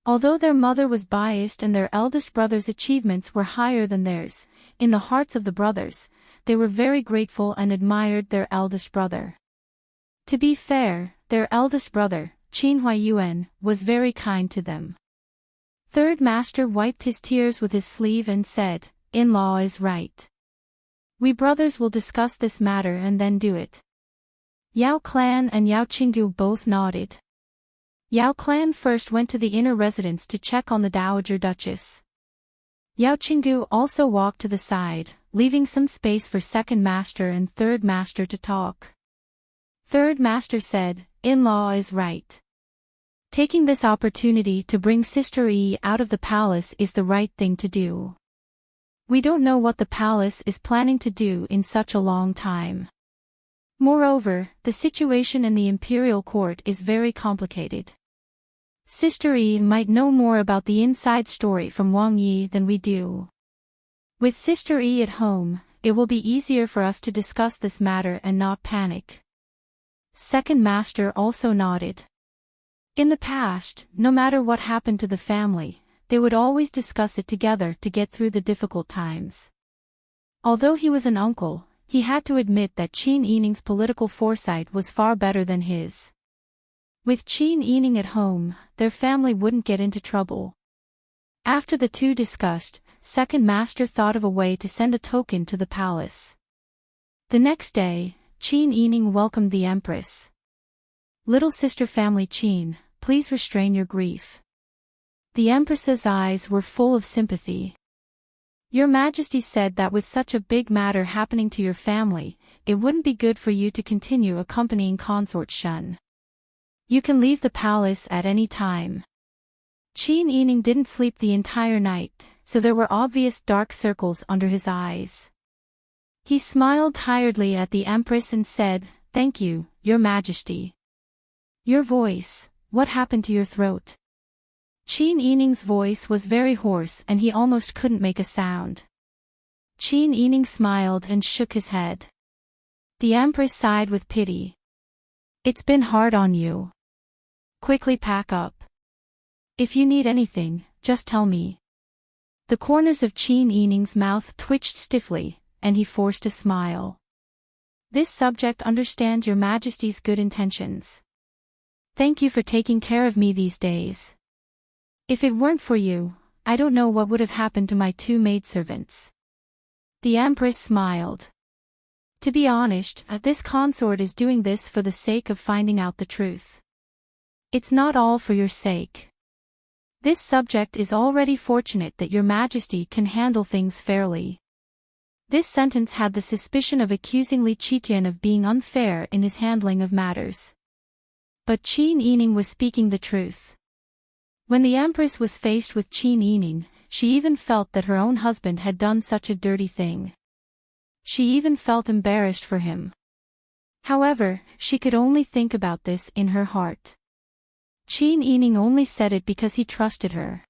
[SPEAKER 1] Although their mother was biased and their eldest brother's achievements were higher than theirs, in the hearts of the brothers, they were very grateful and admired their eldest brother. To be fair, their eldest brother, Qin Huayuan, was very kind to them. Third Master wiped his tears with his sleeve and said, "In-law is right. We brothers will discuss this matter and then do it." Yao Clan and Yao Qinggu both nodded. Yao Clan first went to the inner residence to check on the Dowager Duchess. Yao Qinggu also walked to the side, leaving some space for Second Master and Third Master to talk. Third Master said, "In-law is right. Taking this opportunity to bring Sister Yi out of the palace is the right thing to do. We don't know what the palace is planning to do in such a long time. Moreover, the situation in the imperial court is very complicated. Sister Yi might know more about the inside story from Wang Yi than we do. With Sister Yi at home, it will be easier for us to discuss this matter and not panic." Second Master also nodded. In the past, no matter what happened to the family, they would always discuss it together to get through the difficult times. Although he was an uncle, he had to admit that Qin Yining's political foresight was far better than his. With Qin Yining at home, their family wouldn't get into trouble. After the two discussed, Second Master thought of a way to send a token to the palace. The next day, Qin Yining welcomed the Empress. "Little sister family Qin, please restrain your grief." The Empress's eyes were full of sympathy. "Your Majesty said that with such a big matter happening to your family, it wouldn't be good for you to continue accompanying Consort Shun. You can leave the palace at any time." Qin Yining didn't sleep the entire night, so there were obvious dark circles under his eyes. He smiled tiredly at the Empress and said, "Thank you, Your Majesty." "Your voice, what happened to your throat?" Qin Yining's voice was very hoarse and he almost couldn't make a sound. Qin Yining smiled and shook his head. The Empress sighed with pity. "It's been hard on you. Quickly pack up. If you need anything, just tell me." The corners of Qin Yining's mouth twitched stiffly, and he forced a smile. "This subject understands Your Majesty's good intentions. Thank you for taking care of me these days. If it weren't for you, I don't know what would have happened to my two maidservants." The Empress smiled. "To be honest, this consort is doing this for the sake of finding out the truth. It's not all for your sake. This subject is already fortunate that Your Majesty can handle things fairly." This sentence had the suspicion of accusing Li Qitian of being unfair in his handling of matters. But Qin Yining was speaking the truth. When the Empress was faced with Qin Yining, she even felt that her own husband had done such a dirty thing. She even felt embarrassed for him. However, she could only think about this in her heart. Qin Yining only said it because he trusted her.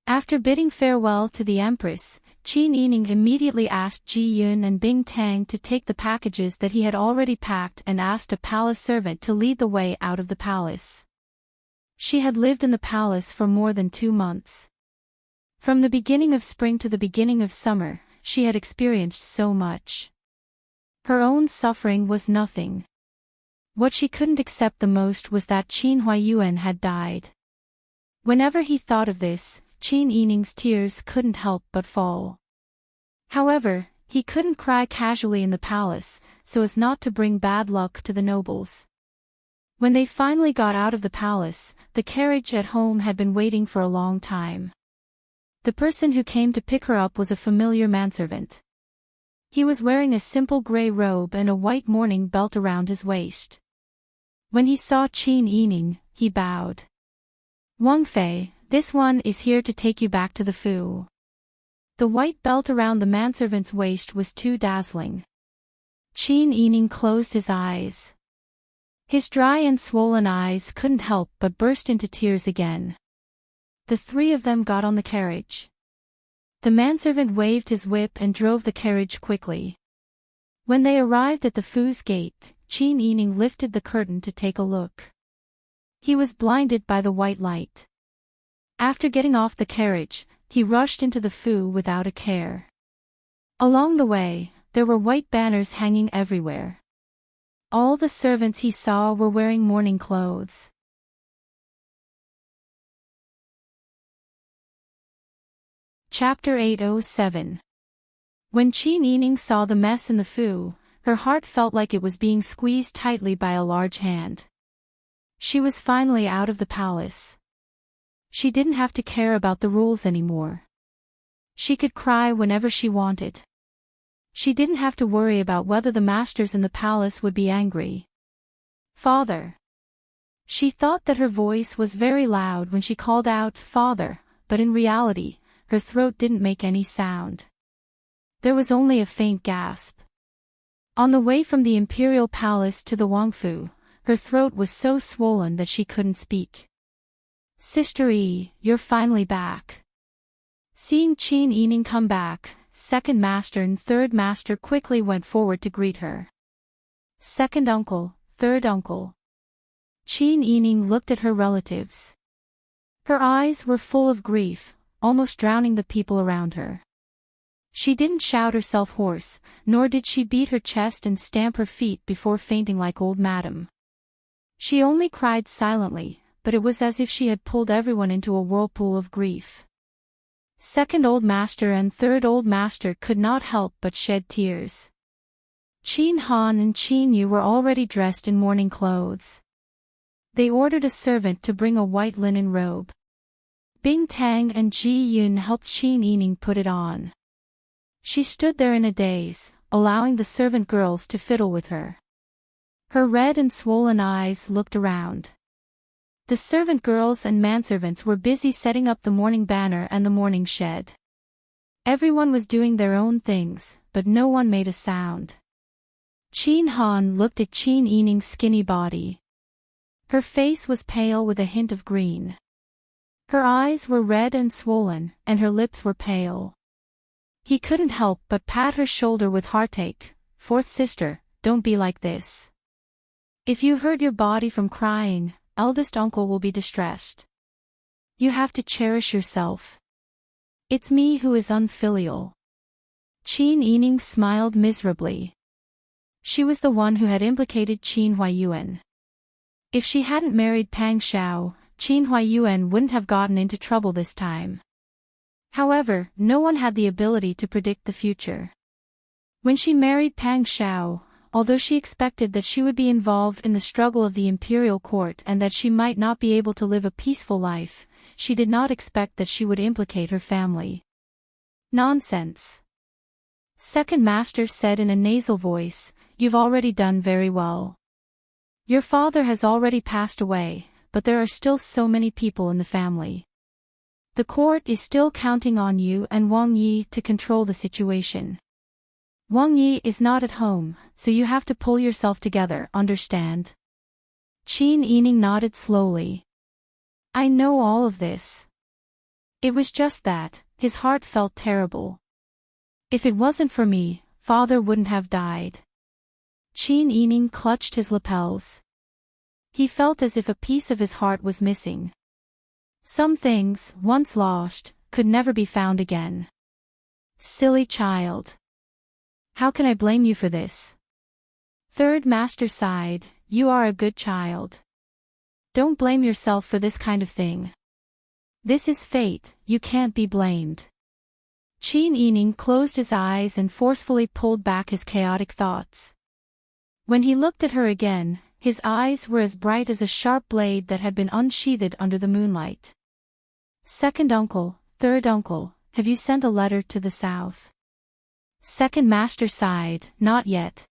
[SPEAKER 1] After bidding farewell to the Empress, Qin Yining immediately asked Ji Yun and Bing Tang to take the packages that he had already packed and asked a palace servant to lead the way out of the palace. She had lived in the palace for more than 2 months. From the beginning of spring to the beginning of summer, she had experienced so much. Her own suffering was nothing. What she couldn't accept the most was that Qin Huayuan had died. Whenever he thought of this, Qin Yining's tears couldn't help but fall. However, he couldn't cry casually in the palace, so as not to bring bad luck to the nobles. When they finally got out of the palace, the carriage at home had been waiting for a long time. The person who came to pick her up was a familiar manservant. He was wearing a simple gray robe and a white mourning belt around his waist. When he saw Qin Yining, he bowed. "Wang Fei, this one is here to take you back to the Fu." The white belt around the manservant's waist was too dazzling. Qin Yining closed his eyes. His dry and swollen eyes couldn't help but burst into tears again. The three of them got on the carriage. The manservant waved his whip and drove the carriage quickly. When they arrived at the Fu's gate, Qin Yining lifted the curtain to take a look. He was blinded by the white light. After getting off the carriage, he rushed into the Fu without a care. Along the way, there were white banners hanging everywhere. All the servants he saw were wearing mourning clothes. Chapter 807. When Qin Yining saw the mess in the Fu, her heart felt like it was being squeezed tightly by a large hand. She was finally out of the palace. She didn't have to care about the rules anymore. She could cry whenever she wanted. She didn't have to worry about whether the masters in the palace would be angry. Father. She thought that her voice was very loud when she called out, "Father," but in reality, her throat didn't make any sound. There was only a faint gasp. On the way from the imperial palace to the Wangfu, her throat was so swollen that she couldn't speak. "Sister Yi, you're finally back." Seeing Qin Yining come back, second master and third master quickly went forward to greet her. "Second uncle, third uncle." Qin Yining looked at her relatives. Her eyes were full of grief, almost drowning the people around her. She didn't shout herself hoarse, nor did she beat her chest and stamp her feet before fainting like old madam. She only cried silently, but it was as if she had pulled everyone into a whirlpool of grief. Second old master and third old master could not help but shed tears. Qin Han and Qin Yu were already dressed in mourning clothes. They ordered a servant to bring a white linen robe. Bing Tang and Ji Yun helped Qin Yining put it on. She stood there in a daze, allowing the servant girls to fiddle with her. Her red and swollen eyes looked around. The servant girls and manservants were busy setting up the mourning banner and the mourning shed. Everyone was doing their own things, but no one made a sound. Qin Han looked at Qin Yining's skinny body. Her face was pale with a hint of green. Her eyes were red and swollen, and her lips were pale. He couldn't help but pat her shoulder with heartache. "Fourth sister, don't be like this. If you hurt your body from crying, eldest uncle will be distressed. You have to cherish yourself. It's me who is unfilial." Qin Yining smiled miserably. She was the one who had implicated Qin Huayuan. If she hadn't married Pang Xiao, Qin Huayuan wouldn't have gotten into trouble this time. However, no one had the ability to predict the future. When she married Pang Xiao, although she expected that she would be involved in the struggle of the imperial court and that she might not be able to live a peaceful life, she did not expect that she would implicate her family. "Nonsense," second master said in a nasal voice. "You've already done very well. Your father has already passed away, but there are still so many people in the family. The court is still counting on you and Wang Yi to control the situation. Wang Yi is not at home, so you have to pull yourself together, understand?" Qin Yining nodded slowly. "I know all of this." It was just that, his heart felt terrible. "If it wasn't for me, father wouldn't have died." Qin Yining clutched his lapels. He felt as if a piece of his heart was missing. Some things, once lost, could never be found again. "Silly child. How can I blame you for this?" Third master sighed. "You are a good child. Don't blame yourself for this kind of thing. This is fate, you can't be blamed." Qin Yining closed his eyes and forcefully pulled back his chaotic thoughts. When he looked at her again, his eyes were as bright as a sharp blade that had been unsheathed under the moonlight. "Second uncle, third uncle, have you sent a letter to the south?" Second master sighed. "Not yet."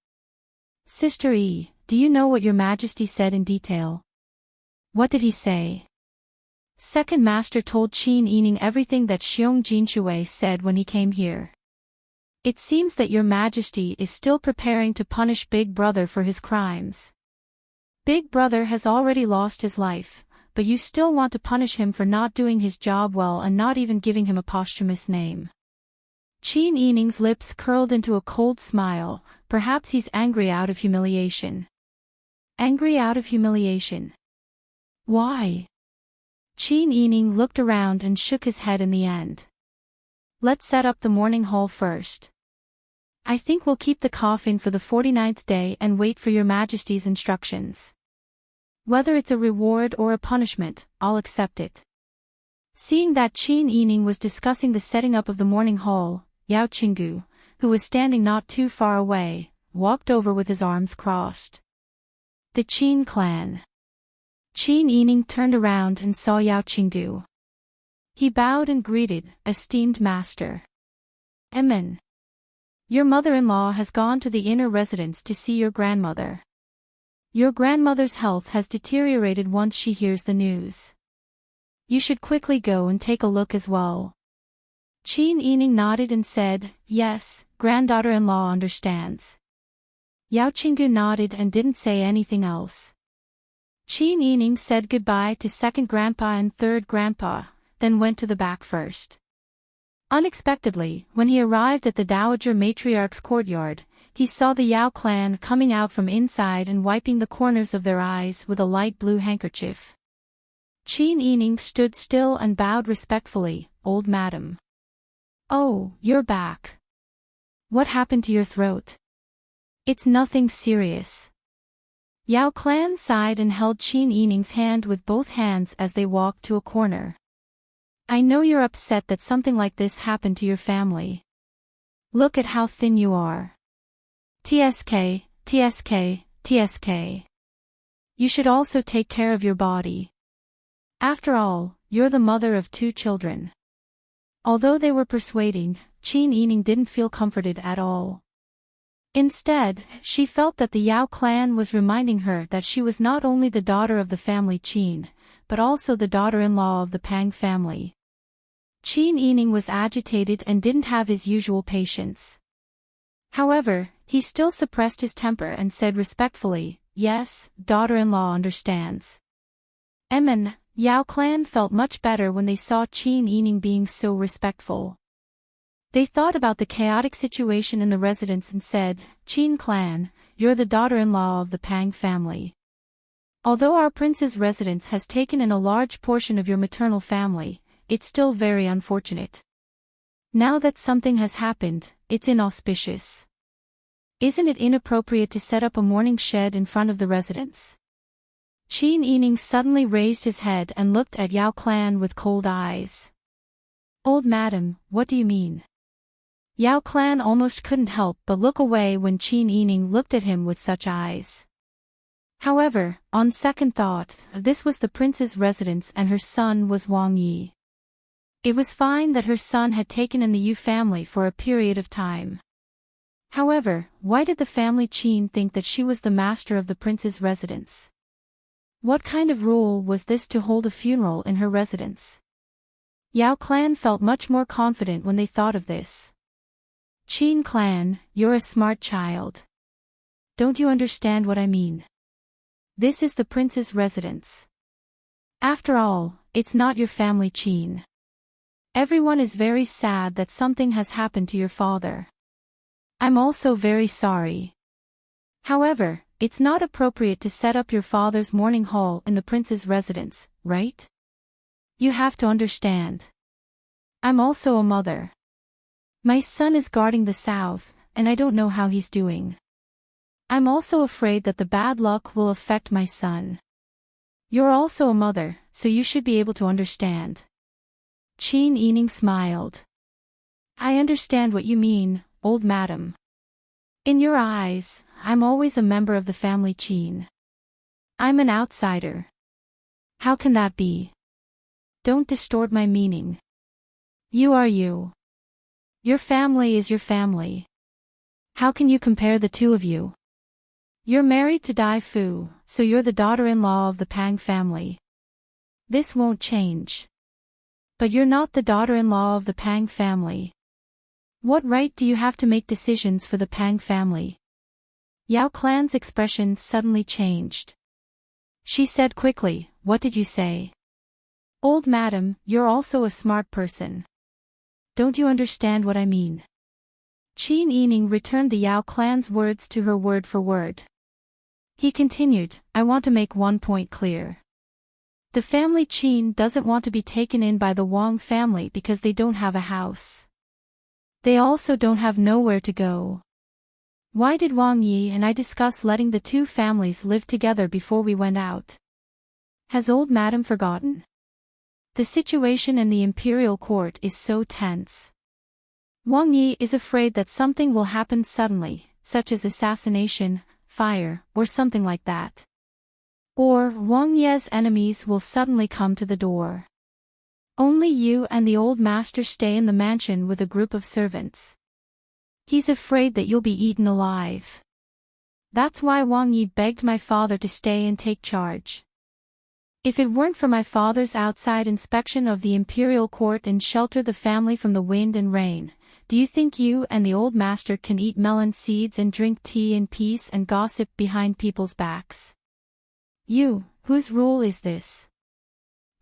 [SPEAKER 1] "Sister Yi, do you know what your majesty said in detail?" "What did he say?" Second master told Qin Yining everything that Xiong Jinshui said when he came here. "It seems that your majesty is still preparing to punish Big Brother for his crimes. Big Brother has already lost his life, but you still want to punish him for not doing his job well and not even giving him a posthumous name." Qin Yining's lips curled into a cold smile. Perhaps he's angry out of humiliation. Angry out of humiliation. Why? Qin Yining looked around and shook his head in the end. Let's set up the morning hall first. I think we'll keep the coffin for the 49th day and wait for your majesty's instructions. Whether it's a reward or a punishment, I'll accept it. Seeing that Qin Yining was discussing the setting up of the morning hall, Yao Qinggu, who was standing not too far away, walked over with his arms crossed. The Qin clan. Qin Yining turned around and saw Yao Qinggu. He bowed and greeted, esteemed master. Amen. Your mother-in-law has gone to the inner residence to see your grandmother. Your grandmother's health has deteriorated once she hears the news. You should quickly go and take a look as well. Qin Yining nodded and said, yes, granddaughter-in-law understands. Yao Qinggu nodded and didn't say anything else. Qin Yining said goodbye to second grandpa and third grandpa, then went to the back first. Unexpectedly, when he arrived at the Dowager Matriarch's courtyard, he saw the Yao clan coming out from inside and wiping the corners of their eyes with a light blue handkerchief. Qin Yining stood still and bowed respectfully, old madam. Oh, you're back. What happened to your throat? It's nothing serious. Yao clan sighed and held Qin Yining's hand with both hands as they walked to a corner. I know you're upset that something like this happened to your family. Look at how thin you are. TSK, TSK, TSK. You should also take care of your body. After all, you're the mother of 2 children. Although they were persuading, Qin Yining didn't feel comforted at all. Instead, she felt that the Yao clan was reminding her that she was not only the daughter of the family Qin, but also the daughter-in-law of the Pang family. Qin Yining was agitated and didn't have his usual patience. However, he still suppressed his temper and said respectfully, yes, daughter-in-law understands. Amen. Yao clan felt much better when they saw Qin Yining being so respectful. They thought about the chaotic situation in the residence and said, Qin clan, you're the daughter-in-law of the Pang family. Although our prince's residence has taken in a large portion of your maternal family, it's still very unfortunate. Now that something has happened, it's inauspicious. Isn't it inappropriate to set up a mourning shed in front of the residence? Qin Yining suddenly raised his head and looked at Yao clan with cold eyes. Old madam, what do you mean? Yao clan almost couldn't help but look away when Qin Yining looked at him with such eyes. However, on second thought, this was the prince's residence and her son was Wang Yi. It was fine that her son had taken in the Yu family for a period of time. However, why did the family Qin think that she was the master of the prince's residence? What kind of rule was this to hold a funeral in her residence? Yao clan felt much more confident when they thought of this. Qin clan, you're a smart child. Don't you understand what I mean? This is the prince's residence. After all, it's not your family Qin. Everyone is very sad that something has happened to your father. I'm also very sorry. However, it's not appropriate to set up your father's mourning hall in the prince's residence, right? You have to understand. I'm also a mother. My son is guarding the south, and I don't know how he's doing. I'm also afraid that the bad luck will affect my son. You're also a mother, so you should be able to understand. Qin Yining smiled. I understand what you mean, old madam. In your eyes, I'm always a member of the family Qin. I'm an outsider. How can that be? Don't distort my meaning. You are you. Your family is your family. How can you compare the two of you? You're married to Dai Fu, so you're the daughter-in-law of the Pang family. This won't change. But you're not the daughter-in-law of the Pang family. What right do you have to make decisions for the Pang family? Yao clan's expression suddenly changed. She said quickly, what did you say? Old madam, you're also a smart person. Don't you understand what I mean? Qin Yining returned the Yao clan's words to her word for word. He continued, I want to make one point clear. The family Qin doesn't want to be taken in by the Wang family because they don't have a house. They also don't have nowhere to go. Why did Wang Yi and I discuss letting the two families live together before we went out? Has old madam forgotten? The situation in the imperial court is so tense. Wang Yi is afraid that something will happen suddenly, such as assassination, fire, or something like that. Or Wang Ye's enemies will suddenly come to the door. Only you and the old master stay in the mansion with a group of servants. He's afraid that you'll be eaten alive. That's why Wang Yi begged my father to stay and take charge. If it weren't for my father's outside inspection of the imperial court and shelter the family from the wind and rain, do you think you and the old master can eat melon seeds and drink tea in peace and gossip behind people's backs? You, whose rule is this?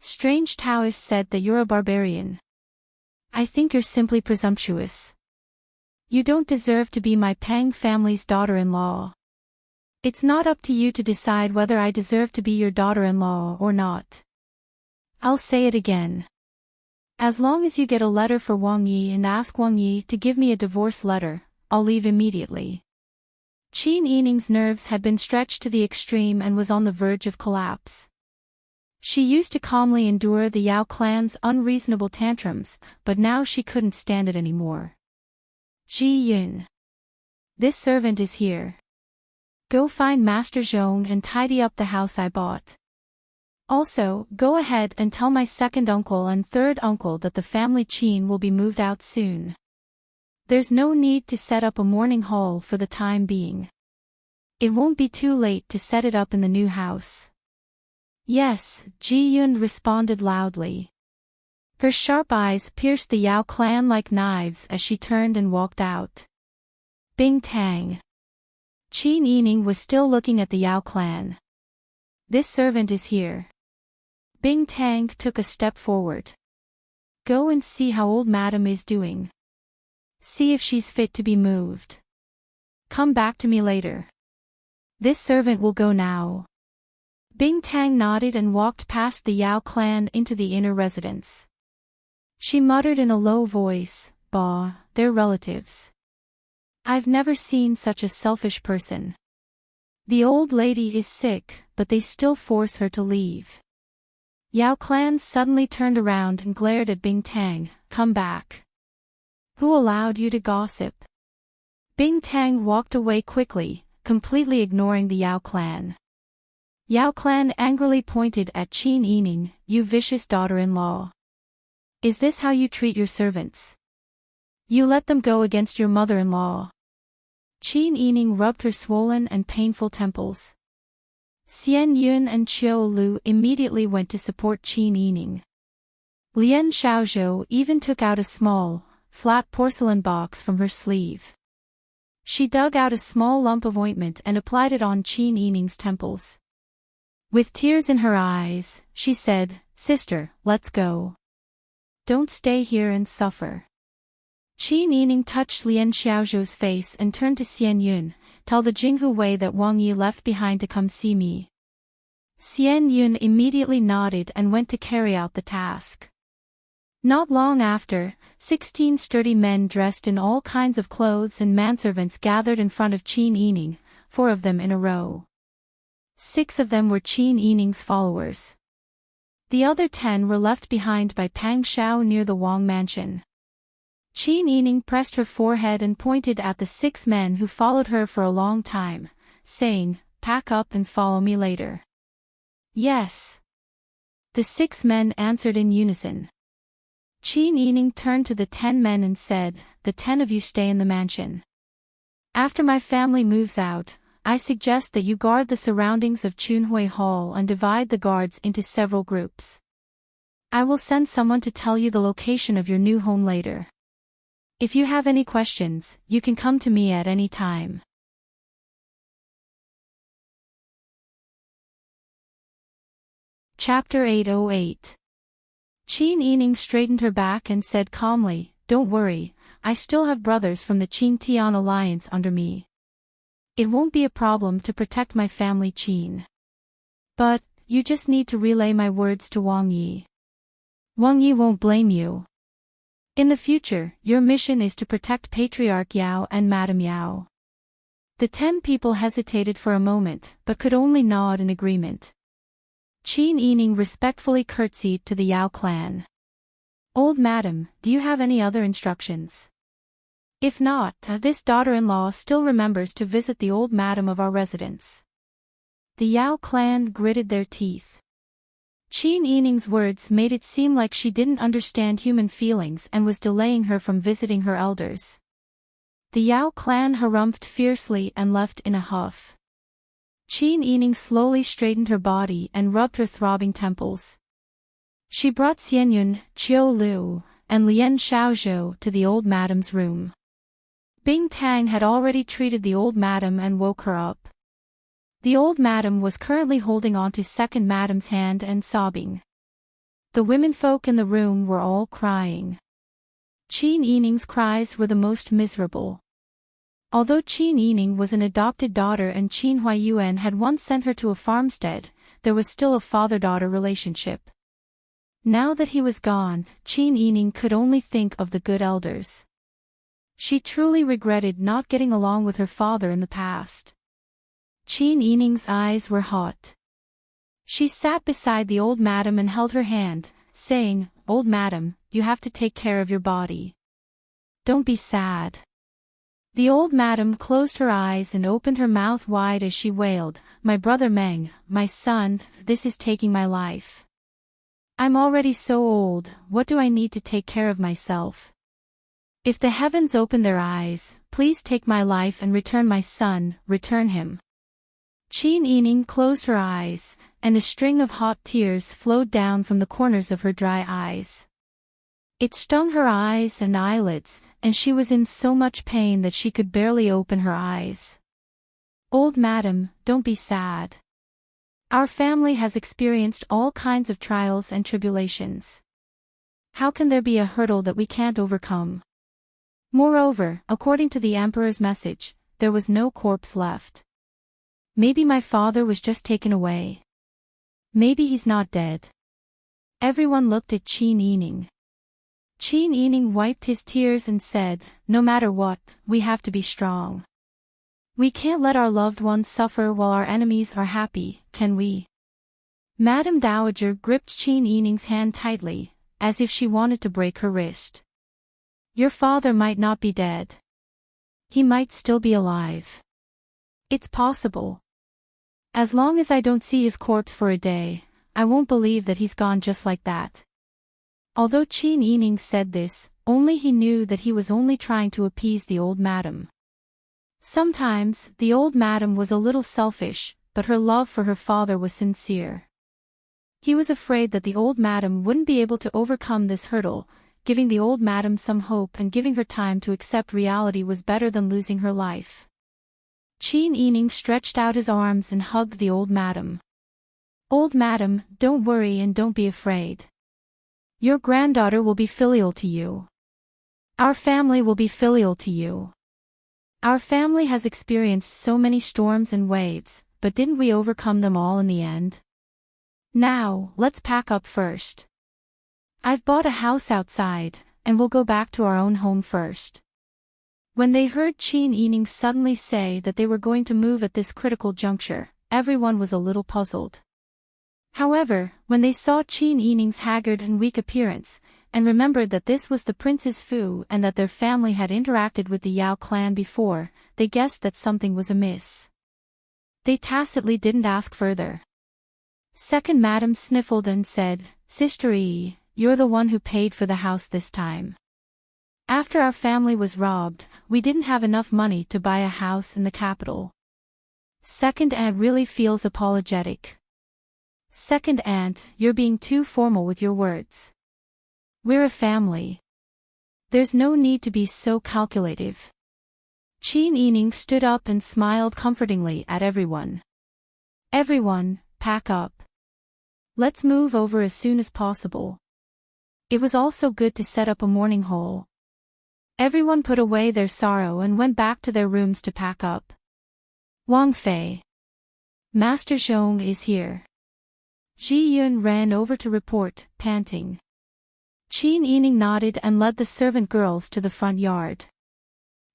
[SPEAKER 1] Strange Taoist said that you're a barbarian. I think you're simply presumptuous. You don't deserve to be my Pang family's daughter-in-law. It's not up to you to decide whether I deserve to be your daughter-in-law or not. I'll say it again. As long as you get a letter for Wang Yi and ask Wang Yi to give me a divorce letter, I'll leave immediately. Qin Yining's nerves had been stretched to the extreme and was on the verge of collapse. She used to calmly endure the Yao clan's unreasonable tantrums, but now she couldn't stand it anymore. Ji Yun. This servant is here. Go find Master Zhong and tidy up the house I bought. Also, go ahead and tell my second uncle and third uncle that the family Qin will be moved out soon. There's no need to set up a mourning hall for the time being. It won't be too late to set it up in the new house. Yes, Ji Yun responded loudly. Her sharp eyes pierced the Yao clan like knives as she turned and walked out. Bing Tang. Qin Yining was still looking at the Yao clan. This servant is here. Bing Tang took a step forward. Go and see how old madam is doing. See if she's fit to be moved. Come back to me later. This servant will go now. Bing Tang nodded and walked past the Yao clan into the inner residence. She muttered in a low voice, "Bah, they're relatives. I've never seen such a selfish person. The old lady is sick, but they still force her to leave." Yao clan suddenly turned around and glared at Bing Tang. Come back. Who allowed you to gossip? Bing Tang walked away quickly, completely ignoring the Yao clan. Yao clan angrily pointed at Qin Yining, you vicious daughter-in-law. Is this how you treat your servants? You let them go against your mother-in-law. Qin Yining rubbed her swollen and painful temples. Xian Yun and Qiu Lu immediately went to support Qin Yining. Lian Xiaozhou even took out a small, flat porcelain box from her sleeve. She dug out a small lump of ointment and applied it on Qin Yining's temples. With tears in her eyes, she said, Sister, let's go. Don't stay here and suffer. Qin Yining touched Lian Xiaozhou's face and turned to Xian Yun, tell the Jinghu Wei that Wang Yi left behind to come see me. Xian Yun immediately nodded and went to carry out the task. Not long after, 16 sturdy men dressed in all kinds of clothes and manservants gathered in front of Qin Yining, 4 of them in a row. 6 of them were Qin Yining's followers. The other 10 were left behind by Pang Xiao near the Wang mansion. Qin Yining pressed her forehead and pointed at the 6 men who followed her for a long time, saying, Pack up and follow me later. Yes. The 6 men answered in unison. Qin Yining turned to the 10 men and said, The 10 of you stay in the mansion. After my family moves out, I suggest that you guard the surroundings of Chunhui Hall and divide the guards into several groups. I will send someone to tell you the location of your new home later. If you have any questions, you can come to me at any time. Chapter 808. Qin Yining straightened her back and said calmly, Don't worry, I still have brothers from the Qin Tian alliance under me. It won't be a problem to protect my family Qin. But, you just need to relay my words to Wang Yi. Wang Yi won't blame you. In the future, your mission is to protect Patriarch Yao and Madame Yao. The 10 people hesitated for a moment, but could only nod in agreement. Qin Yining respectfully curtsied to the Yao clan. Old Madam, do you have any other instructions? If not, this daughter-in-law still remembers to visit the old madam of our residence. The Yao clan gritted their teeth. Qin Yining's words made it seem like she didn't understand human feelings and was delaying her from visiting her elders. The Yao clan harumphed fiercely and left in a huff. Qin Yining slowly straightened her body and rubbed her throbbing temples. She brought Xianyun, Qiu Liu, and Lian Xiaozhou to the old madam's room. Bing Tang had already treated the old madam and woke her up. The old madam was currently holding on to second madam's hand and sobbing. The womenfolk in the room were all crying. Qin Yining's cries were the most miserable. Although Qin Yining was an adopted daughter and Qin Huayuan had once sent her to a farmstead, there was still a father-daughter relationship. Now that he was gone, Qin Yining could only think of the good elders. She truly regretted not getting along with her father in the past. Qin Yining's eyes were hot. She sat beside the old madam and held her hand, saying, "Old madam, you have to take care of your body. Don't be sad." The old madam closed her eyes and opened her mouth wide as she wailed, "My brother Meng, my son, this is taking my life. I'm already so old, what do I need to take care of myself? If the heavens open their eyes, please take my life and return my son, return him." Qin Yining closed her eyes, and a string of hot tears flowed down from the corners of her dry eyes. It stung her eyes and eyelids, and she was in so much pain that she could barely open her eyes. "Old madam, don't be sad. Our family has experienced all kinds of trials and tribulations. How can there be a hurdle that we can't overcome? Moreover, according to the emperor's message, there was no corpse left. Maybe my father was just taken away. Maybe he's not dead." Everyone looked at Qin Yining. Qin Yining wiped his tears and said, "No matter what, we have to be strong. We can't let our loved ones suffer while our enemies are happy, can we?" Madame Dowager gripped Qin Yining's hand tightly, as if she wanted to break her wrist. "Your father might not be dead. He might still be alive. It's possible. As long as I don't see his corpse for a day, I won't believe that he's gone just like that." Although Qin Yining said this, only he knew that he was only trying to appease the old madam. Sometimes, the old madam was a little selfish, but her love for her father was sincere. He was afraid that the old madam wouldn't be able to overcome this hurdle. Giving the old madam some hope and giving her time to accept reality was better than losing her life. Qin Yining stretched out his arms and hugged the old madam. "Old madam, don't worry and don't be afraid. Your granddaughter will be filial to you. Our family will be filial to you. Our family has experienced so many storms and waves, but didn't we overcome them all in the end? Now, let's pack up first. I've bought a house outside, and we'll go back to our own home first." When they heard Qin Yining suddenly say that they were going to move at this critical juncture, everyone was a little puzzled. However, when they saw Qin Yining's haggard and weak appearance, and remembered that this was the Prince's Fu and that their family had interacted with the Yao clan before, they guessed that something was amiss. They tacitly didn't ask further. Second madam sniffled and said, "Sister Yi, you're the one who paid for the house this time. After our family was robbed, we didn't have enough money to buy a house in the capital. Second aunt really feels apologetic. Second aunt, you're being too formal with your words. We're a family. There's no need to be so calculative." Qin Yining stood up and smiled comfortingly at everyone. "Everyone, pack up. Let's move over as soon as possible." It was also good to set up a mourning hall. Everyone put away their sorrow and went back to their rooms to pack up. "Wang Fei. Master Zhong is here." Ji Yun ran over to report, panting. Qin Yining nodded and led the servant girls to the front yard.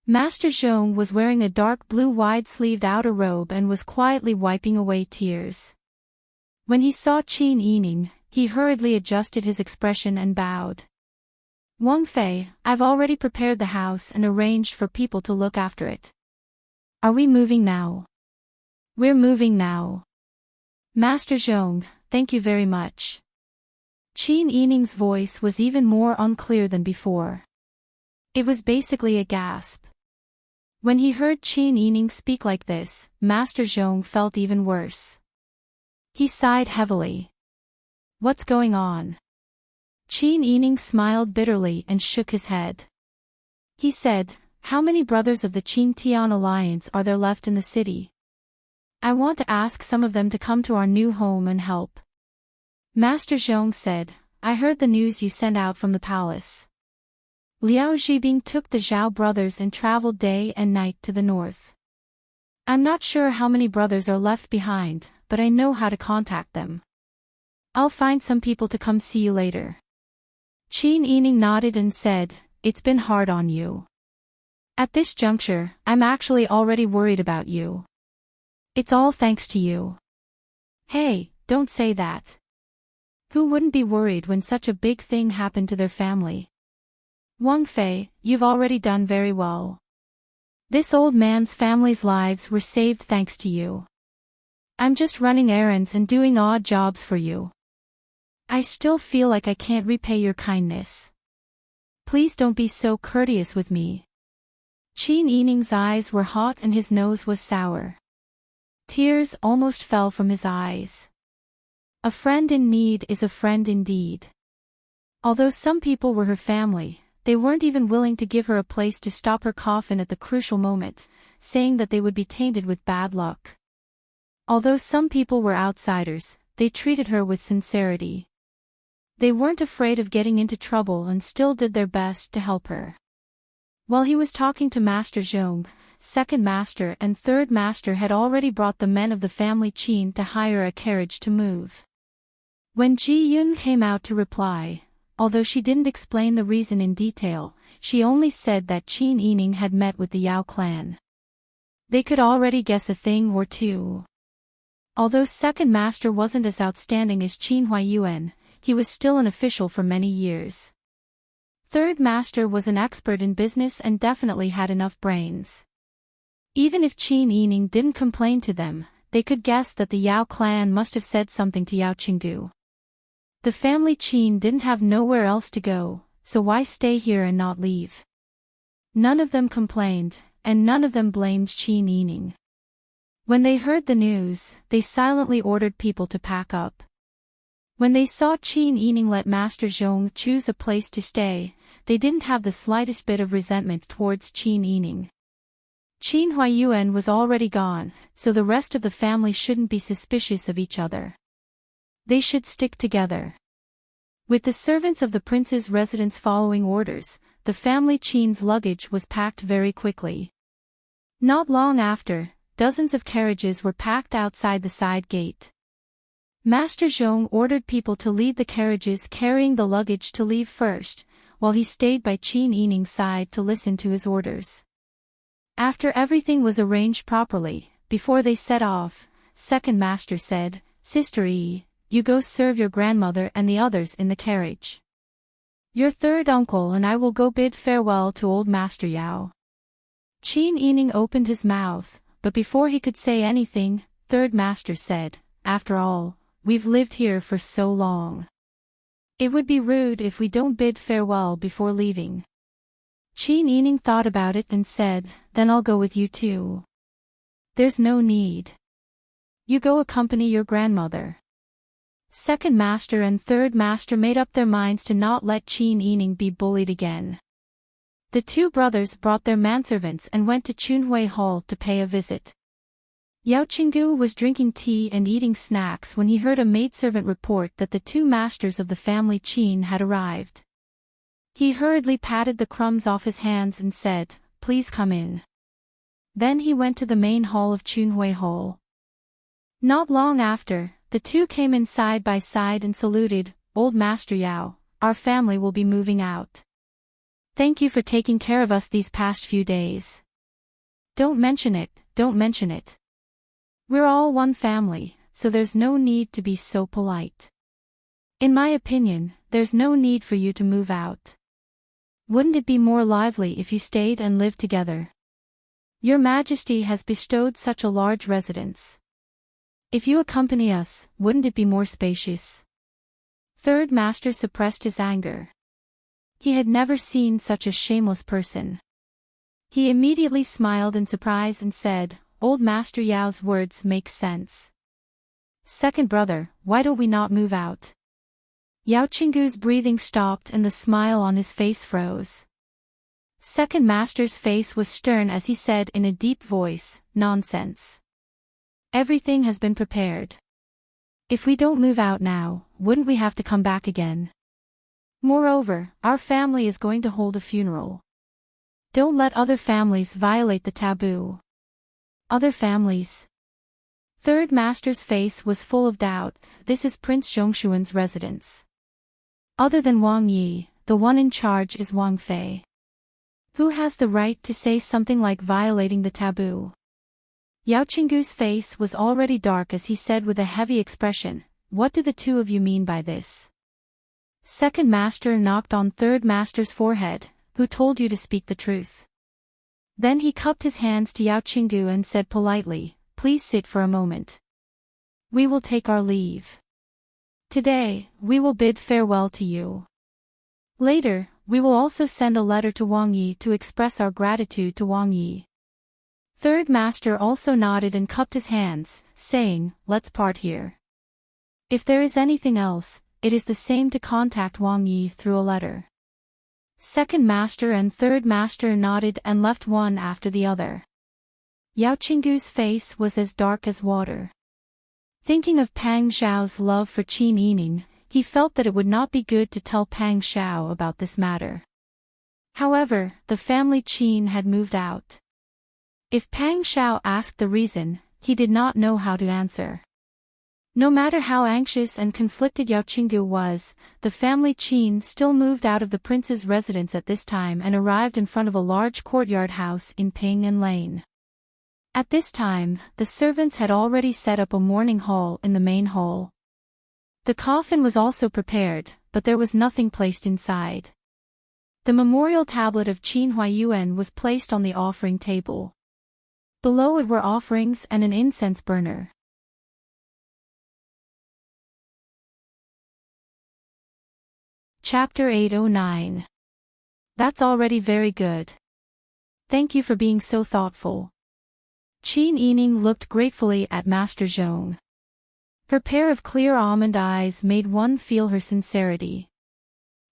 [SPEAKER 1] Master Zhong was wearing a dark blue wide-sleeved outer robe and was quietly wiping away tears. When he saw Qin Yining, he hurriedly adjusted his expression and bowed. Wang Fei, I've already prepared the house and arranged for people to look after it. Are we moving now? We're moving now. Master Zhong, thank you very much. Qin Yining's voice was even more unclear than before. It was basically a gasp. When he heard Qin Yining speak like this, Master Zhong felt even worse. He sighed heavily. What's going on? Qin Yining smiled bitterly and shook his head. He said, how many brothers of the Qin Tian alliance are there left in the city? I want to ask some of them to come to our new home and help. Master Zhong said, I heard the news you sent out from the palace. Liao Zhibing took the Zhao brothers and traveled day and night to the north. I'm not sure how many brothers are left behind, but I know how to contact them. I'll find some people to come see you later. Qin Yining nodded and said, it's been hard on you. At this juncture, I'm actually already worried about you. It's all thanks to you. Hey, don't say that. Who wouldn't be worried when such a big thing happened to their family? Wang Fei, you've already done very well. This old man's family's lives were saved thanks to you. I'm just running errands and doing odd jobs for you. I still feel like I can't repay your kindness. Please don't be so courteous with me. Qin Yining's eyes were hot and his nose was sour. Tears almost fell from his eyes. A friend in need is a friend indeed. Although some people were her family, they weren't even willing to give her a place to stop her coffin at the crucial moment, saying that they would be tainted with bad luck. Although some people were outsiders, they treated her with sincerity. They weren't afraid of getting into trouble and still did their best to help her. While he was talking to Master Zhong, second master and third master had already brought the men of the family Qin to hire a carriage to move. When Ji Yun came out to reply, although she didn't explain the reason in detail, she only said that Qin Yining had met with the Yao clan. They could already guess a thing or two. Although second master wasn't as outstanding as Qin Huayuan, he was still an official for many years. Third master was an expert in business and definitely had enough brains. Even if Qin Yining didn't complain to them, they could guess that the Yao clan must have said something to Yao Qinggu. The family Qin didn't have nowhere else to go, so why stay here and not leave? None of them complained, and none of them blamed Qin Yining. When they heard the news, they silently ordered people to pack up. When they saw Qin Yining let Master Zhong choose a place to stay, they didn't have the slightest bit of resentment towards Qin Yining. Qin Huayuan was already gone, so the rest of the family shouldn't be suspicious of each other. They should stick together. With the servants of the prince's residence following orders, the family Qin's luggage was packed very quickly. Not long after, dozens of carriages were packed outside the side gate. Master Zhong ordered people to lead the carriages carrying the luggage to leave first, while he stayed by Qin Yining's side to listen to his orders. After everything was arranged properly, before they set off, second master said, Sister Yi, you go serve your grandmother and the others in the carriage. Your third uncle and I will go bid farewell to old Master Yao. Qin Yining opened his mouth, but before he could say anything, third master said, after all, we've lived here for so long. It would be rude if we don't bid farewell before leaving. Qin Yining thought about it and said, then I'll go with you too. There's no need. You go accompany your grandmother. Second master and third master made up their minds to not let Qin Yining be bullied again. The two brothers brought their manservants and went to Chunhui Hall to pay a visit. Yao Qinggu was drinking tea and eating snacks when he heard a maidservant report that the two masters of the family Qin had arrived. He hurriedly patted the crumbs off his hands and said, please come in. Then he went to the main hall of Chunhui Hall. Not long after, the two came in side by side and saluted. "Old Master Yao, our family will be moving out. Thank you for taking care of us these past few days." "Don't mention it, don't mention it. We're all one family, so there's no need to be so polite. In my opinion, there's no need for you to move out. Wouldn't it be more lively if you stayed and lived together? Your Majesty has bestowed such a large residence. If you accompany us, wouldn't it be more spacious?" Third Master suppressed his anger. He had never seen such a shameless person. He immediately smiled in surprise and said, "Old Master Yao's words make sense. Second brother, why don't we not move out?" Yao Qinggu's breathing stopped and the smile on his face froze. Second Master's face was stern as he said in a deep voice, "Nonsense. Everything has been prepared. If we don't move out now, wouldn't we have to come back again? Moreover, our family is going to hold a funeral. Don't let other families violate the taboo." "Other families?" Third Master's face was full of doubt. "This is Prince Zhongshuan's residence. Other than Wang Yi, the one in charge is Wang Fei. Who has the right to say something like violating the taboo?" Yao Qinggu's face was already dark as he said with a heavy expression, "What do the two of you mean by this?" Second Master knocked on Third Master's forehead. "Who told you to speak the truth?" Then he cupped his hands to Yao Qinggu and said politely, "Please sit for a moment. We will take our leave. Today, we will bid farewell to you. Later, we will also send a letter to Wang Yi to express our gratitude to Wang Yi." Third Master also nodded and cupped his hands, saying, "Let's part here. If there is anything else, it is the same to contact Wang Yi through a letter." Second Master and Third Master nodded and left one after the other. Yao Qinggu's face was as dark as water. Thinking of Pang Xiao's love for Qin Yining, he felt that it would not be good to tell Pang Xiao about this matter. However, the family Qin had moved out. If Pang Xiao asked the reason, he did not know how to answer. No matter how anxious and conflicted Yao Qinggu was, the family Qin still moved out of the prince's residence at this time and arrived in front of a large courtyard house in Ping An Lane. At this time, the servants had already set up a mourning hall in the main hall. The coffin was also prepared, but there was nothing placed inside. The memorial tablet of Qin Huaiyuan was placed on the offering table. Below it were offerings and an incense burner. Chapter 809. That's already very good. Thank you for being so thoughtful. Qin Yining looked gratefully at Master Zhong. Her pair of clear almond eyes made one feel her sincerity.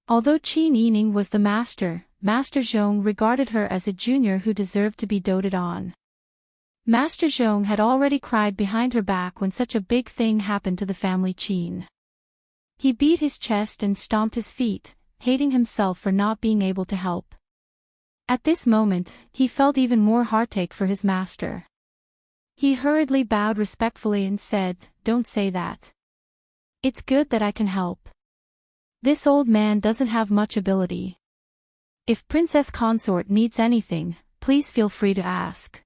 [SPEAKER 1] Although Qin Yining was the master, Master Zhong regarded her as a junior who deserved to be doted on. Master Zhong had already cried behind her back when such a big thing happened to the family Qin. He beat his chest and stomped his feet, hating himself for not being able to help. At this moment, he felt even more heartache for his master. He hurriedly bowed respectfully and said, "Don't say that. It's good that I can help. This old man doesn't have much ability. If Princess Consort needs anything, please feel free to ask."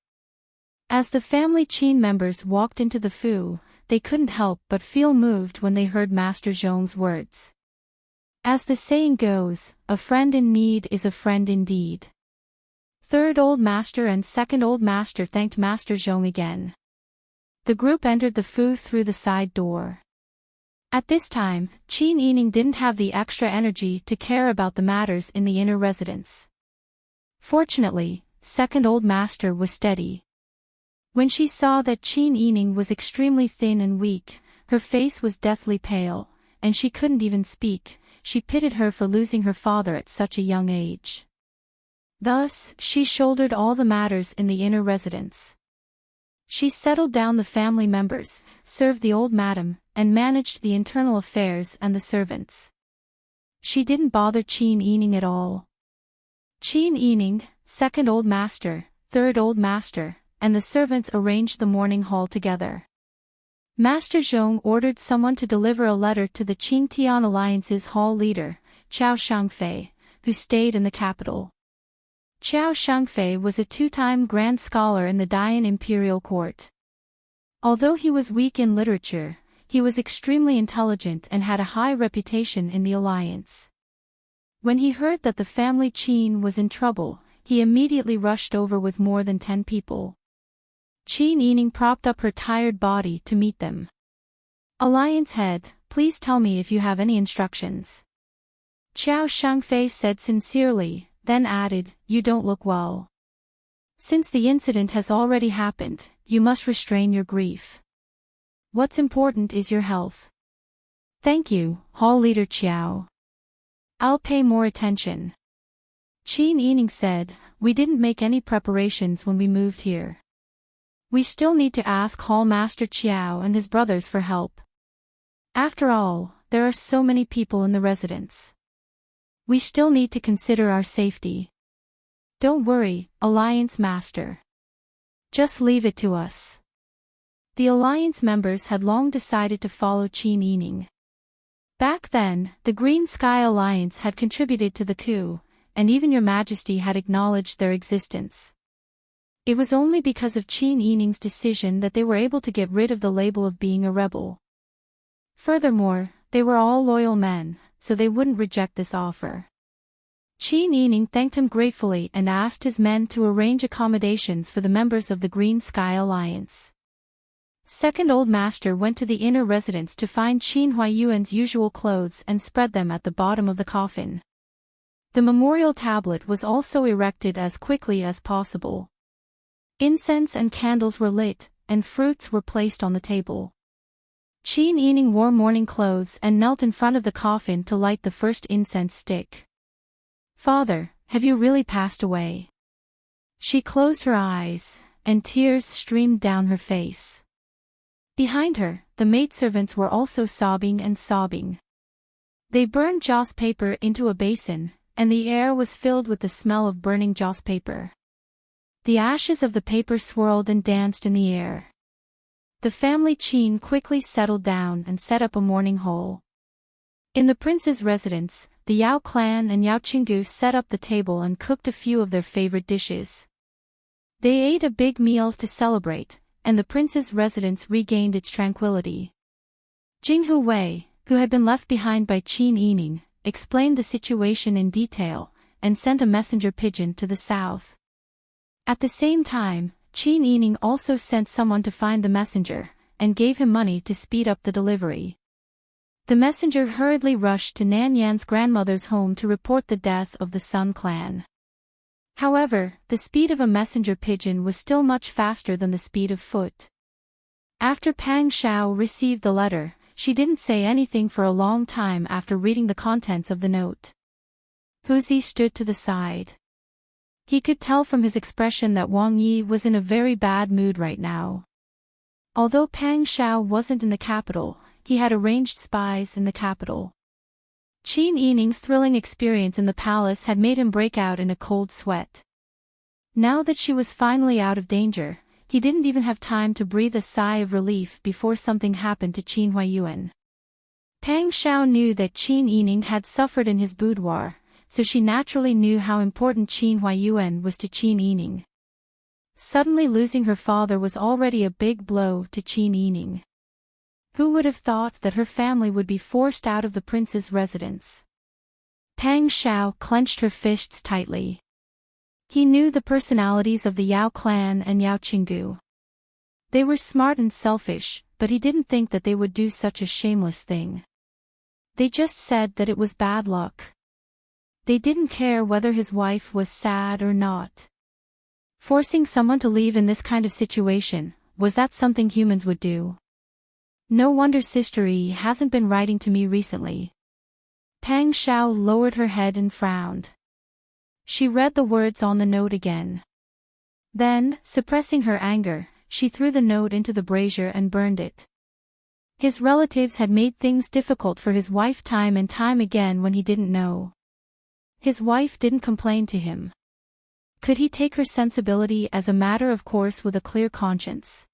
[SPEAKER 1] As the family Qin members walked into the Fu, they couldn't help but feel moved when they heard Master Zhong's words. As the saying goes, a friend in need is a friend indeed. Third Old Master and Second Old Master thanked Master Zhong again. The group entered the Fu through the side door. At this time, Qin Yining didn't have the extra energy to care about the matters in the inner residence. Fortunately, Second Old Master was steady. When she saw that Qin Yining was extremely thin and weak, her face was deathly pale, and she couldn't even speak. She pitied her for losing her father at such a young age. Thus, she shouldered all the matters in the inner residence. She settled down the family members, served the old madam, and managed the internal affairs and the servants. She didn't bother Qin Yining at all. Qin Yining, Second Old Master, Third Old Master, and the servants arranged the mourning hall together. Master Zhong ordered someone to deliver a letter to the Qingtian Alliance's hall leader, Qiao Shangfei, who stayed in the capital. Qiao Shangfei was a two-time grand scholar in the Dian imperial court. Although he was weak in literature, he was extremely intelligent and had a high reputation in the alliance. When he heard that the family Qin was in trouble, he immediately rushed over with more than 10 people. Qin Yining propped up her tired body to meet them. Alliance head, please tell me if you have any instructions. Qiao Shangfei said sincerely, then added, you don't look well. Since the incident has already happened, you must restrain your grief. What's important is your health. Thank you, Hall Leader Qiao. I'll pay more attention. Qin Yining said, we didn't make any preparations when we moved here. We still need to ask Hall Master Qiao and his brothers for help. After all, there are so many people in the residence. We still need to consider our safety. Don't worry, Alliance Master. Just leave it to us. The Alliance members had long decided to follow Qin Yining. Back then, the Green Sky Alliance had contributed to the coup, and even Your Majesty had acknowledged their existence. It was only because of Qin Yining's decision that they were able to get rid of the label of being a rebel. Furthermore, they were all loyal men, so they wouldn't reject this offer. Qin Yining thanked him gratefully and asked his men to arrange accommodations for the members of the Green Sky Alliance. Second Old Master went to the inner residence to find Qin Huayuan's usual clothes and spread them at the bottom of the coffin. The memorial tablet was also erected as quickly as possible. Incense and candles were lit, and fruits were placed on the table. Qin Yining wore mourning clothes and knelt in front of the coffin to light the first incense stick. Father, have you really passed away? She closed her eyes, and tears streamed down her face. Behind her, the maidservants were also sobbing and sobbing. They burned joss paper into a basin, and the air was filled with the smell of burning joss paper. The ashes of the paper swirled and danced in the air. The family Qin quickly settled down and set up a mourning hole. In the prince's residence, the Yao clan and Yao Qinggu set up the table and cooked a few of their favorite dishes. They ate a big meal to celebrate, and the prince's residence regained its tranquility. Jinghu Wei, who had been left behind by Qin Yining, explained the situation in detail, and sent a messenger pigeon to the south. At the same time, Qin Yining also sent someone to find the messenger, and gave him money to speed up the delivery. The messenger hurriedly rushed to Nan Yan's grandmother's home to report the death of the Sun clan. However, the speed of a messenger pigeon was still much faster than the speed of foot. After Pang Xiao received the letter, she didn't say anything for a long time after reading the contents of the note. Huzi stood to the side. He could tell from his expression that Wang Yi was in a very bad mood right now. Although Pang Xiao wasn't in the capital, he had arranged spies in the capital. Qin Yining's thrilling experience in the palace had made him break out in a cold sweat. Now that she was finally out of danger, he didn't even have time to breathe a sigh of relief before something happened to Qin Huayuan. Pang Xiao knew that Qin Yining had suffered in his boudoir, so she naturally knew how important Qin Huayuan was to Qin Yining. Suddenly losing her father was already a big blow to Qin Yining. Who would have thought that her family would be forced out of the prince's residence? Pang Xiao clenched her fists tightly. He knew the personalities of the Yao clan and Yao Qinggu. They were smart and selfish, but he didn't think that they would do such a shameless thing. They just said that it was bad luck. They didn't care whether his wife was sad or not. Forcing someone to leave in this kind of situation, was that something humans would do? No wonder Sister Yi hasn't been writing to me recently. Pang Xiao lowered her head and frowned. She read the words on the note again. Then, suppressing her anger, she threw the note into the brazier and burned it. His relatives had made things difficult for his wife time and time again when he didn't know. His wife didn't complain to him. Could he take her sensibility as a matter of course with a clear conscience?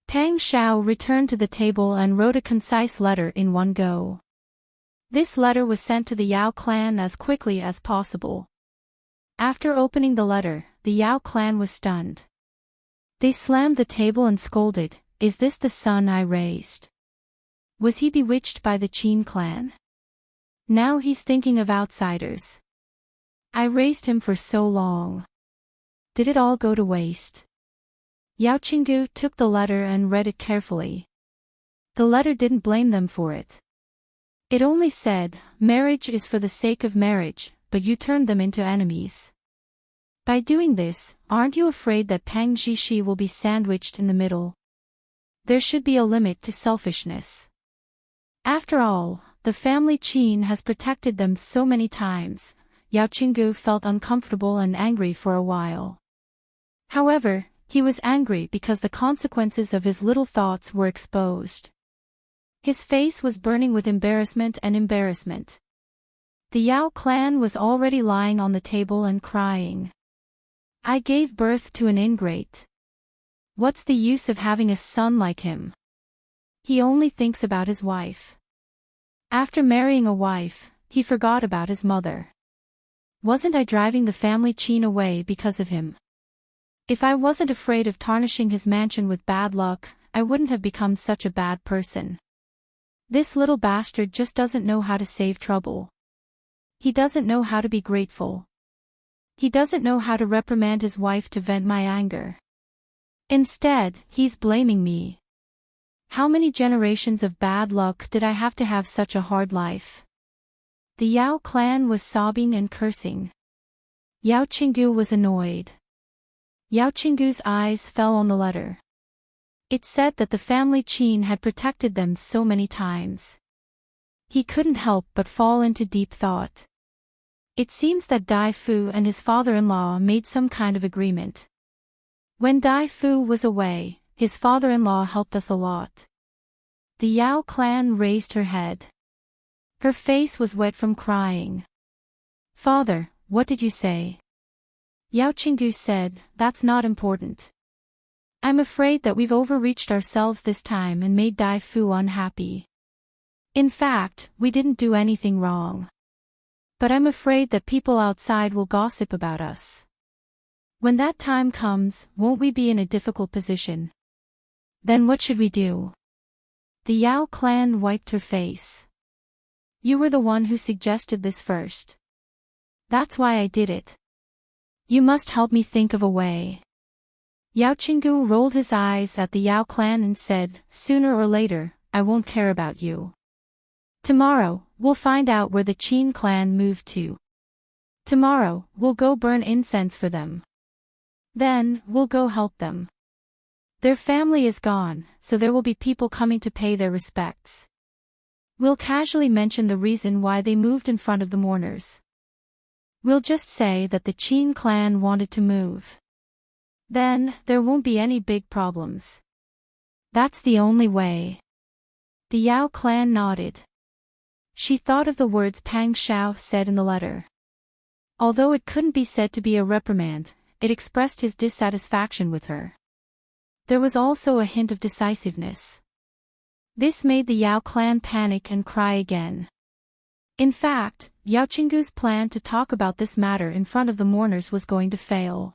[SPEAKER 1] Pang Shao returned to the table and wrote a concise letter in one go. This letter was sent to the Yao clan as quickly as possible. After opening the letter, the Yao clan was stunned. They slammed the table and scolded, "Is this the son I raised? Was he bewitched by the Qin clan? Now he's thinking of outsiders. I raised him for so long. Did it all go to waste?" Yao Qinggu took the letter and read it carefully. The letter didn't blame them for it. It only said, "Marriage is for the sake of marriage, but you turned them into enemies. By doing this, aren't you afraid that Pang Zhishi will be sandwiched in the middle? There should be a limit to selfishness. After all, the family Qin has protected them so many times." Yao Qinggu felt uncomfortable and angry for a while. However, he was angry because the consequences of his little thoughts were exposed. His face was burning with embarrassment and embarrassment. The Yao clan was already lying on the table and crying. "I gave birth to an ingrate. What's the use of having a son like him? He only thinks about his wife. After marrying a wife, he forgot about his mother. Wasn't I driving the family Qin away because of him? If I wasn't afraid of tarnishing his mansion with bad luck, I wouldn't have become such a bad person. This little bastard just doesn't know how to save trouble. He doesn't know how to be grateful. He doesn't know how to reprimand his wife to vent my anger. Instead, he's blaming me. How many generations of bad luck did I have to have such a hard life?" The Yao clan was sobbing and cursing. Yao Qinggu was annoyed. Yao Qinggu's eyes fell on the letter. It said that the family Qin had protected them so many times. He couldn't help but fall into deep thought. It seems that Dai Fu and his father-in-law made some kind of agreement. When Dai Fu was away, his father-in-law helped us a lot. The Yao clan raised her head. Her face was wet from crying. "Father, what did you say?" Yao Qinggu said, "That's not important. I'm afraid that we've overreached ourselves this time and made Dai Fu unhappy. In fact, we didn't do anything wrong. But I'm afraid that people outside will gossip about us. When that time comes, won't we be in a difficult position? Then what should we do?" The Yao clan wiped her face. "You were the one who suggested this first. That's why I did it. You must help me think of a way." Yao Qinggu rolled his eyes at the Yao clan and said, "Sooner or later, I won't care about you. Tomorrow, we'll find out where the Qin clan moved to. Tomorrow, we'll go burn incense for them. Then, we'll go help them. Their family is gone, so there will be people coming to pay their respects. We'll casually mention the reason why they moved in front of the mourners. We'll just say that the Qin clan wanted to move. Then, there won't be any big problems. That's the only way." The Yao clan nodded. She thought of the words Pang Shao said in the letter. Although it couldn't be said to be a reprimand, it expressed his dissatisfaction with her. There was also a hint of decisiveness. This made the Yao clan panic and cry again. In fact, Yao Qinggu's plan to talk about this matter in front of the mourners was going to fail.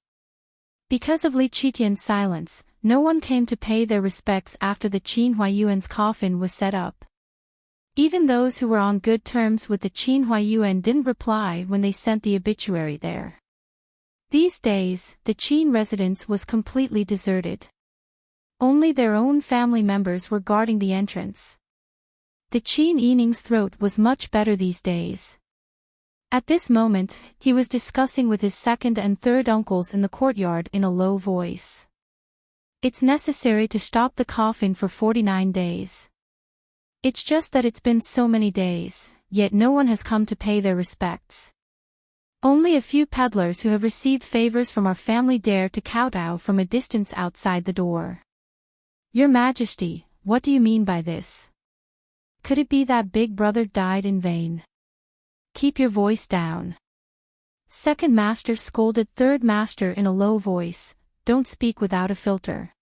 [SPEAKER 1] Because of Li Qitian's silence, no one came to pay their respects after the Qin Huayuan's coffin was set up. Even those who were on good terms with the Qin Huayuan didn't reply when they sent the obituary there. These days, the Qin residence was completely deserted. Only their own family members were guarding the entrance. The Qin Yining's throat was much better these days. At this moment, he was discussing with his second and third uncles in the courtyard in a low voice. "It's necessary to stop the coffin for 49 days. It's just that it's been so many days, yet no one has come to pay their respects. Only a few peddlers who have received favors from our family dare to kowtow from a distance outside the door. Your Majesty, what do you mean by this? Could it be that Big Brother died in vain? Keep your voice down." Second Master scolded Third Master in a low voice, "Don't speak without a filter."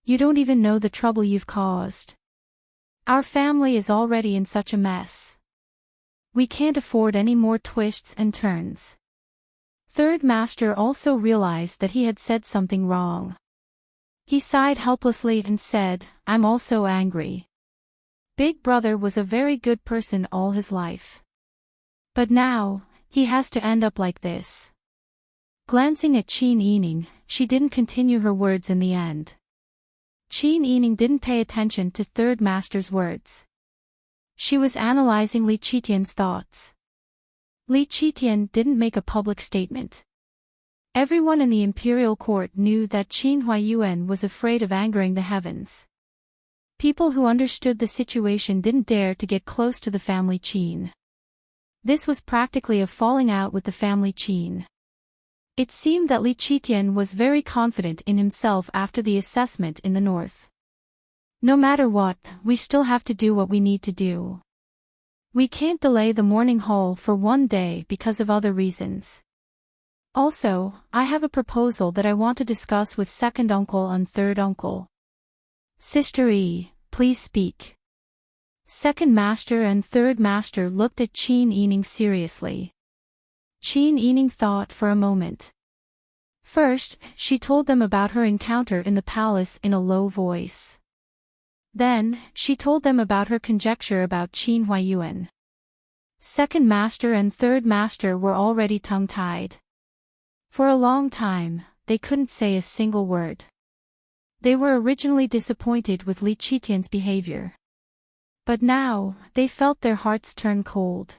[SPEAKER 1] You don't even know the trouble you've caused. Our family is already in such a mess. We can't afford any more twists and turns. Third Master also realized that he had said something wrong. He sighed helplessly and said, I'm also angry. Big Brother was a very good person all his life. But now, he has to end up like this. Glancing at Qin Yining, she didn't continue her words in the end. Qin Yining didn't pay attention to Third Master's words. She was analyzing Li Qitian's thoughts. Li Qitian didn't make a public statement. Everyone in the imperial court knew that Qin Huaiyuan was afraid of angering the heavens. People who understood the situation didn't dare to get close to the family Qin. This was practically a falling out with the family Qin. It seemed that Li Qitian was very confident in himself after the assessment in the north. No matter what, we still have to do what we need to do. We can't delay the morning hall for one day because of other reasons. Also, I have a proposal that I want to discuss with second uncle and third uncle. Sister E, please speak. Second Master and Third Master looked at Qin Yining seriously. Qin Yining thought for a moment. First, she told them about her encounter in the palace in a low voice. Then, she told them about her conjecture about Qin Huaiyuan. Second Master and Third Master were already tongue-tied. For a long time, they couldn't say a single word. They were originally disappointed with Li Qitian's behavior. But now, they felt their hearts turn cold.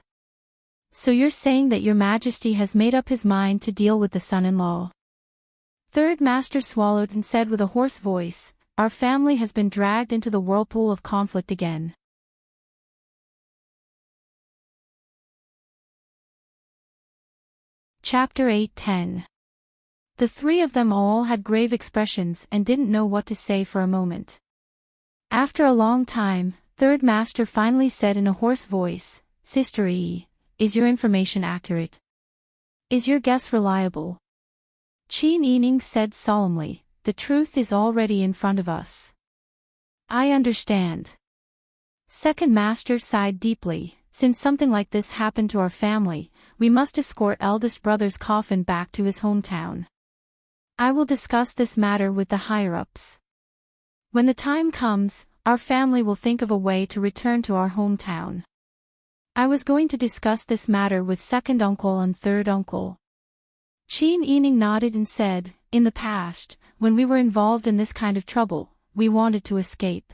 [SPEAKER 1] So you're saying that your Majesty has made up his mind to deal with the son-in-law? Third Master swallowed and said with a hoarse voice, our family has been dragged into the whirlpool of conflict again. Chapter 8:10. The three of them all had grave expressions and didn't know what to say for a moment. After a long time, Third Master finally said in a hoarse voice, Sister E, is your information accurate? Is your guess reliable? Qin Yining said solemnly, the truth is already in front of us. I understand. Second Master sighed deeply, since something like this happened to our family, we must escort eldest brother's coffin back to his hometown. I will discuss this matter with the higher-ups. When the time comes, our family will think of a way to return to our hometown. I was going to discuss this matter with second uncle and third uncle. Qin Yining nodded and said, in the past, when we were involved in this kind of trouble, we wanted to escape.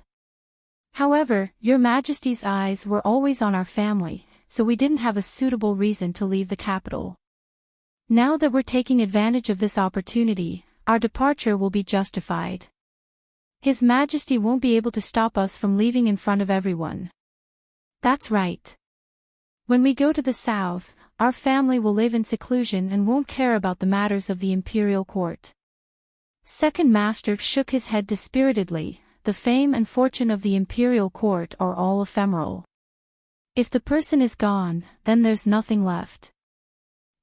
[SPEAKER 1] However, your Majesty's eyes were always on our family, so we didn't have a suitable reason to leave the capital. Now that we're taking advantage of this opportunity, our departure will be justified. His Majesty won't be able to stop us from leaving in front of everyone. That's right. When we go to the south, our family will live in seclusion and won't care about the matters of the imperial court. Second Master shook his head dispiritedly, the fame and fortune of the imperial court are all ephemeral. If the person is gone, then there's nothing left.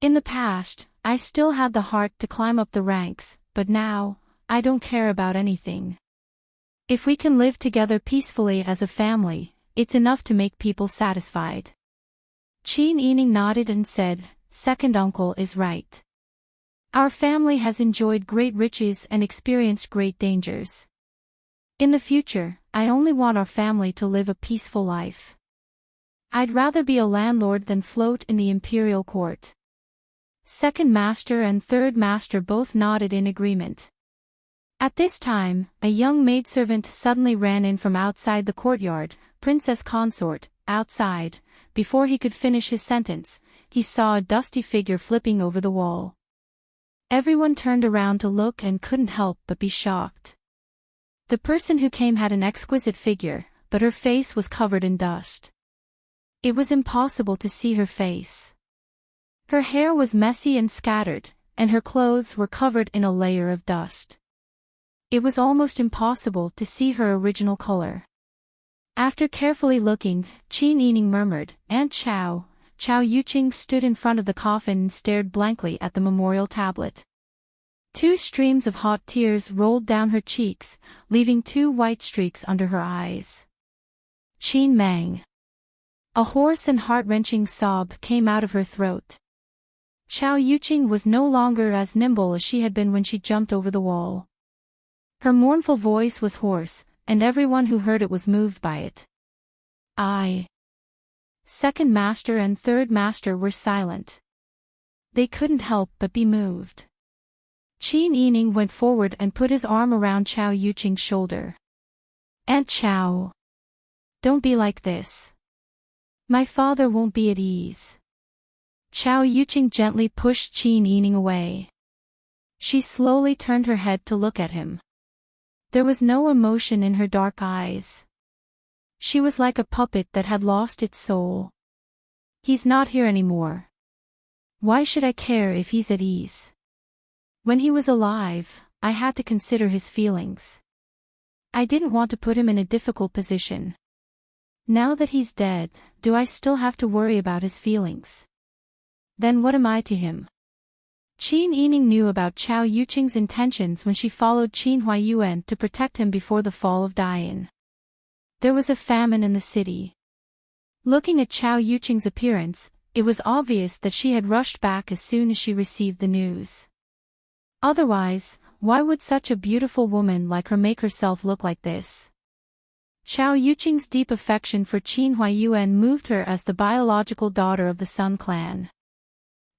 [SPEAKER 1] In the past, I still had the heart to climb up the ranks, but now, I don't care about anything. If we can live together peacefully as a family, it's enough to make people satisfied. Qin Yining nodded and said, second uncle is right. Our family has enjoyed great riches and experienced great dangers. In the future, I only want our family to live a peaceful life. I'd rather be a landlord than float in the imperial court. Second Master and Third Master both nodded in agreement. At this time, a young maidservant suddenly ran in from outside the courtyard, Princess Consort, outside. Before he could finish his sentence, he saw a dusty figure flipping over the wall. Everyone turned around to look and couldn't help but be shocked. The person who came had an exquisite figure, but her face was covered in dust. It was impossible to see her face. Her hair was messy and scattered, and her clothes were covered in a layer of dust. It was almost impossible to see her original color. After carefully looking, Qin Yining murmured, Aunt Chow. Chow Yuqing stood in front of the coffin and stared blankly at the memorial tablet. 2 streams of hot tears rolled down her cheeks, leaving 2 white streaks under her eyes. Qin Mang. A hoarse and heart-wrenching sob came out of her throat. Chao Yuqing was no longer as nimble as she had been when she jumped over the wall. Her mournful voice was hoarse, and everyone who heard it was moved by it. Second master and third master were silent. They couldn't help but be moved. Qin Yining went forward and put his arm around Chao Yuqing's shoulder. "Aunt Chao. Don't be like this. My father won't be at ease." Chao Yuqing gently pushed Qin Yining away. She slowly turned her head to look at him. There was no emotion in her dark eyes. She was like a puppet that had lost its soul. "He's not here anymore. Why should I care if he's at ease? When he was alive, I had to consider his feelings. I didn't want to put him in a difficult position. Now that he's dead, do I still have to worry about his feelings? Then what am I to him?" Qin Yining knew about Chao Yuqing's intentions when she followed Qin Huaiyuan to protect him before the fall of Daiyan. There was a famine in the city. Looking at Chao Yuqing's appearance, it was obvious that she had rushed back as soon as she received the news. Otherwise, why would such a beautiful woman like her make herself look like this? Chao Yuqing's deep affection for Qin Huaiyuan moved her as the biological daughter of the Sun clan.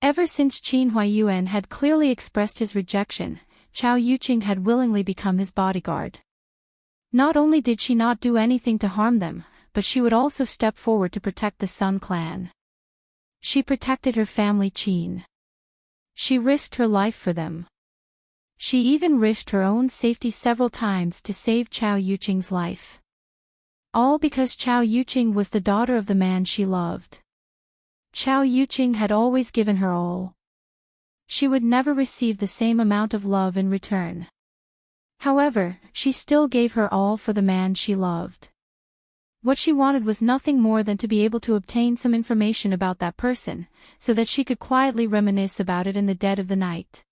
[SPEAKER 1] Ever since Qin Huaiyuan had clearly expressed his rejection, Chao Yuqing had willingly become his bodyguard. Not only did she not do anything to harm them, but she would also step forward to protect the Sun clan. She protected her family Qin. She risked her life for them. She even risked her own safety several times to save Chao Yuqing's life. All because Chao Yuqing was the daughter of the man she loved. Chao Yuqing had always given her all. She would never receive the same amount of love in return. However, she still gave her all for the man she loved. What she wanted was nothing more than to be able to obtain some information about that person, so that she could quietly reminisce about it in the dead of the night.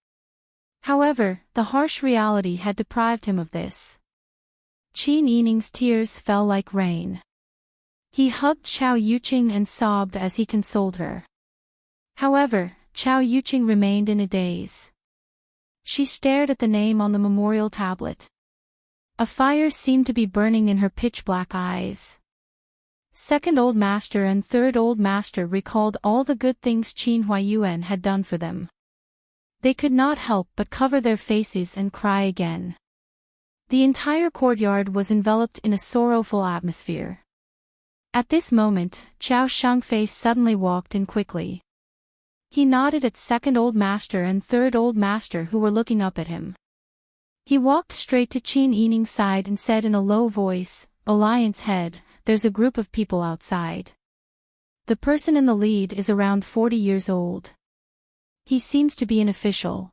[SPEAKER 1] However, the harsh reality had deprived him of this. Qin Yining's tears fell like rain. He hugged Chao Yuqing and sobbed as he consoled her. However, Chao Yuqing remained in a daze. She stared at the name on the memorial tablet. A fire seemed to be burning in her pitch-black eyes. Second Old Master and Third Old Master recalled all the good things Qin Huaiyuan had done for them. They could not help but cover their faces and cry again. The entire courtyard was enveloped in a sorrowful atmosphere. At this moment, Chao Shengfei suddenly walked in quickly. He nodded at Second Old Master and Third Old Master who were looking up at him. He walked straight to Qin Yining's side and said in a low voice, "Alliance head, there's a group of people outside. The person in the lead is around 40 years old. He seems to be an official.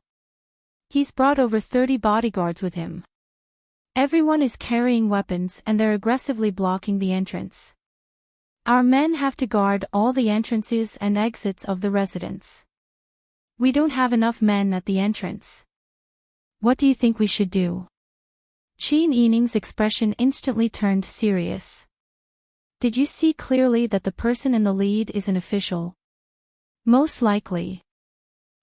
[SPEAKER 1] He's brought over 30 bodyguards with him. Everyone is carrying weapons and they're aggressively blocking the entrance. Our men have to guard all the entrances and exits of the residence. We don't have enough men at the entrance. What do you think we should do?" Qin Yining's expression instantly turned serious. "Did you see clearly that the person in the lead is an official?" "Most likely."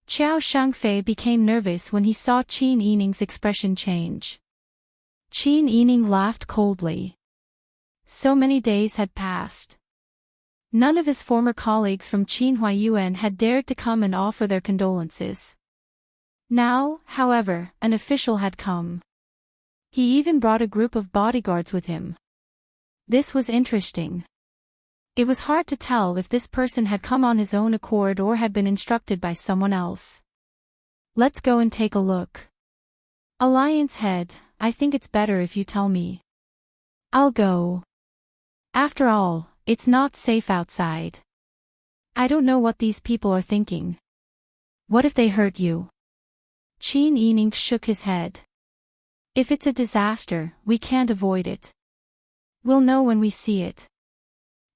[SPEAKER 1] Chao Shengfei became nervous when he saw Qin Yining's expression change. Qin Yining laughed coldly. So many days had passed. None of his former colleagues from Qin Huaiyuan had dared to come and offer their condolences. Now, however, an official had come. He even brought a group of bodyguards with him. This was interesting. It was hard to tell if this person had come on his own accord or had been instructed by someone else. "Let's go and take a look." "Alliance head, I think it's better if you tell me." "I'll go. After all, it's not safe outside. I don't know what these people are thinking. What if they hurt you?" Qin Yining shook his head. "If it's a disaster, we can't avoid it. We'll know when we see it."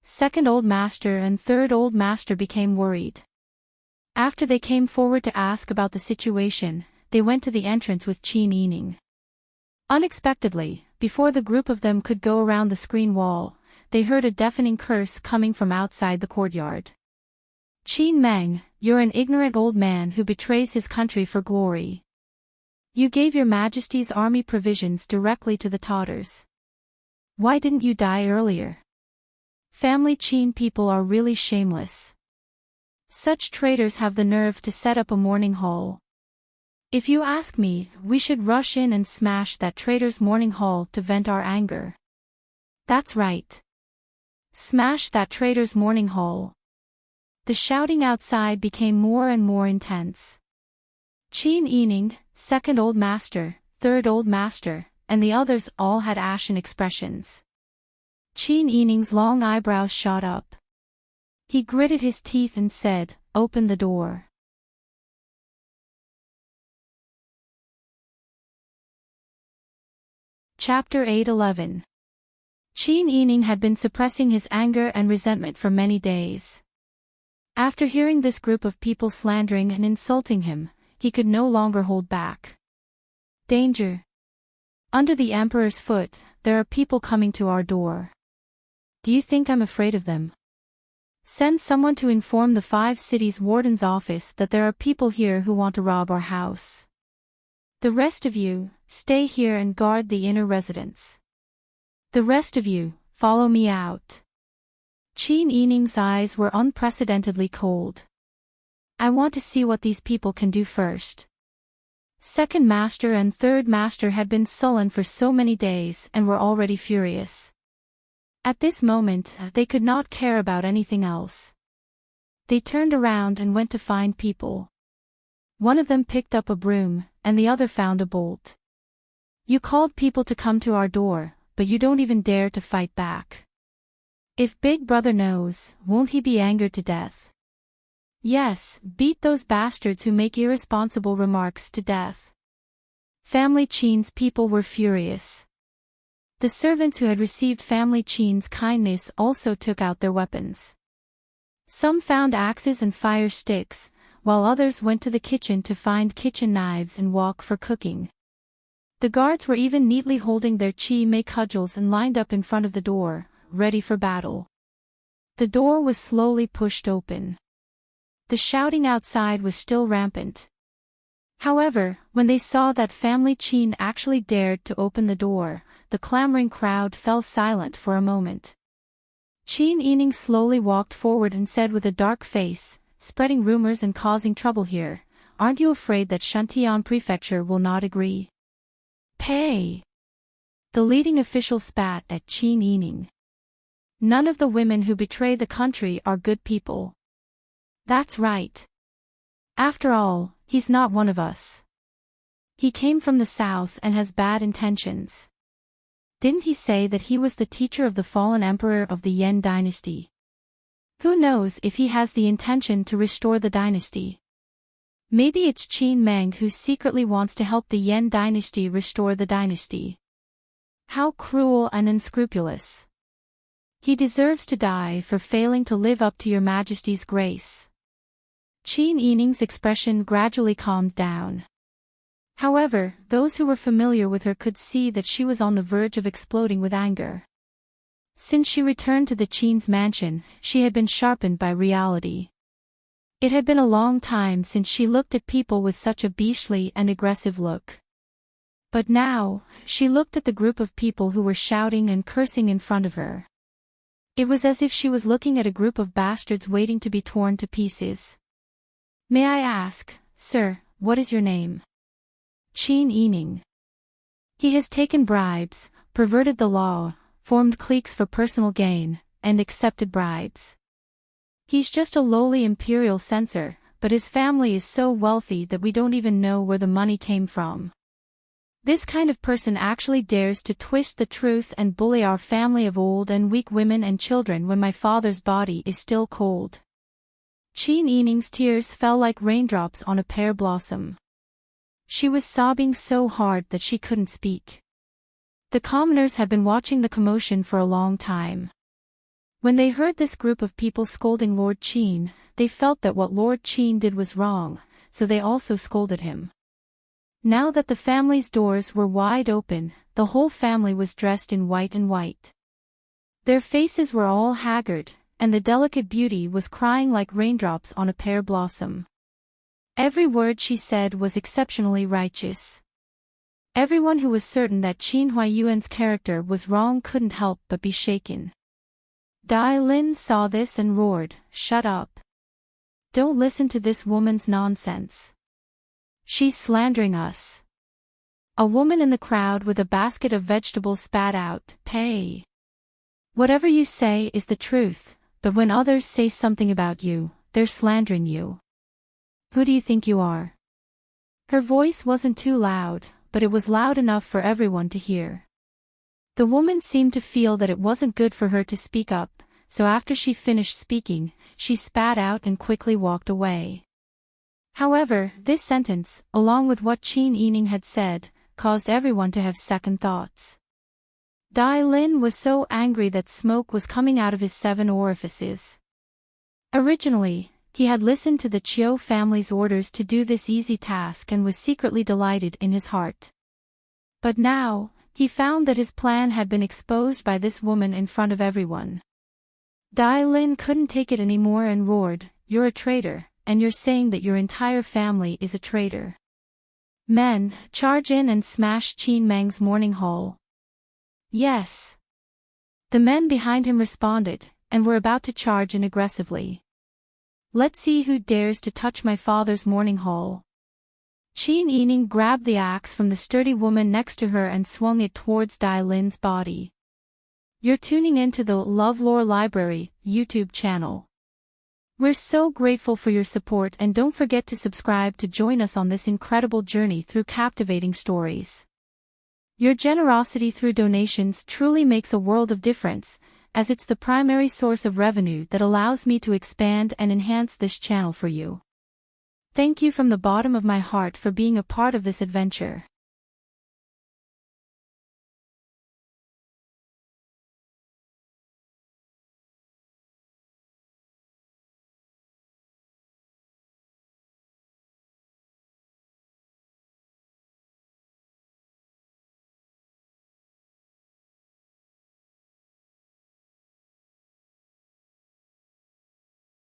[SPEAKER 1] Second Old Master and Third Old Master became worried. After they came forward to ask about the situation, they went to the entrance with Qin Yining. Unexpectedly, before the group of them could go around the screen wall, they heard a deafening curse coming from outside the courtyard. Qin Meng, you're an ignorant old man who betrays his country for glory. You gave your majesty's army provisions directly to the Tatars. Why didn't you die earlier? Family Qin people are really shameless. Such traitors have the nerve to set up a mourning hall. If you ask me, we should rush in and smash that traitor's mourning hall to vent our anger. That's right. Smash that traitor's mourning hall. The shouting outside became more and more intense. Qin Yining, second old master, third old master, and the others all had ashen expressions. Qin Yining's long eyebrows shot up. He gritted his teeth and said, "Open the door." Chapter 8:11. Qin Yining had been suppressing his anger and resentment for many days. After hearing this group of people slandering and insulting him, he could no longer hold back. Danger. Under the Emperor's foot, there are people coming to our door. Do you think I'm afraid of them? Send someone to inform the 5 cities warden's office that there are people here who want to rob our house. The rest of you, stay here and guard the inner residence. The rest of you, follow me out. Qin Yining's eyes were unprecedentedly cold. I want to see what these people can do first. Second master and third master had been sullen for so many days and were already furious. At this moment, they could not care about anything else. They turned around and went to find people. One of them picked up a broom, and the other found a bolt. You called people to come to our door, but you don't even dare to fight back. If Big Brother knows, won't he be angered to death? Yes, beat those bastards who make irresponsible remarks to death. Family Qin's people were furious. The servants who had received Family Qin's kindness also took out their weapons. Some found axes and fire sticks, while others went to the kitchen to find kitchen knives and wok for cooking. The guards were even neatly holding their chi mei cudgels and lined up in front of the door, ready for battle. The door was slowly pushed open. The shouting outside was still rampant. However, when they saw that Family Qin actually dared to open the door, the clamoring crowd fell silent for a moment. Qin Yining slowly walked forward and said with a dark face, "Spreading rumors and causing trouble here, aren't you afraid that Shantian Prefecture will not agree?" Pay! The leading official spat at Qin Yining. None of the women who betray the country are good people. That's right. After all, he's not one of us. He came from the south and has bad intentions. Didn't he say that he was the teacher of the fallen emperor of the Yan dynasty? Who knows if he has the intention to restore the dynasty? Maybe it's Qin Meng who secretly wants to help the Yan dynasty restore the dynasty. How cruel and unscrupulous. He deserves to die for failing to live up to your majesty's grace. Qin Yining's expression gradually calmed down. However, those who were familiar with her could see that she was on the verge of exploding with anger. Since she returned to the Qin's mansion, she had been sharpened by reality. It had been a long time since she looked at people with such a beastly and aggressive look. But now, she looked at the group of people who were shouting and cursing in front of her. It was as if she was looking at a group of bastards waiting to be torn to pieces. May I ask, sir, what is your name? Qin Yining. He has taken bribes, perverted the law, formed cliques for personal gain, and accepted bribes. He's just a lowly imperial censor, but his family is so wealthy that we don't even know where the money came from. This kind of person actually dares to twist the truth and bully our family of old and weak women and children when my father's body is still cold. Qin Yining's tears fell like raindrops on a pear blossom. She was sobbing so hard that she couldn't speak. The commoners had been watching the commotion for a long time. When they heard this group of people scolding Lord Qin, they felt that what Lord Qin did was wrong, so they also scolded him. Now that the family's doors were wide open, the whole family was dressed in white and white. Their faces were all haggard, and the delicate beauty was crying like raindrops on a pear blossom. Every word she said was exceptionally righteous. Everyone who was certain that Qin Huayuan's character was wrong couldn't help but be shaken. Dai Lin saw this and roared, "Shut up. Don't listen to this woman's nonsense. She's slandering us." A woman in the crowd with a basket of vegetables spat out, "Pay. Whatever you say is the truth, but when others say something about you, they're slandering you. Who do you think you are?" Her voice wasn't too loud, but it was loud enough for everyone to hear. The woman seemed to feel that it wasn't good for her to speak up, so after she finished speaking, she spat out and quickly walked away. However, this sentence, along with what Qin Yining had said, caused everyone to have second thoughts. Dai Lin was so angry that smoke was coming out of his 7 orifices. Originally, he had listened to the Chiu family's orders to do this easy task and was secretly delighted in his heart. But now, he found that his plan had been exposed by this woman in front of everyone. Dai Lin couldn't take it anymore and roared, "You're a traitor, and you're saying that your entire family is a traitor. Men, charge in and smash Qin Meng's morning hall." "Yes." The men behind him responded, and were about to charge in aggressively. "Let's see who dares to touch my father's morning hall." Qin Yining grabbed the axe from the sturdy woman next to her and swung it towards Dai Lin's body. You're tuning into the LoveLore Library YouTube channel. We're so grateful for your support, and don't forget to subscribe to join us on this incredible journey through captivating stories. Your generosity through donations truly makes a world of difference, as it's the primary source of revenue that allows me to expand and enhance this channel for you. Thank you from the bottom of my heart for being a part of this adventure.